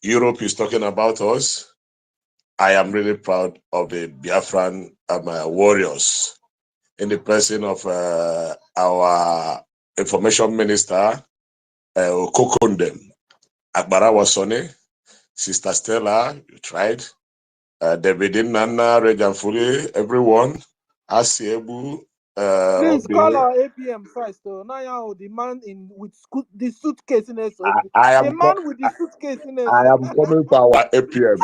S7: Europe is talking about us. I am really proud of the Biafran warriors in the person of our information minister, Okokondem, Agbara Wasone, Sister Stella, you tried, David Nana, Rejan Fuli, everyone, Asiebu,
S1: Please call
S7: Obi.
S1: our APM first. So now the man in with the suitcase in his
S7: I
S1: the
S7: am
S1: man with the suitcase in his
S7: I am coming for our APM.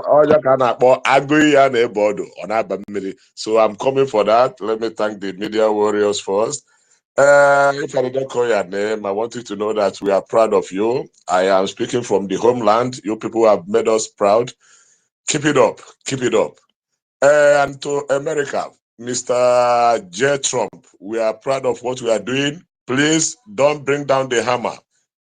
S7: All you can about Agui and Ebodo on Abamiri. So I'm coming for that. Let me thank the media warriors first. If I didn't call your name, I want you to know that we are proud of you. I am speaking from the homeland. You people have made us proud. Keep it up. Keep it up. And to America, Mr. J. Trump, we are proud of what we are doing. Please don't bring down the hammer.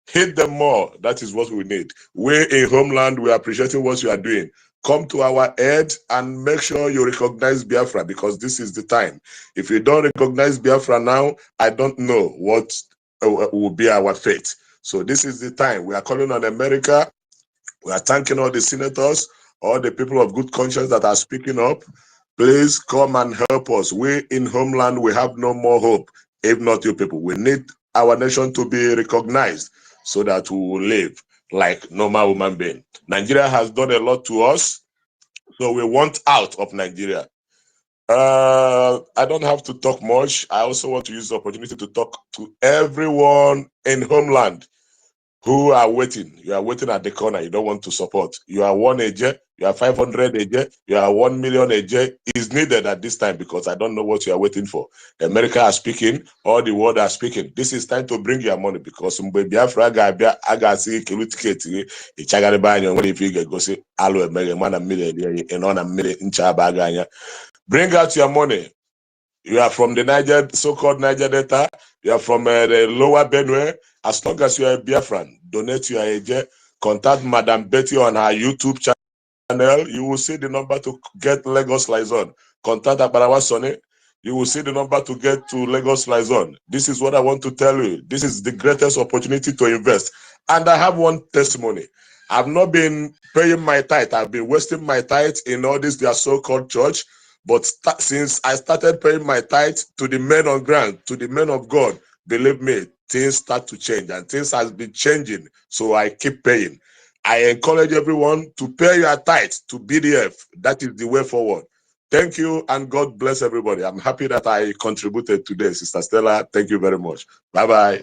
S7: Hit them more. That is what we need. We in homeland, we are appreciating what you are doing. Come to our aid and make sure you recognize Biafra, because this is the time. If you don't recognize Biafra now, I don't know what will be our fate. So this is the time. We are calling on America. We are thanking all the senators, all the people of good conscience that are speaking up. Please come and help us. We in homeland, we have no more hope. If not you people, we need our nation to be recognized so that we will live like normal human being. Nigeria has done a lot to us, so we want out of Nigeria. I don't have to talk much. I also want to use the opportunity to talk to everyone in homeland who are waiting. You are waiting at the corner. You don't want to support. You are 1 AJ, you are 500 AJ, you are 1 million AJ is needed at this time, because I don't know what you are waiting for. America are speaking, all the world are speaking. This is time to bring your money, because Biafra agasi kilutiketi ichagari banyo when if you go say alo emege mana million in on a million incha baganya. Bring out your money. You are from the Niger, so-called Niger Delta. You are from the lower Benue. As long as you are a Biafran, donate your AJ. Contact Madam Betty on her YouTube channel. You will see the number to get Lagos Liaison. Contact Abarawa Sonny. You will see the number to get to Lagos Liaison. This is what I want to tell you. This is the greatest opportunity to invest. And I have one testimony. I've not been paying my tithe. I've been wasting my tithe in all this their so-called church. But since I started paying my tithe to the men on ground, to the men of God, believe me, things start to change, and things has been changing. So I keep paying. I encourage everyone to pay your tithe to BDF. That is the way forward. Thank you, and God bless everybody. I'm happy that I contributed today, Sister Stella. Thank you very much. Bye-bye.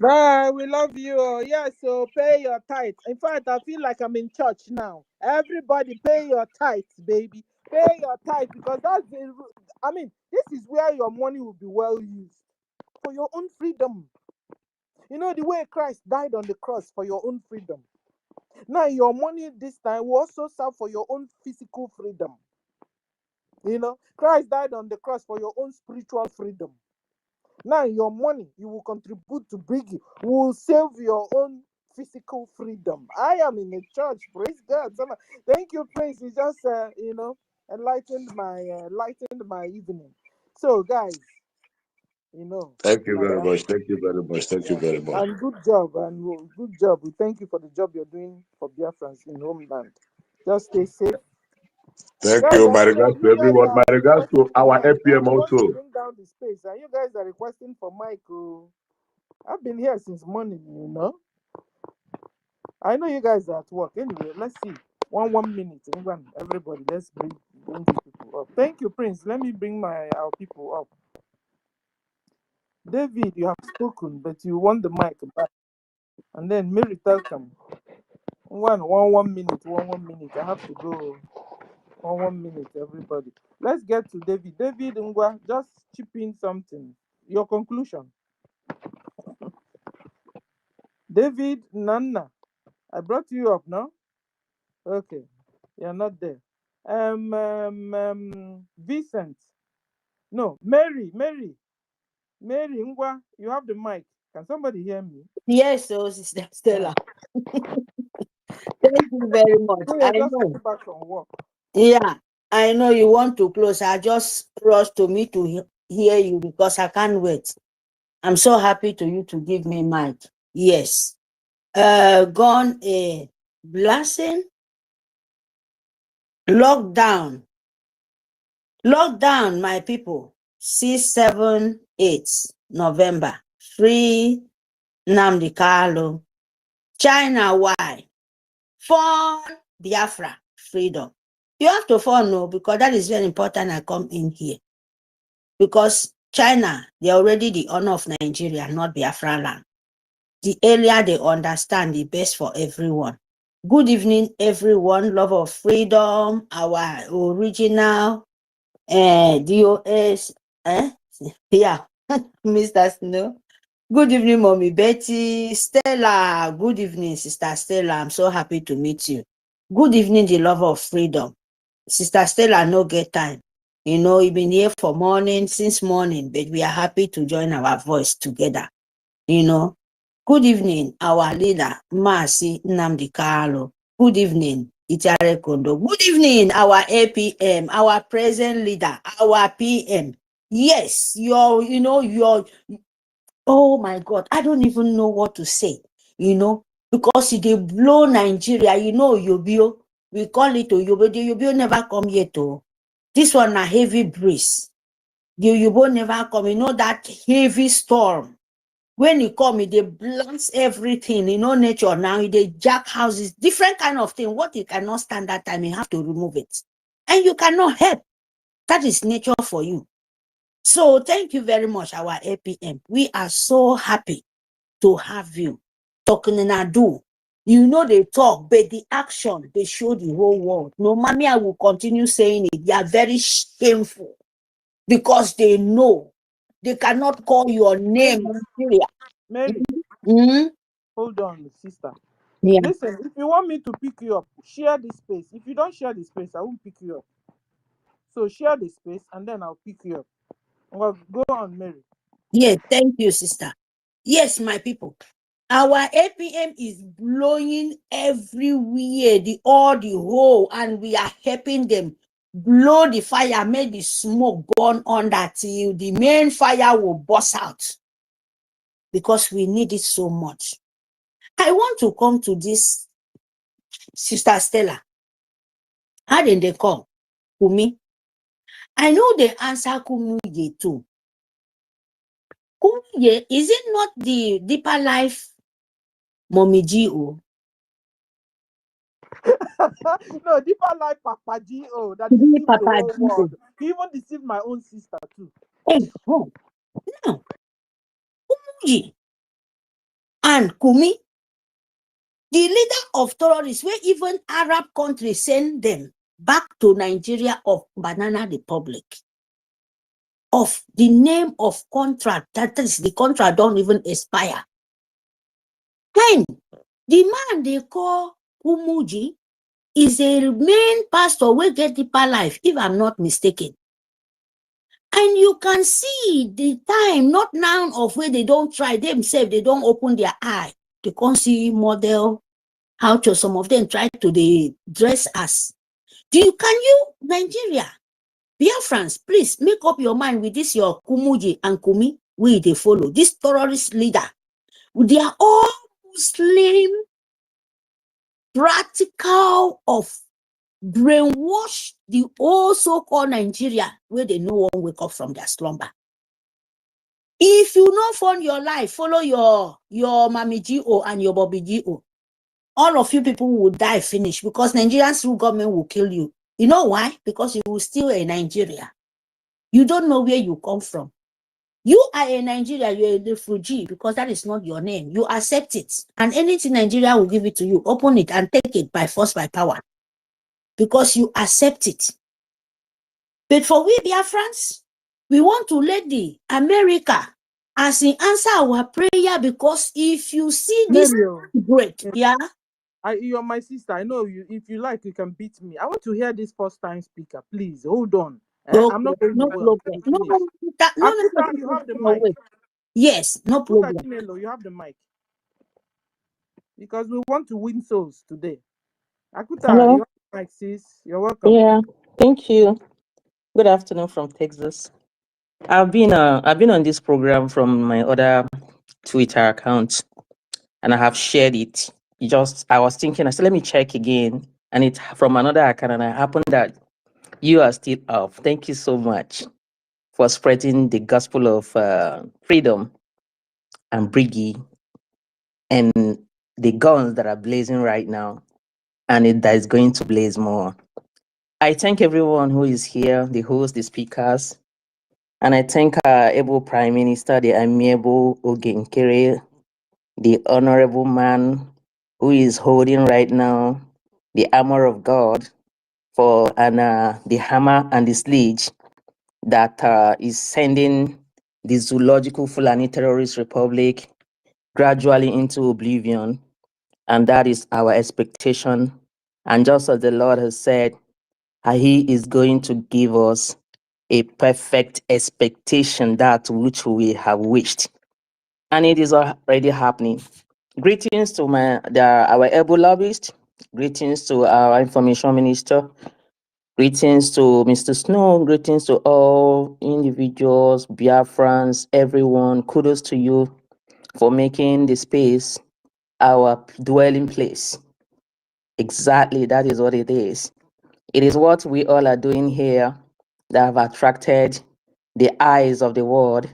S1: Bye, we love you. Yeah, so pay your tithe. In fact, I feel like I'm in church now. Everybody pay your tithe, baby. Pay your tithe, because that's the, I mean, this is where your money will be well used for your own freedom. You know, the way Christ died on the cross for your own freedom. Now, your money this time will also serve for your own physical freedom. You know, Christ died on the cross for your own spiritual freedom. Now, your money you will contribute to BRGIE will save your own physical freedom. I am in a church, praise God. Thank you, Prince. You just, you know, enlightened my evening. So, guys, you know,
S7: Thank you very much. Thank you very much. Thank you very much.
S1: and good job, and good job. We thank you for the job you're doing for Biafrans in homeland. Just stay safe.
S7: Thank
S1: Guys,
S7: you.
S1: I
S7: My
S1: know
S7: regards to
S1: you guys
S7: everyone. My
S1: are
S7: regards
S1: requesting
S7: to
S1: for
S7: our
S1: Mike.
S7: APM
S1: We want to
S7: also.
S1: bring down the space, and you guys are requesting for Mike. I've been here since morning, you know. I know you guys are at work. Anyway, let's see. One minute. Everybody, let's bring these people up. Thank you, Prince. Let me bring our people up. David, you have spoken, but you want the mic back. And then Mary Telcom. One minute. One minute. I have to go. 1 minute, everybody. Let's get to David. David Ngwa, just chip in something. Your conclusion. David Nana, I brought you up now. Okay, you're not there. Vincent. No, Mary Ngwa, you have the mic. Can somebody hear me?
S8: Yes, so Sister Stella. Thank you very much.
S1: So
S8: I
S1: you're just
S8: know.
S1: coming back from work.
S8: Yeah, I know you want to close. I just rushed to me to hear you because I can't wait. I'm so happy to you to give me mic. Yes. Gone a blessing. Lockdown, my people. 6, 7, 8 November. Free Nnamdi Kanu. China, why? For Biafra, freedom. You have to follow, because that is very important. I come in here because China, they're already the honor of Nigeria, not Biafra land. The earlier they understand, the best for everyone. Good evening, everyone. Love of freedom, our original DOS. Yeah, Mr. Snow. Good evening, Mommy Betty. Stella, good evening, Sister Stella. I'm so happy to meet you. Good evening, the love of freedom. Sister Stella, no get time. You know, you've been here for morning, since morning, but we are happy to join our voice together. You know, good evening, our leader, Masi Nnamdi Kanu. Good evening, Itare Kondo. Good evening, our APM, our present leader, our PM. Yes, you're, oh my God, I don't even know what to say, because they blow Nigeria, Yobio. We call it Oyobo. The Yobo never come yet. This one a heavy breeze. The Yobo never come. That heavy storm. When you come, they blast everything. Nature now, they jack houses, different kind of thing. What you cannot stand that time, you have to remove it. And you cannot help. That is nature for you. So thank you very much, our APM. We are so happy to have you. Talking in a do. They talk, but the action, they show the whole world. No, mommy, I will continue saying it. They are very shameful because they know they cannot call your name.
S1: Mary,
S8: Mm-hmm.
S1: hold on, sister.
S8: Yeah.
S1: Listen, if you want me to pick you up, share the space. If you don't share the space, I won't pick you up. So share the space and then I'll pick you up. Well, go on, Mary.
S8: Yes, thank you, sister. Yes, my people. Our APM is blowing everywhere, the whole, and we are helping them blow the fire, make the smoke burn under till the main fire will burst out. Because we need it so much. I want to come to this Sister Stella. How did they come? Kumi. I know they answer Kumuye too. Kumuye, is it not the deeper life Mommy G.O.?
S1: No, deeper life Papa G.O. that deceived the
S8: Papa
S1: whole
S8: G.O.
S1: world. He even deceived my own sister too.
S8: Hey, oh. Now, Kumuyi and Kumi, the leader of terrorists, where even Arab countries send them back to Nigeria of Banana Republic, of the name of contract, that is the contract don't even expire. Then, the man they call Kumuji is a main pastor who get deeper life, if I'm not mistaken. And you can see the time, not now of where they don't try themselves, they don't open their eye. They can't see model, how to some of them try to dress as. Can you, Nigeria, Biafrans, please make up your mind with this your Kumuji and Kumi, we they follow. This terrorist leader, they are all Muslim, practical of brainwash the whole so-called Nigeria where they no one wake up from their slumber. If you not fund your life, follow your Mami G.O. and your Bobby G.O. All of you people will die finish because Nigerian through government will kill you. You know why? Because you will still a Nigeria. You don't know where you come from. You are a Nigeria, you're a refugee because that is not your name. You accept it. And anything Nigeria will give it to you, open it and take it by force, by power. Because you accept it. But for we Biafrans, we want to let the America as in answer our prayer, because if you see this great, yeah.
S1: You're my sister. I know you. If you like, you can beat me. I want to hear this first time speaker. Please hold on.
S8: Okay,
S1: I'm not going
S8: no
S1: away.
S8: problem.
S1: Akuta, you have the mic.
S8: Yes, no problem.
S1: Akuta, you have the mic. Because we want to win souls today. Akuta,
S9: Hello.
S1: you have the mic, sis. You're welcome.
S9: Yeah, thank you. Good afternoon from Texas. I've been on this program from my other Twitter account, and I have shared it. I was thinking, I said, let me check again, and it's from another account, and it happened that you are still up. Thank you so much for spreading the gospel of freedom and BRGIE and the guns that are blazing right now, and that is going to blaze more. I thank everyone who is here, the hosts, the speakers. And I thank our able Prime Minister, the amiable Ogenkere, the honorable man who is holding right now the armor of God for the hammer and the sledge that is sending the zoological Fulani terrorist republic gradually into oblivion. And that is our expectation. And just as the Lord has said, he is going to give us a perfect expectation, that which we have wished. And it is already happening. Greetings to our able lobbyist. Greetings to our information minister. Greetings to Mr. Snow. Greetings to all individuals, Biafrans, everyone. Kudos to you for making the space our dwelling place. Exactly, that is what it is. It is what we all are doing here that have attracted the eyes of the world,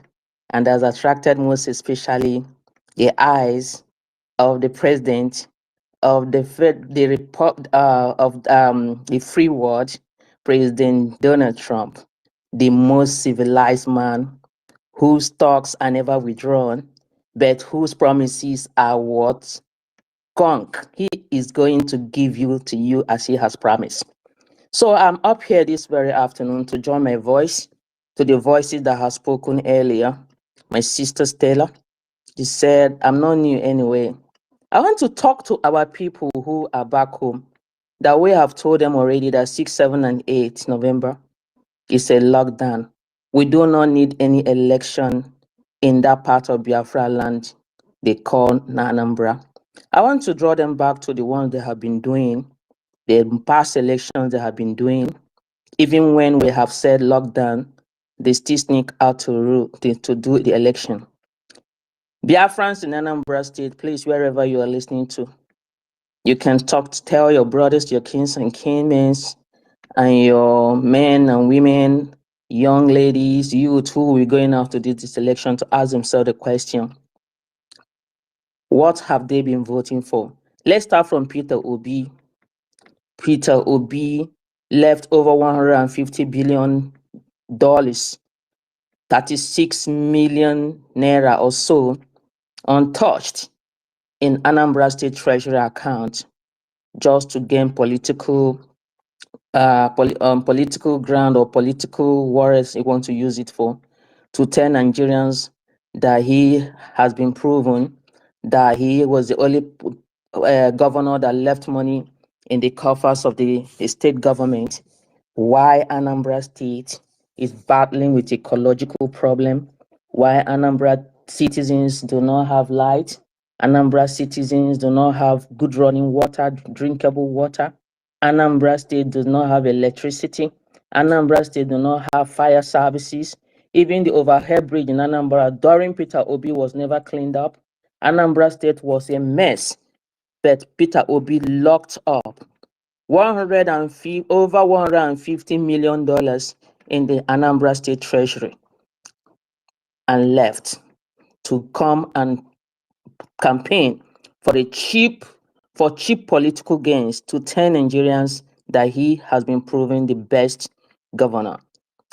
S9: and has attracted most especially the eyes of the president of the free world, President Donald Trump, the most civilized man whose talks are never withdrawn, but whose promises are what? Conk. He is going to give you to you as he has promised. So I'm up here this very afternoon to join my voice to the voices that have spoken earlier. My sister Stella, she said, I'm not new anyway. I want to talk to our people who are back home, that we have told them already that 6, 7, and 8 November is a lockdown. We do not need any election in that part of Biafra land they call Anambra. I want to draw them back to the ones they have been doing, the past elections they have been doing. Even when we have said lockdown, they still sneak out to do the election. Biafrans in Anambra State, please, wherever you are listening to, you can tell your brothers, your kins and kinmen, and your men and women, young ladies, youth who will be going out to do this election, to ask themselves the question, what have they been voting for? Let's start from Peter Obi. Peter Obi left over $150 billion, 36 million naira or so, untouched in Anambra State Treasury account, just to gain political ground or political wars he wants to use it for, to tell Nigerians that he has been proven that he was the only governor that left money in the coffers of the state government. Why Anambra State is battling with ecological problem, why Anambra citizens do not have light, Anambra citizens do not have good running water, drinkable water, Anambra State does not have electricity, Anambra State do not have fire services, even the overhead bridge in Anambra during Peter Obi was never cleaned up. Anambra State was a mess, but Peter Obi locked up over $150 million in the Anambra State Treasury and left to come and campaign for cheap political gains, to tell Nigerians that he has been proven the best governor.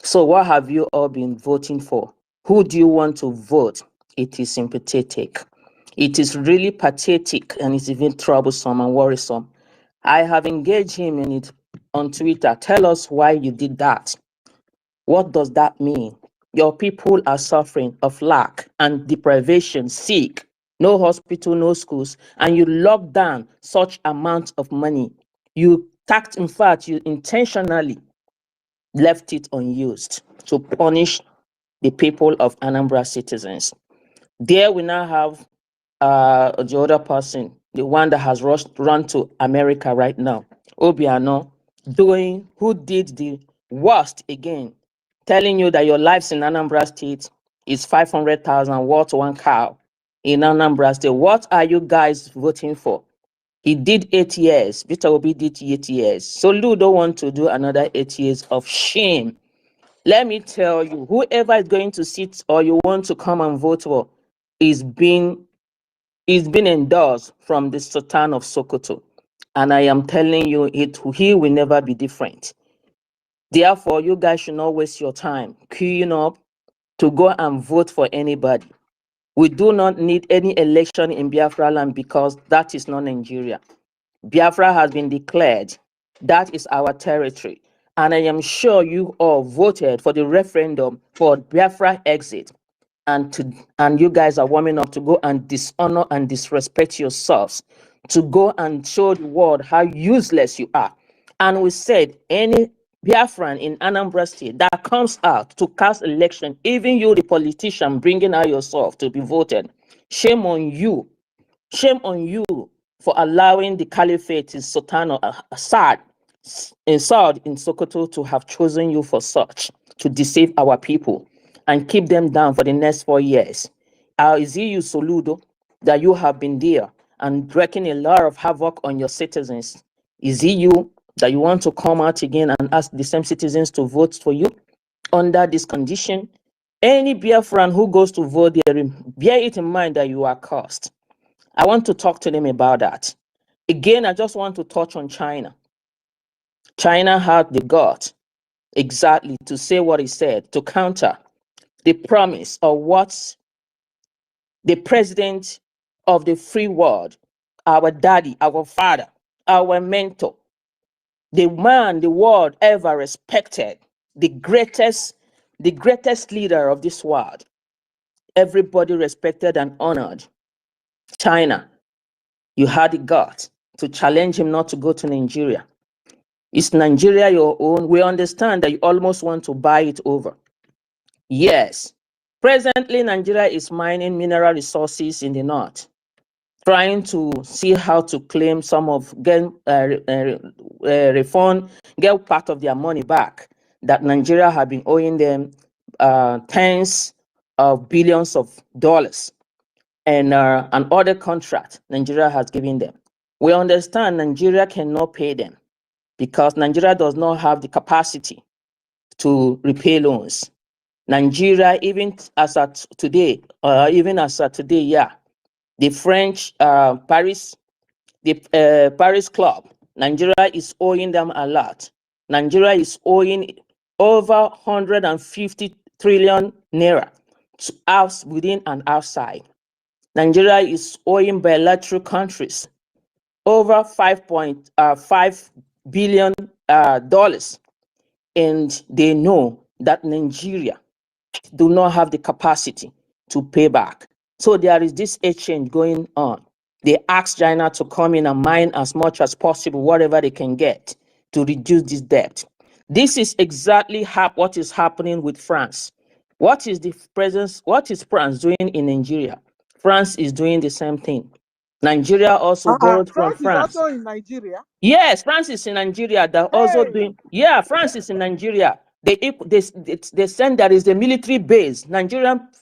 S9: So what have you all been voting for? Who do you want to vote? It is sympathetic. It is really pathetic, and it's even troublesome and worrisome. I have engaged him in it on Twitter. Tell us why you did that. What does that mean? Your people are suffering of lack and deprivation, sick, no hospital, no schools, and you lock down such amount of money. You intentionally left it unused to punish the people of Anambra citizens. There we now have the other person, the one that has run to America right now, Obiano, who did the worst again, telling you that your lives in Anambra State is 500,000 worth one cow in Anambra State. What are you guys voting for? He did 8 years. Peter Obi did 8 years. Soludo want to do another 8 years of shame. Let me tell you, whoever is going to sit or you want to come and vote for is being endorsed from the Sultan of Sokoto. And I am telling you, he will never be different. Therefore, you guys should not waste your time queuing up to go and vote for anybody. We do not need any election in Biafra land because that is not Nigeria. Biafra has been declared. That is our territory. And I am sure you all voted for the referendum for Biafra exit. And you guys are warming up to go and dishonor and disrespect yourselves, to go and show the world how useless you are. And we said any Biafran in Anambra State that comes out to cast election, even you, the politician, bringing out yourself to be voted, shame on you. Shame on you for allowing the caliphate in Sultan Assad in Sokoto to have chosen you for such, to deceive our people and keep them down for the next 4 years. Is it you, Soludo, that you have been there and wreaking a lot of havoc on your citizens? Is it you that you want to come out again and ask the same citizens to vote for you under this condition? Any Biafran who goes to vote there, bear it in mind that you are cursed. I want to talk to them about that. Again, I just want to touch on China. China had the gut exactly to say what he said, to counter the promise of what the president of the free world, our daddy, our father, our mentor, the man the world ever respected, the greatest leader of this world, everybody respected and honored. China, you had the gut to challenge him not to go to Nigeria. Is Nigeria your own? We understand that you almost want to buy it over. Yes, presently Nigeria is mining mineral resources in the north, trying to see how to claim some of, refund, get part of their money back that Nigeria have been owing them tens of billions of dollars, and other contract Nigeria has given them. We understand Nigeria cannot pay them because Nigeria does not have the capacity to repay loans. Nigeria, even as at today, yeah, the French Paris Club, Nigeria is owing them a lot. Nigeria is owing over 150 trillion naira to us within and outside. Nigeria is owing bilateral countries over $5.5 billion, and they know that Nigeria do not have the capacity to pay back. So there is this exchange going on. They ask China to come in and mine as much as possible, whatever they can get, to reduce this debt. This is exactly what is happening with France. What is France doing in Nigeria? France is doing the same thing. Nigeria also borrowed from France.
S1: Is also in Nigeria?
S9: Yes, France is in Nigeria. They're also doing. Yeah, France is in Nigeria. They send there is a military base.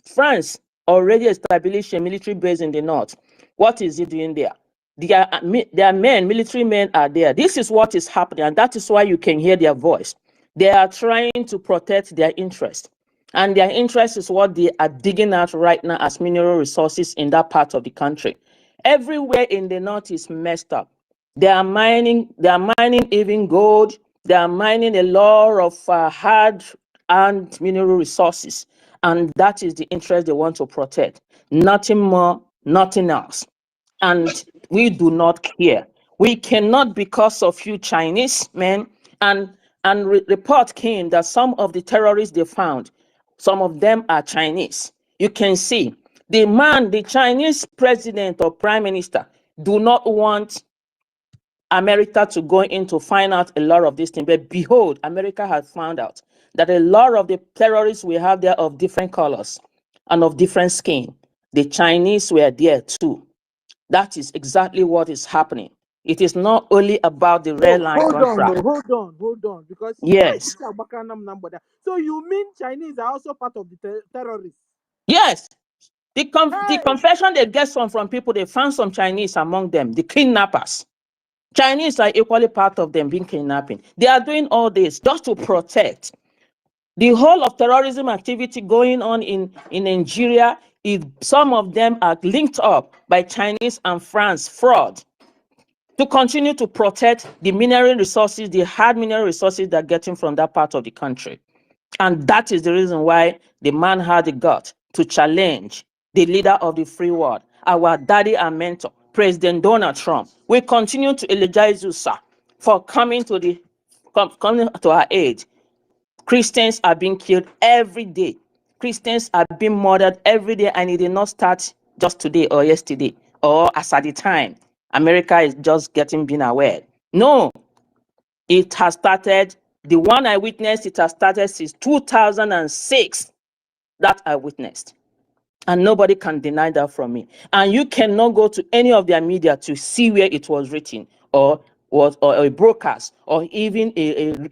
S9: France already established a military base in the north. What is it doing there? Their military men are there. This is what is happening, and that is why you can hear their voice. They are trying to protect their interest. And their interest is what they are digging out right now as mineral resources in that part of the country. Everywhere in the north is messed up. They are mining even gold. They are mining a lot of hard and mineral resources. And that is the interest they want to protect. Nothing more, nothing else. And we do not care. We cannot, because of you Chinese men, and report came that some of the terrorists they found, some of them are Chinese. You can see the Chinese president or prime minister do not want America to go in to find out a lot of these things. But behold, America has found out that a lot of the terrorists we have there of different colors and of different skin. The Chinese were there too. That is exactly what is happening. It is not only about the red line contract.
S1: Hold on, because
S9: yes.
S1: So you mean Chinese are also part of the terrorists?
S9: Yes. The confession they get from people, they found some Chinese among them, the kidnappers. Chinese are equally part of them being kidnapping. They are doing all this just to protect. The whole of terrorism activity going on in Nigeria, some of them are linked up by Chinese and France fraud to continue to protect the mineral resources, the hard mineral resources they're getting from that part of the country. And that is the reason why the man had the gut to challenge the leader of the free world, our daddy and mentor, President Donald Trump. We continue to elegize you, sir, for coming to our aid. Christians are being killed every day. Christians are being murdered every day, and it did not start just today or yesterday or as at the time America is just being aware. No, it has started. The one I witnessed, it has started since 2006. That I witnessed. And nobody can deny that from me. And you cannot go to any of their media to see where it was written or a broadcast or even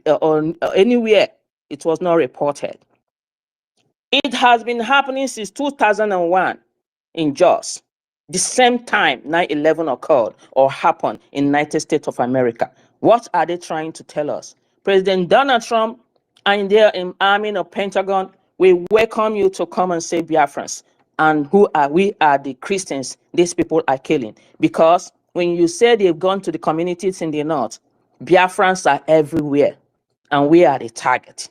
S9: or anywhere it was not reported. It has been happening since 2001 in Jos. The same time 9/11 occurred or happened in United States of America. What are they trying to tell us? President Donald Trump and their army of Pentagon, we welcome you to come and say Biafrans. And who are we? Are the Christians these people are killing. Because when you say they've gone to the communities in the north, Biafrans are everywhere. And we are the target.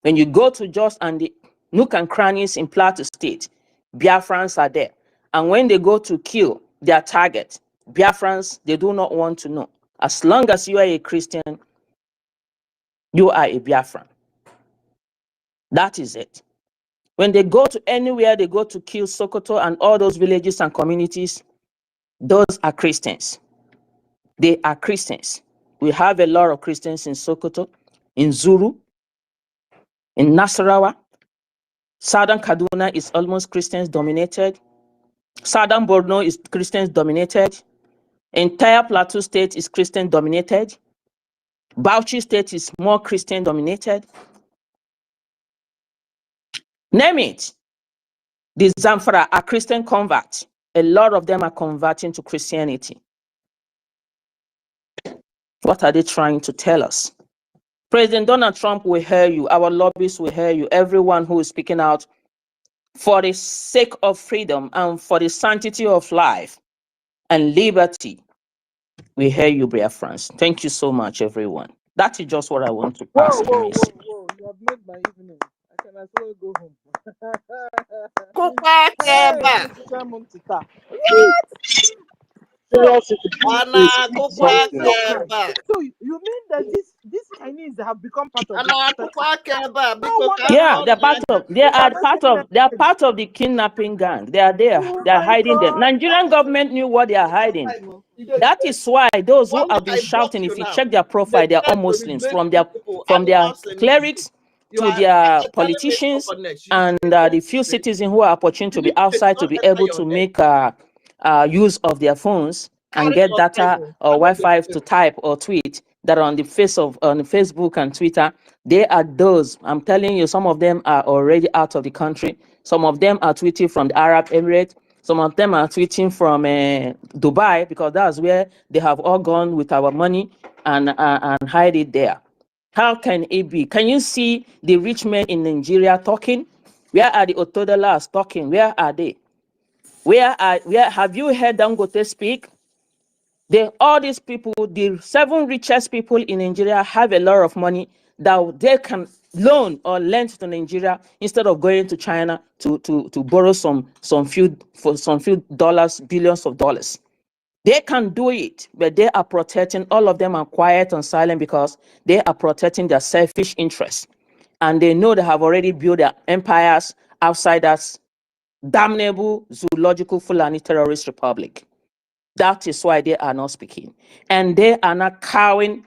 S9: When you go to Jos and the nook and crannies in Plateau State, Biafrans are there. And when they go to kill their target, Biafrans, they do not want to know. As long as you are a Christian, you are a Biafran. That is it. When they go to anywhere, they go to kill Sokoto and all those villages and communities, those are Christians. They are Christians. We have a lot of Christians in Sokoto, in Zuru, in Nasarawa. Southern Kaduna is almost Christians dominated. Southern Borno is Christians dominated. Entire Plateau State is Christian dominated. Bauchi State is more Christian dominated. Name it. The Zamfara are Christian converts. A lot of them are converting to Christianity. What are they trying to tell us? President Donald Trump will hear you. Our lobbyists will hear you. Everyone who is speaking out for the sake of freedom and for the sanctity of life and liberty, we hear you, Biafrans. Thank you so much, everyone. That is just what I want to pass the message.
S1: Whoa. You have made my evening. I can as well go home. Hey, Mr. Montita. So, so you mean that these Chinese have become part of the
S9: Yeah, they are part of the kidnapping gang. They are there. They are hiding them. Nigerian government knew what they are hiding. That is why those who have been shouting, if you check their profile, they are all Muslims, from their clerics to their politicians and the few citizens who are opportune to be outside to be able to make use of their phones and get data or Wi-Fi to type or tweet that are on the Facebook and Twitter. They are those. I'm telling you, some of them are already out of the country. Some of them are tweeting from the Arab Emirates. Some of them are tweeting from Dubai, because that's where they have all gone with our money and hide it there. How can it be? Can you see the rich men in Nigeria talking? Where are the Otodolas talking? Where are they? Where have you heard Dangote speak? All these people, the 7 richest people in Nigeria, have a lot of money that they can loan or lend to Nigeria instead of going to China to borrow some few dollars, billions of dollars. They can do it, but they are protecting. All of them are quiet and silent because they are protecting their selfish interests, and they know they have already built their empires outside that damnable zoological Fulani terrorist republic. That is why they are not speaking. And they are not cowing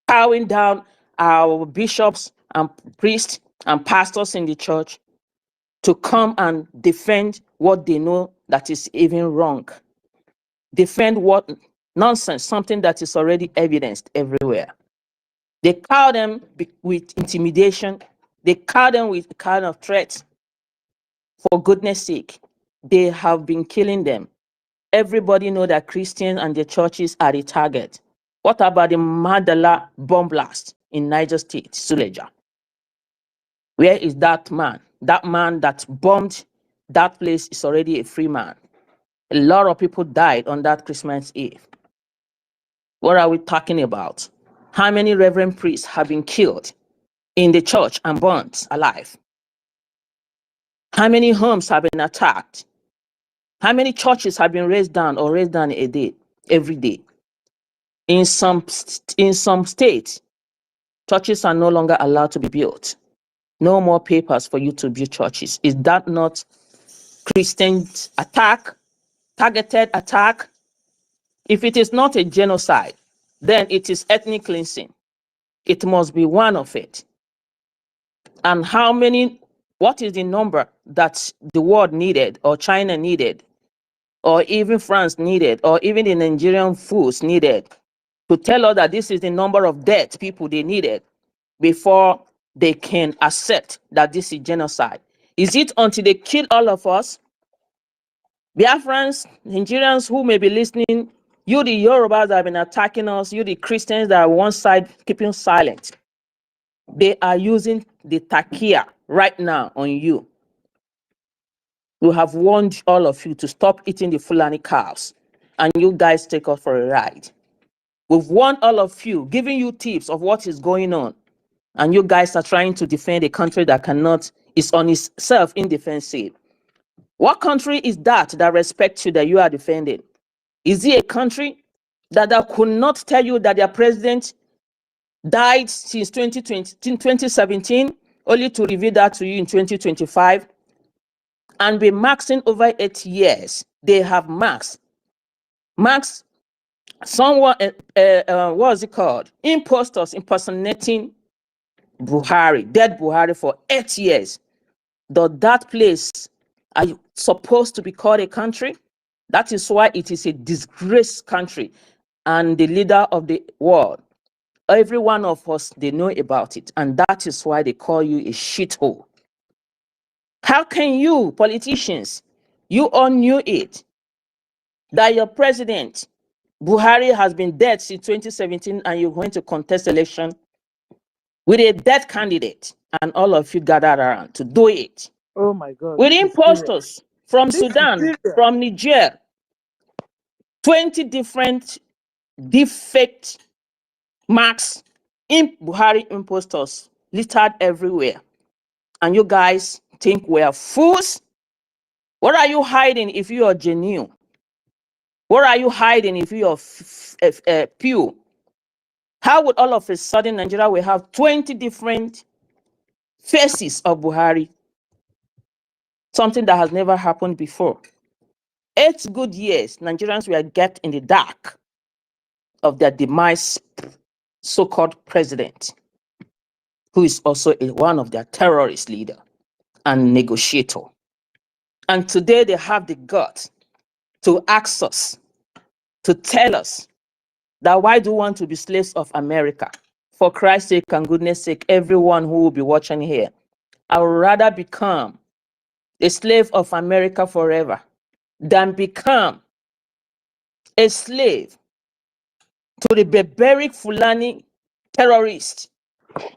S9: down our bishops and priests and pastors in the church to come and defend what they know that is even wrong. Defend what nonsense, something that is already evidenced everywhere. They cow them with intimidation. They cow them with kind of threats. For goodness sake, they have been killing them. Everybody know that Christians and the churches are the target. What about the Mandela bomb blast in Niger State, Suleja? Where is that man? That man that bombed that place is already a free man. A lot of people died on that Christmas Eve. What are we talking about? How many reverend priests have been killed? in the church and burnt alive? How many homes have been attacked? How many churches have been razed down or razed down a day, every day? In some states, churches are no longer allowed to be built. No more papers for you to build churches. Is that not Christian attack, targeted attack? If it is not a genocide, then it is ethnic cleansing. It must be one of it. And what is the number that the world needed, or China needed, or even France needed, or even the Nigerian fools needed to tell us that this is the number of dead people they needed before they can accept that this is genocide? Is it until they kill all of us? Biafrans, Nigerians who may be listening, you the Yorubas that have been attacking us, you the Christians that are one side keeping silent, they are using the takia right now on you. We have warned all of you to stop eating the Fulani cows, and you guys take us for a ride. We've warned all of you, giving you tips of what is going on, and you guys are trying to defend a country that is on itself indefensive. What country is that respects you, that you are defending? Is it a country that could not tell you that their president died since 2017, only to reveal that to you in 2025, and be maxing over 8 years? They have maxed someone, what is it called? Imposters impersonating Buhari, dead Buhari, for 8 years. Does that place are supposed to be called a country? That is why it is a disgraced country, and the leader of the world, every one of us, they know about it, and that is why they call you a shithole. How can you, politicians, you all knew it, that your president, Buhari, has been dead since 2017, and you're going to contest election with a dead candidate, and all of you gathered around to do it?
S1: Oh my God.
S9: With imposters from Sudan, from Niger, 20 different defect marks in Buhari imposters littered everywhere. And you guys think we're fools? What are you hiding if you are genuine? What are you hiding if you are pure? How would all of a sudden Nigeria will have 20 different faces of Buhari? Something that has never happened before. 8 good years, Nigerians will get in the dark of their demise so-called president, who is also one of their terrorist leader and negotiator. And today they have the guts to ask us, to tell us that why do you want to be slaves of America? For Christ's sake and goodness sake, everyone who will be watching here, I would rather become a slave of America forever than become a slave to the barbaric Fulani terrorists,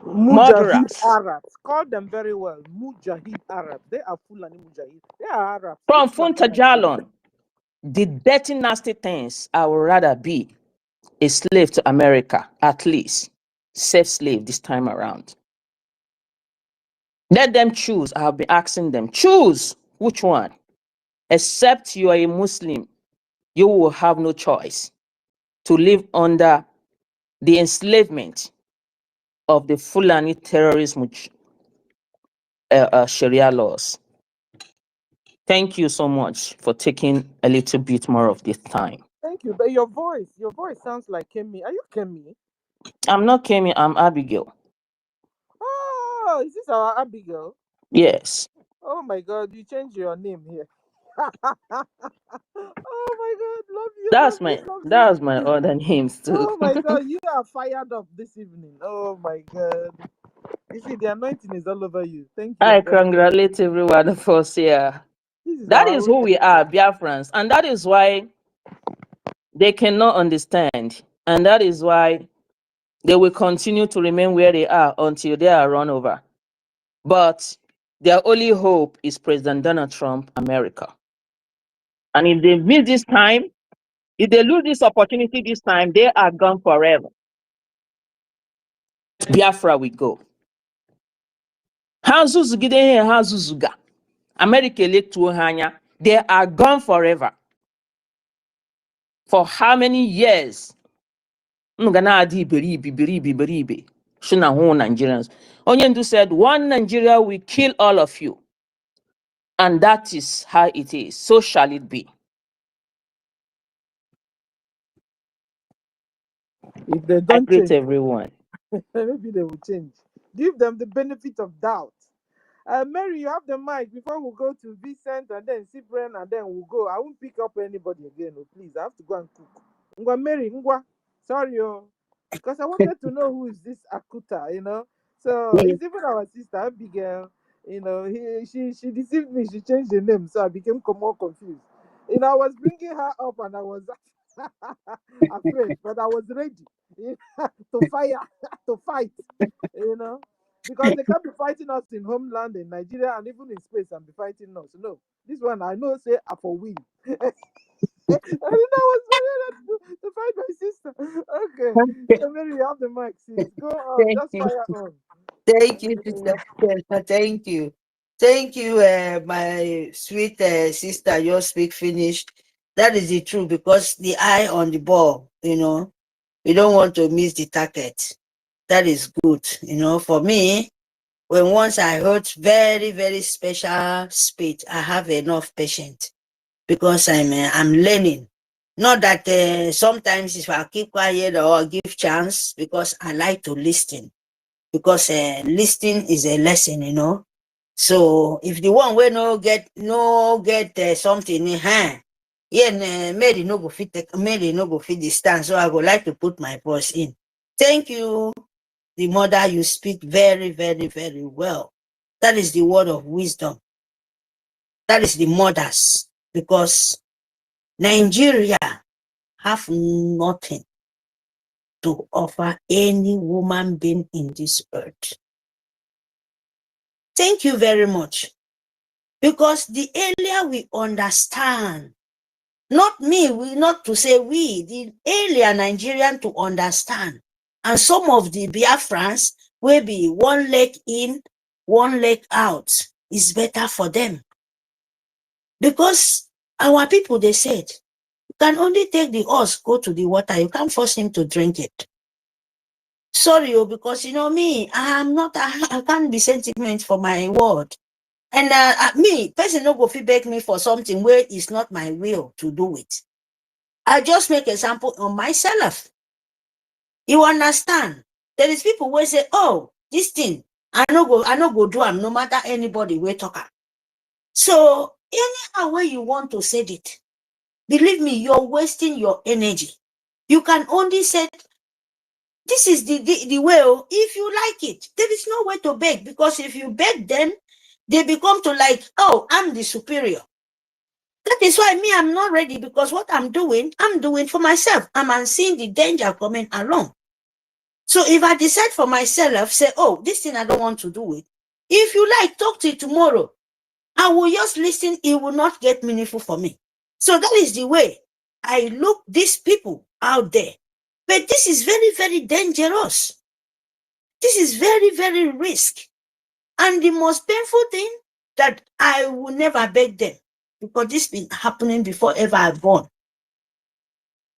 S1: Mujahid
S9: murderers
S1: Arabs. Call them very well. Mujahid Arabs. They are Fulani Mujahid. They are Arabs.
S9: from Funta. The dirty, nasty things. I would rather be a slave to America, at least safe slave this time around. Let them choose. I have been asking them, choose which one. Except you are a Muslim, you will have no choice to live under the enslavement of the Fulani terrorism Sharia laws. Thank you so much for taking a little bit more of this time.
S1: Thank you. But your voice sounds like Kemi. Are you Kemi?
S9: I'm not Kemi, I'm Abigail.
S1: Oh, is this our Abigail?
S9: Yes.
S1: Oh my God, you changed your name here. Oh my God, love you.
S9: That's my other names too.
S1: Oh my God, you are fired up this evening. Oh my God. You see, the anointing is all over you. Thank you.
S9: I congratulate every one of us here. That is who we are, Biafrans. And that is why they cannot understand. And that is why they will continue to remain where they are until they are run over. But their only hope is President Donald Trump, America. And if they miss this time, if they lose this opportunity this time, they are gone forever. Biafra we go. Hazuzugide he hazuzuga. America electuo hanya. They are gone forever. For how many years? Ngana adi beribi. Shuna hu Nigerians. Onyendu said, one Nigeria will kill all of you. And that is how it is. So shall it be.
S1: If they
S9: I
S1: don't
S9: greet
S1: change,
S9: everyone.
S1: maybe they will change. Give them the benefit of doubt. Mary, you have the mic before we go to Vincent and then Cyprian and then we'll go. I won't pick up anybody again. Oh, please, I have to go and cook. Ngwa Mary, Ngwa. Sorry, because I wanted to know who is this Akuta, So
S9: Yes.
S1: it's even our sister, Abigail. She deceived me. She changed the name, so I became more confused. I was bringing her up and I was afraid, but I was ready to fire, to fight, because they can't be fighting us in homeland in Nigeria and even in space and be fighting us. No, this one I know say I for win. I was ready to fight my sister. Okay, so Mary, you have the mic, sis. Go on,
S8: Thank
S1: just
S8: you.
S1: fire on.
S8: Thank you, Sister Stella. Thank you. Thank you, my sweet sister. Your speak finished. That is the truth because the eye on the ball, we don't want to miss the target. That is good. For me, when once I heard very, very special speech, I have enough patience because I'm learning. Not that sometimes if I keep quiet or give chance because I like to listen because listening is a lesson. So if the one will no get something in hand, Mary no go fit the stand. So I would like to put my voice in. Thank you, the mother. You speak very, very, very well. That is the word of wisdom. That is the mothers because Nigeria have nothing to offer any woman being in this earth. Thank you very much. Because the earlier we understand, not to say we, the earlier Nigerian to understand, and some of the Biafrans will be one leg in, one leg out, is better for them. Because our people, they said, you can only take the horse, go to the water, you can't force him to drink it. Sorry, because me, I can't be sentiment for my word. And person no go feedback me for something where it's not my will to do it. I just make example on myself. You understand? There is people who say, oh, this thing, I no go do them no matter anybody we talk. So anyhow way you want to say it, believe me, you're wasting your energy. You can only say, this is the way, if you like it. There is no way to beg, because if you beg them, they become to like, oh, I'm the superior. That is why me, I'm not ready, because what I'm doing for myself. I'm seeing the danger coming along. So if I decide for myself, say, oh, this thing I don't want to do it. If you like, talk to it tomorrow. I will just listen. It will not get meaningful for me. So that is the way I look these people out there. But this is very, very dangerous. This is very, very risky. And the most painful thing that I will never beg them, because this been happening before ever I born.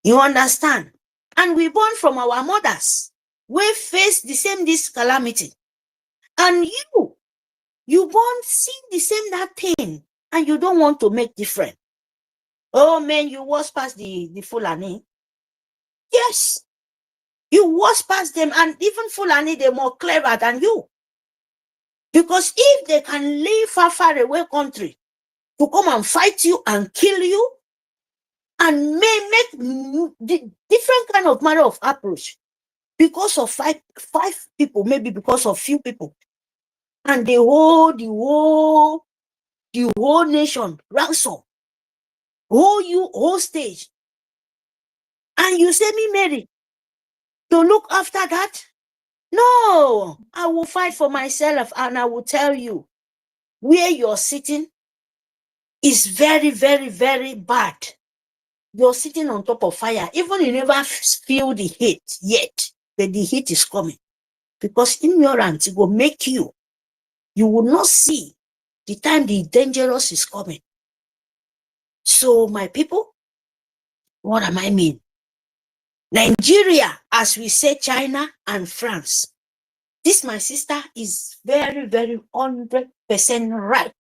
S8: You understand? And we born from our mothers. We face this calamity. And you born seeing the same that thing, and you don't want to make different. Oh man, you was past the Fulani. Yes. You was past them, and even Fulani, they're more clever than you. Because if they can leave far away country to come and fight you and kill you, and may make different kind of manner of approach because of five people, maybe because of few people, and the whole nation ransom, whole stage, and you say me, Mary, to look after that? No, I will fight for myself, and I will tell you where you're sitting is very, very, very bad. You're sitting on top of fire. Even you never feel the heat yet, but the heat is coming. Because ignorance will make you You will not see the time the dangerous is coming. So my people, what am I mean? Nigeria, as we say, China and France. This, my sister, is very, very 100% right.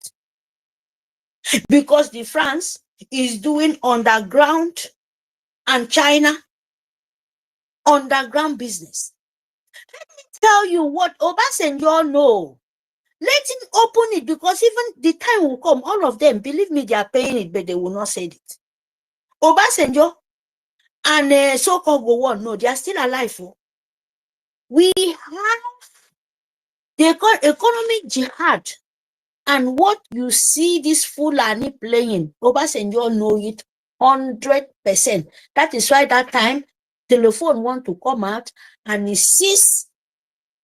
S8: Because the France is doing underground and China underground business. Let me tell you what Obasanjo know. Let him open it, because even the time will come, all of them, believe me, they are paying it, but they will not say it. Obasanjo and so-called Gowon, no, they are still alive. Oh. We have the economic jihad, and what you see this Fulani playing, Obasanjo know it 100%. That is why that time, telephone want to come out, and he sees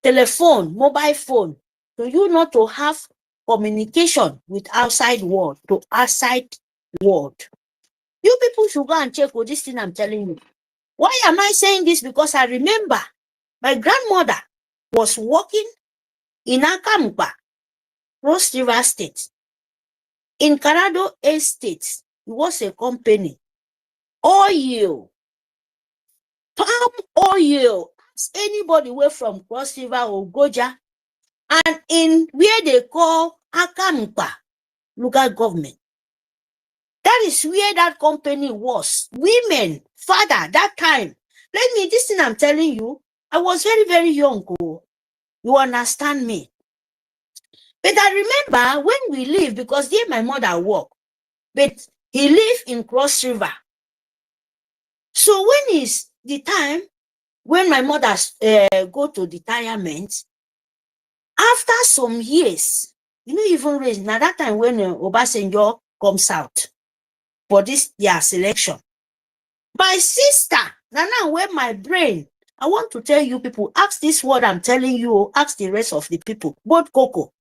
S8: telephone, mobile phone, so you not to have communication with outside world, to outside world. You people should go and check this thing I'm telling you. Why am I saying this? Because I remember my grandmother was working in Akampa, Cross River State. In Carado Estate, it was a company. Oil, palm oil. Ask anybody away from Cross River or Goja, and in where they call Akampa local government. That is where that company was. Women, father, that time. Let me, this thing I'm telling you, I was very, very young. Oh. You understand me? But I remember when we lived, because there my mother worked, but he lived in Cross River. So when is the time when my mother go to retirement, after some years, you know, even raise, now that time when Obasanjo comes out for this their selection, my sister, now where my brain, I want to tell you people, ask this word I'm telling you, ask the rest of the people, both cocoa,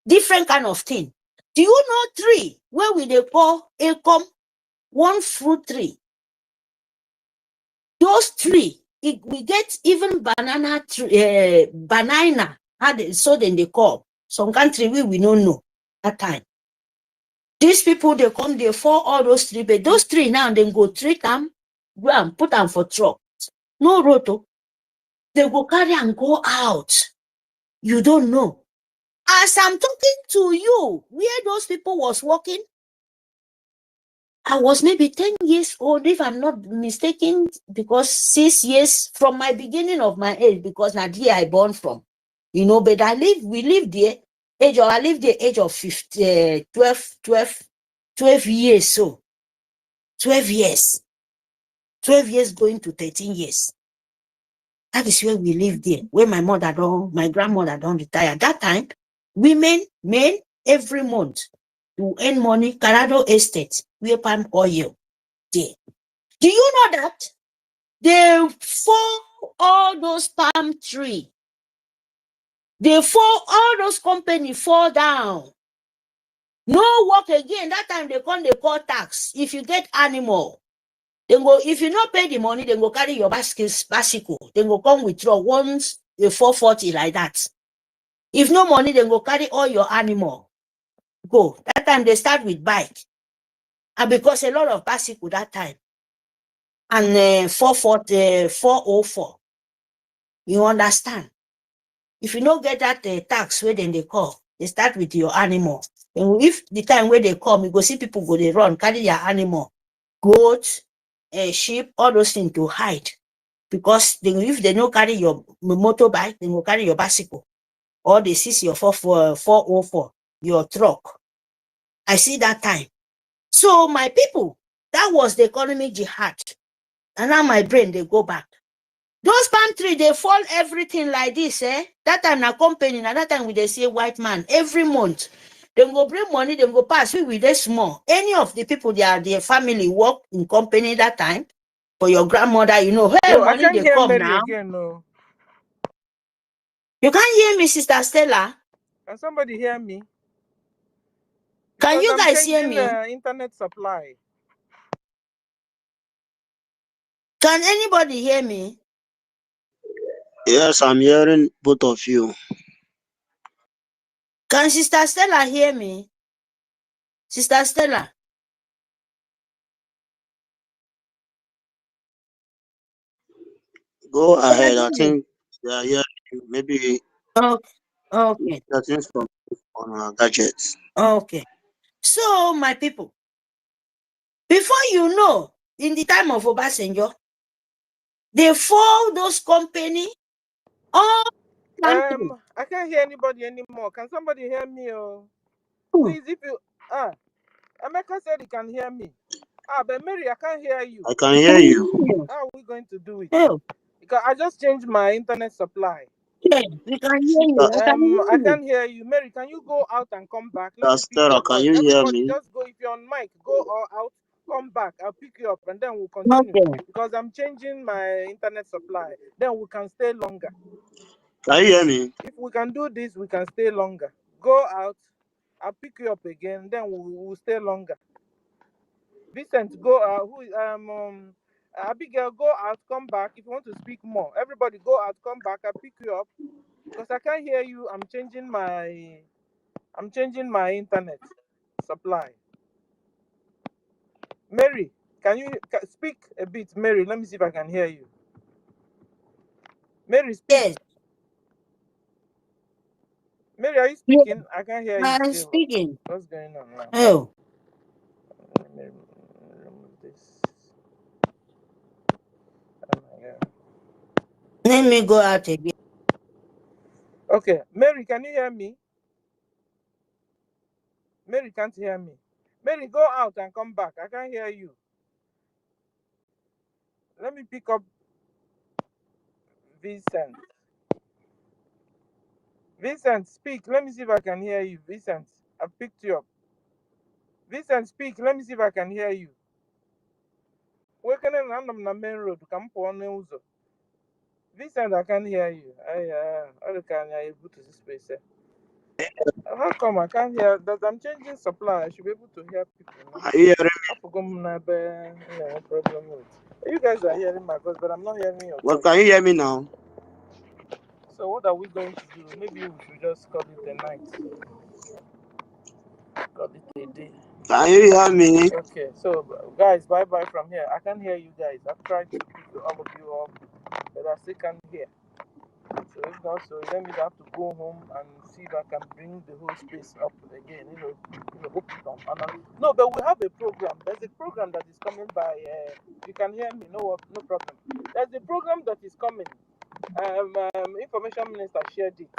S8: different kind of thing. Do you know tree where we they call EKOM, one fruit tree? Those three, we get even banana tree, banana, so then they call. Some country we don't know that time. These people, they come, they fall all those three, but those three now, then go treat them, go and put them for truck. No roto. They go carry and go out. You don't know. As I'm talking to you, where those people was working, I was maybe 10 years old, if I'm not mistaken, because 6 years from my beginning of my age, because now here I born from. You know, but we lived there, I lived the age of 12 years, so 12 years. 12 years going to 13 years. That is where we lived there, where my grandmother don't retire. That time, women, men, every month, to earn money, Carado Estate, where palm oil there. Do you know that? They fall all those palm trees. They fall, all those companies fall down. No work again. That time they call tax. If you get animal, then go, if you not pay the money, then go carry your bicycle. Then go come withdraw once a 440 like that. If no money, then go carry all your animal. Go. That time they start with bike. And because a lot of bicycle that time. And 404. You understand? If you don't get that tax where then they call, they start with your animal. And if the time where they come, you go see people go, they run, carry their animal, goat, sheep, all those things to hide. Because if they don't carry your motorbike, they will carry your bicycle. Or they seize your 404, your truck. I see that time. So my people, that was the economic jihad. And now my brain, they go back. Those palm trees, they fall everything like this, eh? That time na company, na that time we they say white man, every month. They go bring money, they go pass, we they small. Any of the people, their family work in company that time. For your grandmother, you know, hey,
S1: No, I
S8: money
S1: can't
S8: they
S1: hear
S8: come
S1: Mary
S8: now.
S1: again, no.
S8: You can't hear me, Sister Stella.
S1: Can somebody hear me?
S8: Can
S1: Because
S8: you
S1: I'm
S8: guys hear
S1: changing
S8: me?
S1: internet supply.
S8: Can anybody hear me?
S10: Yes, I'm hearing both of you.
S8: Can Sister Stella hear me? Sister Stella.
S10: Go ahead. I think yeah, maybe
S8: Okay.
S10: that's from on gadgets.
S8: Okay. So, my people, before you know, in the time of Obasanjo, they fold those company all country.
S1: I can't hear anybody anymore. Can somebody hear me? Oh, please, if you Emeka said he can hear me. But Mary, I can't hear you.
S10: I can hear you.
S1: How are we going to do it?
S8: Oh,
S1: Because I just changed my internet supply.
S8: yeah, we can hear you.
S1: I can't hear you. Mary, can you go out and come back? Let me pick
S10: Stella,
S1: your
S10: can
S1: voice.
S10: you hear
S1: Everybody
S10: me?
S1: just go. If you're on mic, go or out, come back. I'll pick you up and then we'll continue.
S8: Okay.
S1: Because I'm changing my internet supply. Then we can stay longer.
S10: Can you hear me?
S1: If we can do this, we can stay longer. Go out. I'll pick you up again. Then we'll stay longer. Vincent, go out. Abigail, go out, come back. If you want to speak more, everybody go out, come back. I'll pick you up because I can't hear you. I'm changing my internet supply. Mary, can you speak a bit? Mary, let me see if I can hear you. Mary, speak.
S8: Yes.
S1: Mary, are you speaking? Yes. I can't hear you.
S8: I'm
S1: still.
S8: speaking.
S1: What's going on now?
S8: Oh.
S1: Let me remove this. Oh my God.
S8: Let me go out again.
S1: Okay, Mary, can you hear me? Mary can't hear me. Mary, go out and come back. I can't hear you. Let me pick up Vincent. Vincent, speak. Let me see if I can hear you. Vincent, I picked you up. Vincent, speak. Let me see if I can hear you. Where can I run on the main road? Come on, Uzo. Vincent, I can't hear you. I can't hear you. To this space. How come I can't hear? That I'm changing supply. I should be able to hear people.
S10: Are you hearing me?
S1: I forgot my problem with. You guys are hearing my voice, but I'm not hearing your
S10: Well,
S1: voice.
S10: can you hear me now?
S1: So what are we going to do? Maybe we should just call it a night. Call it a day.
S10: Can you hear me?
S1: Okay, so guys, bye-bye from here. I can't hear you guys. I've tried to pick all of you up, but I still can't hear. So if not, so let me have to go home and see if I can bring the whole space up again. Hope it don't. No, but we have a program. There's a program that is coming by. You can hear me. No problem. There's a program that is coming. Information Minister shared it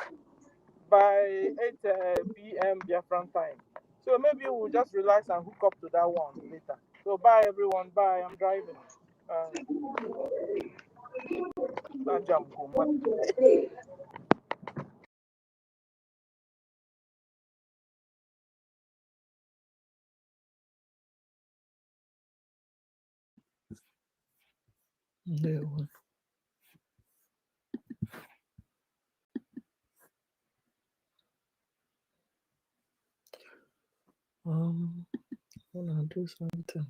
S1: by 8 p.m. Biafran time. So maybe we'll just relax and hook up to that one later. So bye everyone. Bye. I'm driving.
S9: I wanna do something.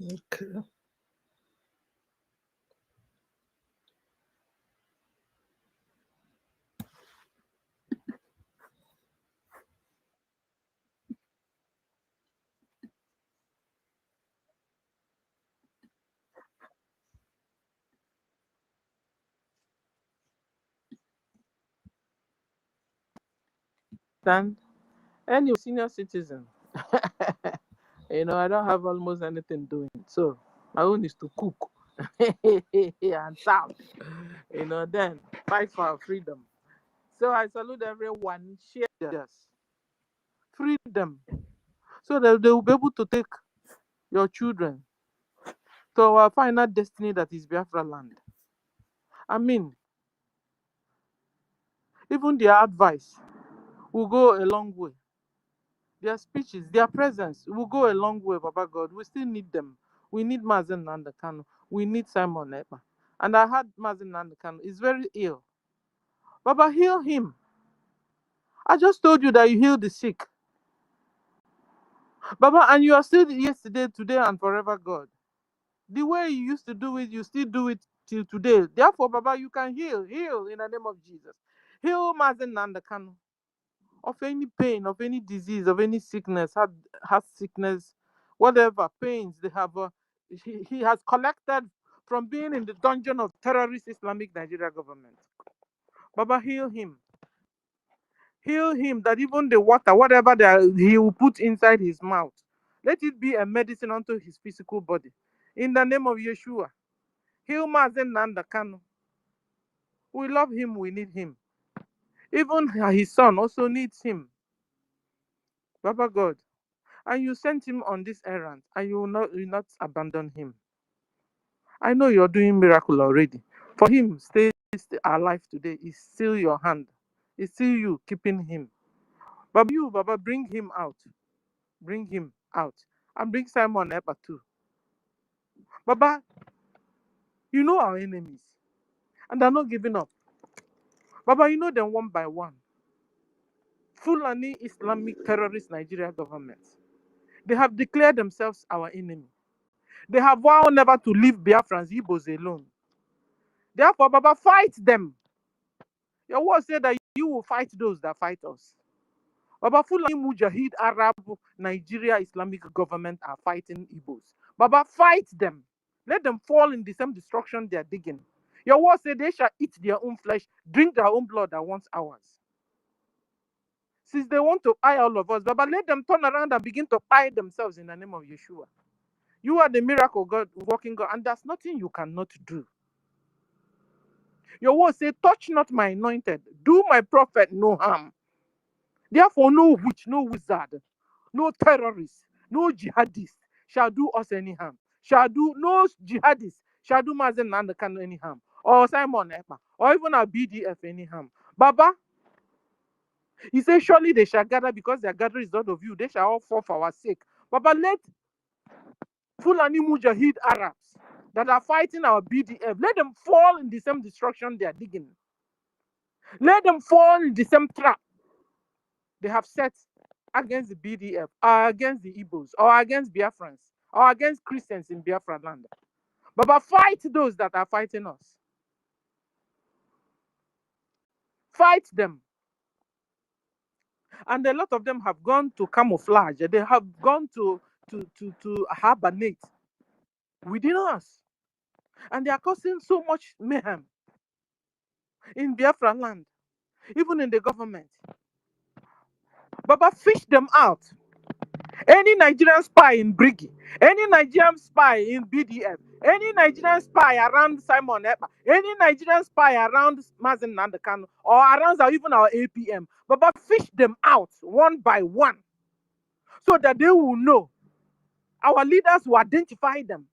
S9: Okay.
S1: Stand. Any senior citizen. I don't have almost anything doing. So my own is to cook and serve. Then fight for our freedom. So I salute everyone. Share this freedom, so that they will be able to take your children to our final destiny, that is Biafra land. I mean, even their advice will go a long way. Their speeches, their presence will go a long way, Baba God. We still need them. We need Mazen Nandekano. We need Simon Ekpa. And I heard Mazen Nandekano is very ill. Baba, heal him. I just told you that you heal the sick. Baba, and you are still yesterday, today, and forever God. The way you used to do it, you still do it till today. Therefore, Baba, you can heal in the name of Jesus. Heal Mazen Nandekano of any pain, of any disease, of any sickness, heart sickness, whatever pains they have. He has collected from being in the dungeon of terrorist Islamic Nigeria government. Baba, heal him. Heal him, that even the water, whatever he will put inside his mouth, let it be a medicine unto his physical body. In the name of Yeshua. Heal Mazen Nandekano. We love him, we need him. Even his son also needs him. Baba God. And you sent him on this errand, and you will not abandon him. I know you're doing miracle already. For him, stay alive today is still your hand. It's still you keeping him. But you, Baba, bring him out. Bring him out. And bring Simon Epa too. Baba, you know our enemies. And they're not giving up. Baba, you know them one by one. Fulani Islamic terrorist Nigeria government. They have declared themselves our enemy. They have vowed never to leave Biafrans, Igbos alone. Therefore, Baba, fight them. Your word said that you will fight those that fight us. Baba, Fulani Mujahid Arab Nigeria Islamic government are fighting Igbos. Baba, fight them. Let them fall in the same destruction they are digging. Your word said they shall eat their own flesh, drink their own blood that wants ours. Since they want to eye all of us, Baba, let them turn around and begin to eye themselves in the name of Yeshua. You are the miracle God, working God, and there's nothing you cannot do. Your word say, touch not my anointed, do my prophet no harm. Therefore, no witch, no wizard, no terrorist, no jihadist shall do us any harm. No jihadist shall do Mazen Nandekano any harm, or Simon Epa, or even our BDF any harm. Baba, he says, surely they shall gather because their gathering is not of you. They shall all fall for our sake. Baba, let Fulani Mujahid Arabs that are fighting our BDF, let them fall in the same destruction they are digging. Let them fall in the same trap they have set against the BDF, or against the Igbos, or against Biafrans, or against Christians in Biafra land. But fight those that are fighting us. Fight them. And a lot of them have gone to camouflage. They have gone to hibernate within us. And they are causing so much mayhem in Biafra land, even in the government. Baba, fish them out. Any Nigerian spy in BRGIE, any Nigerian spy in BDF, any Nigerian spy around Simon Epa, any Nigerian spy around Mazen Nandekano, or around even our APM, Baba, fish them out one by one so that they will know. Our leaders will identify them.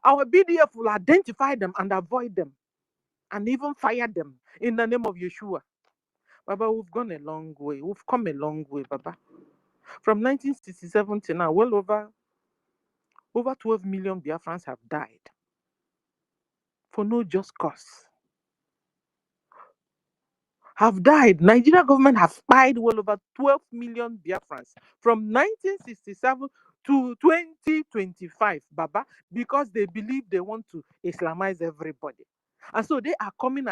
S1: Our BDF will identify them and avoid them and even fire them in the name of Yeshua. Baba, we've gone a long way. We've come a long way, Baba. From 1967 to now, well over 12 million Biafrans have died for no just cause. Have died. Nigeria government have spied well over 12 million Biafrans from 1967 to 2025, Baba, because they believe they want to Islamize everybody. And so they are coming